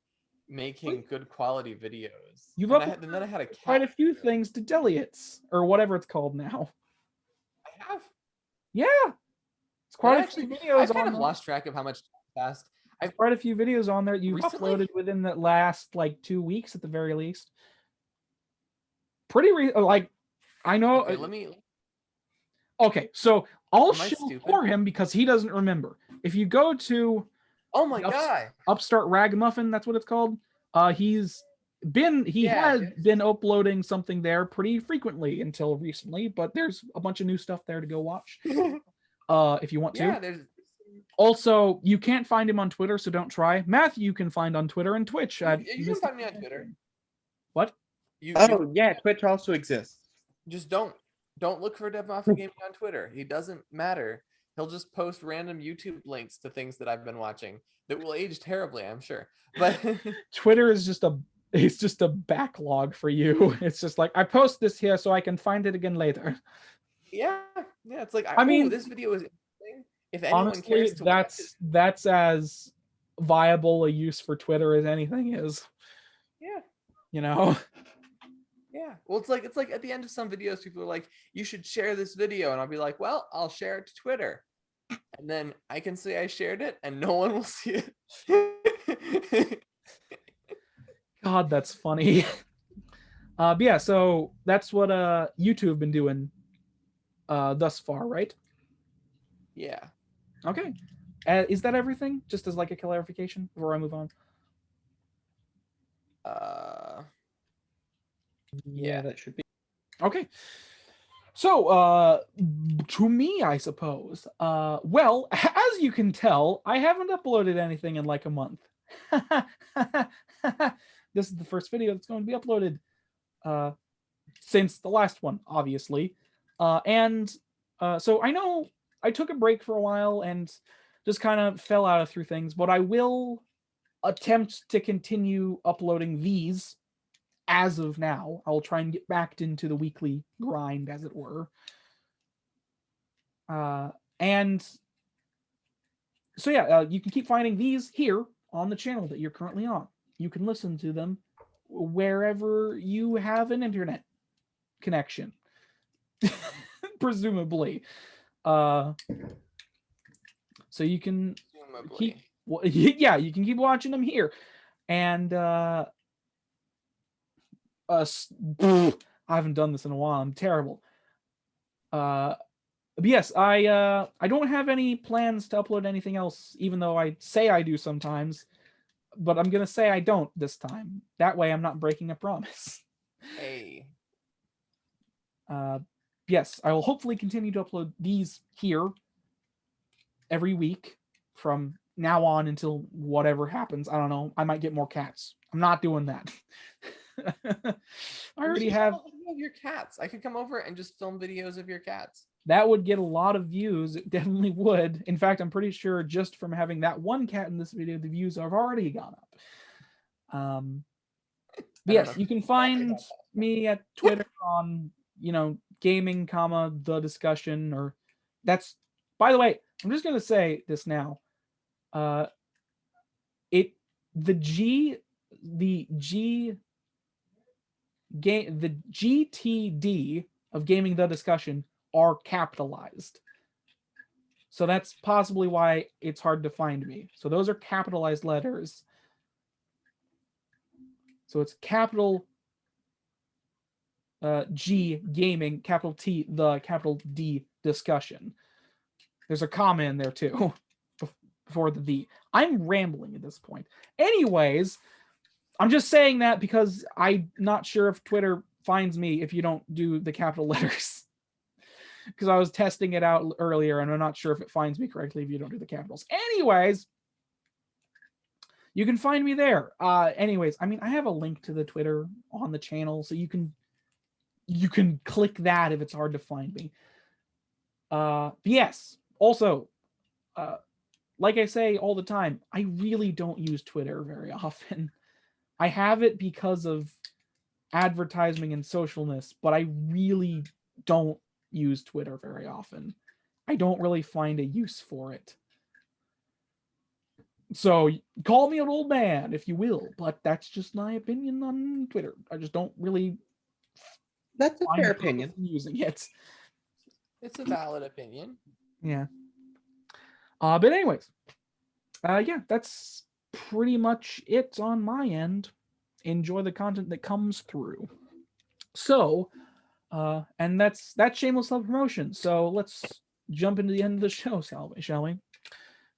B: making good quality videos.
A: You've
B: and then I had a cat.
A: quite a few things to Deliates or whatever it's called now.
B: I have.
A: Yeah, it's quite a few videos.
B: I've kind of lost track of how much passed.
A: I've quite a few videos on there you've
B: Recently?
A: uploaded within the last like 2 weeks at the very least. Pretty like I know.
B: Okay, let me.
A: Okay, so I'll
B: Am I
A: show
B: stupid?
A: for him because he doesn't remember. If you go to
B: Oh my god!
A: Upstart Ragamuffin, that's what it's called. He has been uploading something there pretty frequently until recently, but there's a bunch of new stuff there to go watch. If you want to.
B: Yeah, there's.
A: Also, you can't find him on Twitter, so don't try. Matthew you can find on Twitter and Twitch.
B: You can find me on Twitter.
A: What?
C: Yeah, Twitch also exists.
B: Just don't look for DevMafu Gaming on Twitter. He doesn't matter. He'll just post random YouTube links to things that I've been watching that will age terribly, I'm sure. But
A: Twitter is just a backlog for you. It's just like I post this here so I can find it again later.
B: Yeah, it's like
A: I mean,
B: this video is interesting. If anyone
A: honestly,
B: cares to watch it,
A: that's as viable a use for Twitter as anything is.
B: Yeah. Yeah. Well, it's like at the end of some videos, people are like, "You should share this video," and I'll be like, "Well, I'll share it to Twitter," and then I can say I shared it, and no one will see it.
A: God, that's funny. But yeah, so that's what you two have been doing thus far, right?
B: Yeah.
A: Okay. Is that everything? Just as like a clarification before I move on.
C: Yeah, that should be.
A: Okay. So, to me, I suppose. Well, as you can tell, I haven't uploaded anything in like a month. This is the first video that's going to be uploaded since the last one, obviously. So I know I took a break for a while and just kind of fell out of through things, but I will attempt to continue uploading these as of now. I'll try and get back into the weekly grind, as it were. And so yeah, you can keep finding these here on the channel that you're currently on. You can listen to them wherever you have an internet connection, presumably. So you can keep, yeah, you can keep watching them here. And I haven't done this in a while. I'm terrible. But yes, I don't have any plans to upload anything else, even though I say I do sometimes. But I'm gonna say I don't this time. That way, I'm not breaking a promise.
B: Hey.
A: Yes, I will hopefully continue to upload these here every week from now on until whatever happens. I don't know. I might get more cats. I'm not doing that. I already have
B: your cats. I could come over and just film videos of your cats.
A: That would get a lot of views. It definitely would. In fact, I'm pretty sure just from having that one cat in this video, the views have already gone up. Yes, you can find me at Twitter on, gaming, the discussion, or that's, by the way, I'm just going to say this now. The GTD of gaming the discussion are capitalized. So that's possibly why it's hard to find me. So those are capitalized letters. So it's capital G gaming, capital T the, capital D discussion. There's a comma in there too before the V. I'm rambling at this point. Anyways, I'm just saying that because I'm not sure if Twitter finds me if you don't do the capital letters. Because I was testing it out earlier and I'm not sure if it finds me correctly if you don't do the capitals. Anyways, you can find me there. Anyways, I mean, I have a link to the Twitter on the channel, so you can click that if it's hard to find me. But yes, also, like I say all the time, I really don't use Twitter very often. I have it because of advertising and socialness, but I really don't use Twitter very often. I don't really find a use for it. So call me an old man if you will, but that's just my opinion on Twitter. I just don't really.
C: That's a fair opinion.
A: Using it.
B: It's a valid opinion.
A: Yeah. But anyways, yeah, that's pretty much it on my end. Enjoy the content that comes through. So, and that's shameless self-promotion. So let's jump into the end of the show, shall we?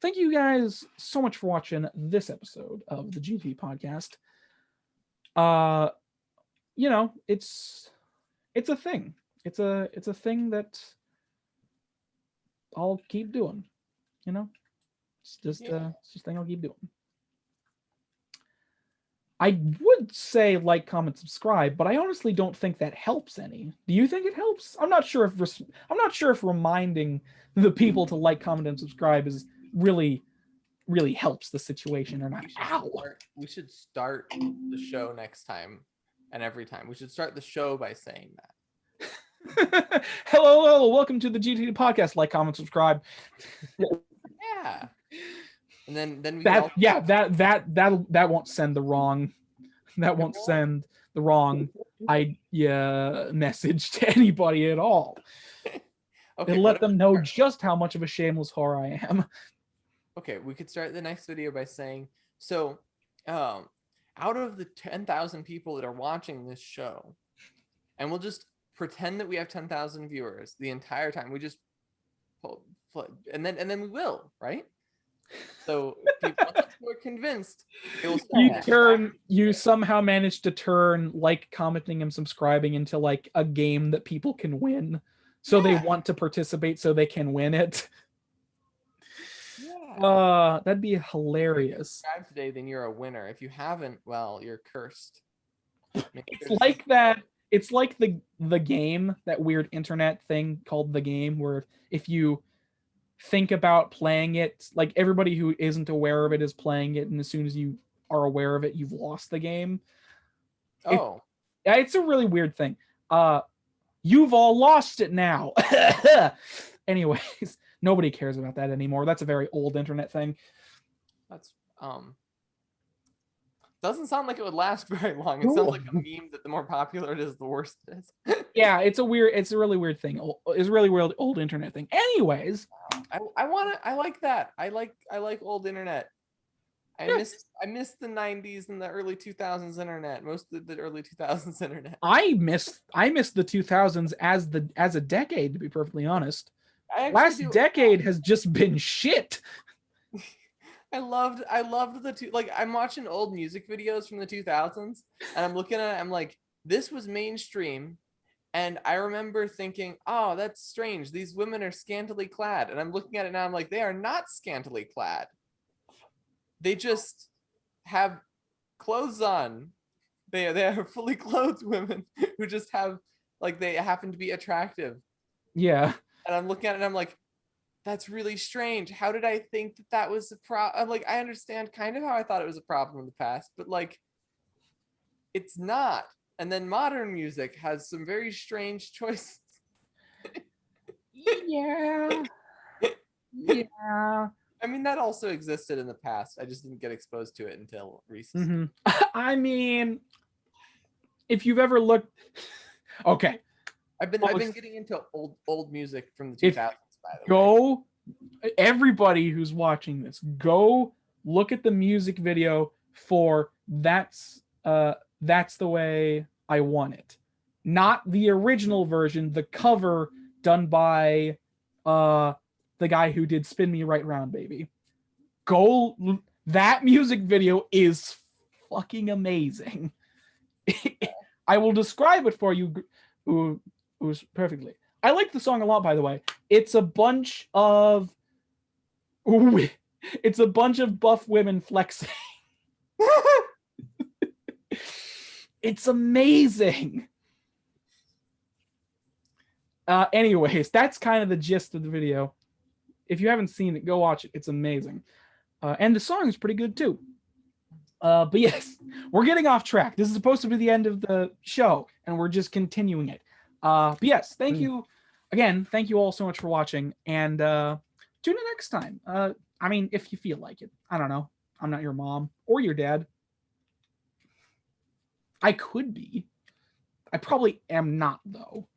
A: Thank you guys so much for watching this episode of the GT podcast. It's a thing. It's a thing that I'll keep doing. It's just a thing I'll keep doing. I would say like, comment, subscribe, but I honestly don't think that helps any. Do you think it helps? I'm not sure if reminding the people to like, comment, and subscribe is really helps the situation or not.
B: We should start the show next time and every time. We should start the show by saying that.
A: Hello, welcome to the GTD podcast. Like, comment, subscribe.
B: Yeah. And then we that won't send the wrong message to anybody at all. Okay, and let them know just how much of a shameless whore I am. Okay, we could start the next video by saying, so out of the 10,000 people that are watching this show, and we'll just pretend that we have 10,000 viewers the entire time. We just and then we will, right? So people who are convinced,
A: you somehow managed to turn like, commenting, and subscribing into like a game that people can win. So they want to participate so they can win it. Yeah. That'd be hilarious.
B: If you subscribe today, then you're a winner. If you haven't, well, you're cursed.
A: It's like that. It's like the game, that weird internet thing called The Game, where if you think about playing it, like everybody who isn't aware of it is playing it, and as soon as you are aware of it, you've lost the game.
B: Oh,
A: It's a really weird thing. You've all lost it now. Anyways, nobody cares about that anymore. That's a very old internet thing.
B: that's doesn't sound like it would last very long. It sounds like a meme that the more popular it is, the worse it is.
A: Yeah, it's a really weird thing. It's a really weird old internet thing. Anyways,
B: I like that. I like old internet. I
A: Yeah.
B: miss the 90s and the early 2000s internet. Most of the early 2000s internet.
A: I miss the 2000s as a decade, to be perfectly honest.
B: I actually
A: Last
B: do.
A: decade has just been shit.
B: I loved like I'm watching old music videos from the 2000s and I'm looking at it, I'm like, this was mainstream. And I remember thinking, oh, that's strange. These women are scantily clad. And I'm looking at it now, I'm like, they are not scantily clad. They just have clothes on. They are fully clothed women who just have, like, they happen to be attractive.
A: Yeah.
B: And I'm looking at it and I'm like, that's really strange. How did I think that was a problem? Like, I understand kind of how I thought it was a problem in the past, but like, it's not. And then modern music has some very strange choices.
A: Yeah. Yeah.
B: I mean, that also existed in the past. I just didn't get exposed to it until recently.
A: I mean, if you've ever looked, okay,
B: I've been getting into old music from the 2000s, by the way.
A: go, everybody who's watching this, go look at the music video for that's the way I want it, not the original version, the cover done by the guy who did Spin Me Right Round Baby. That music video is fucking amazing. I will describe it for you perfectly. I like the song a lot, by the way. It's a bunch of buff women flexing. It's amazing. Anyways, that's kind of the gist of the video. If you haven't seen it, go watch it. It's amazing. And the song is pretty good too. But yes, we're getting off track. This is supposed to be the end of the show, and we're just continuing it. But yes, thank you again. Thank you all so much for watching, and tune in next time. I mean, if you feel like it. I don't know. I'm not your mom or your dad. I could be. I probably am not, though.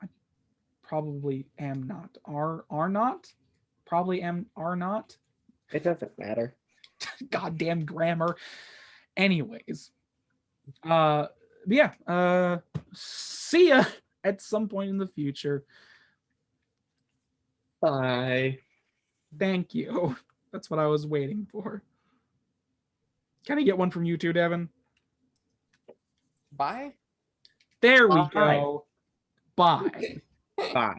A: I probably am not. Are not? Probably are not.
C: It doesn't matter.
A: Goddamn grammar. Anyways. Yeah. See ya at some point in the future.
C: Bye.
A: Thank you. That's what I was waiting for. Can I get one from you too, Devin?
B: Bye.
A: There we
C: Bye.
A: go. Bye.
C: Bye.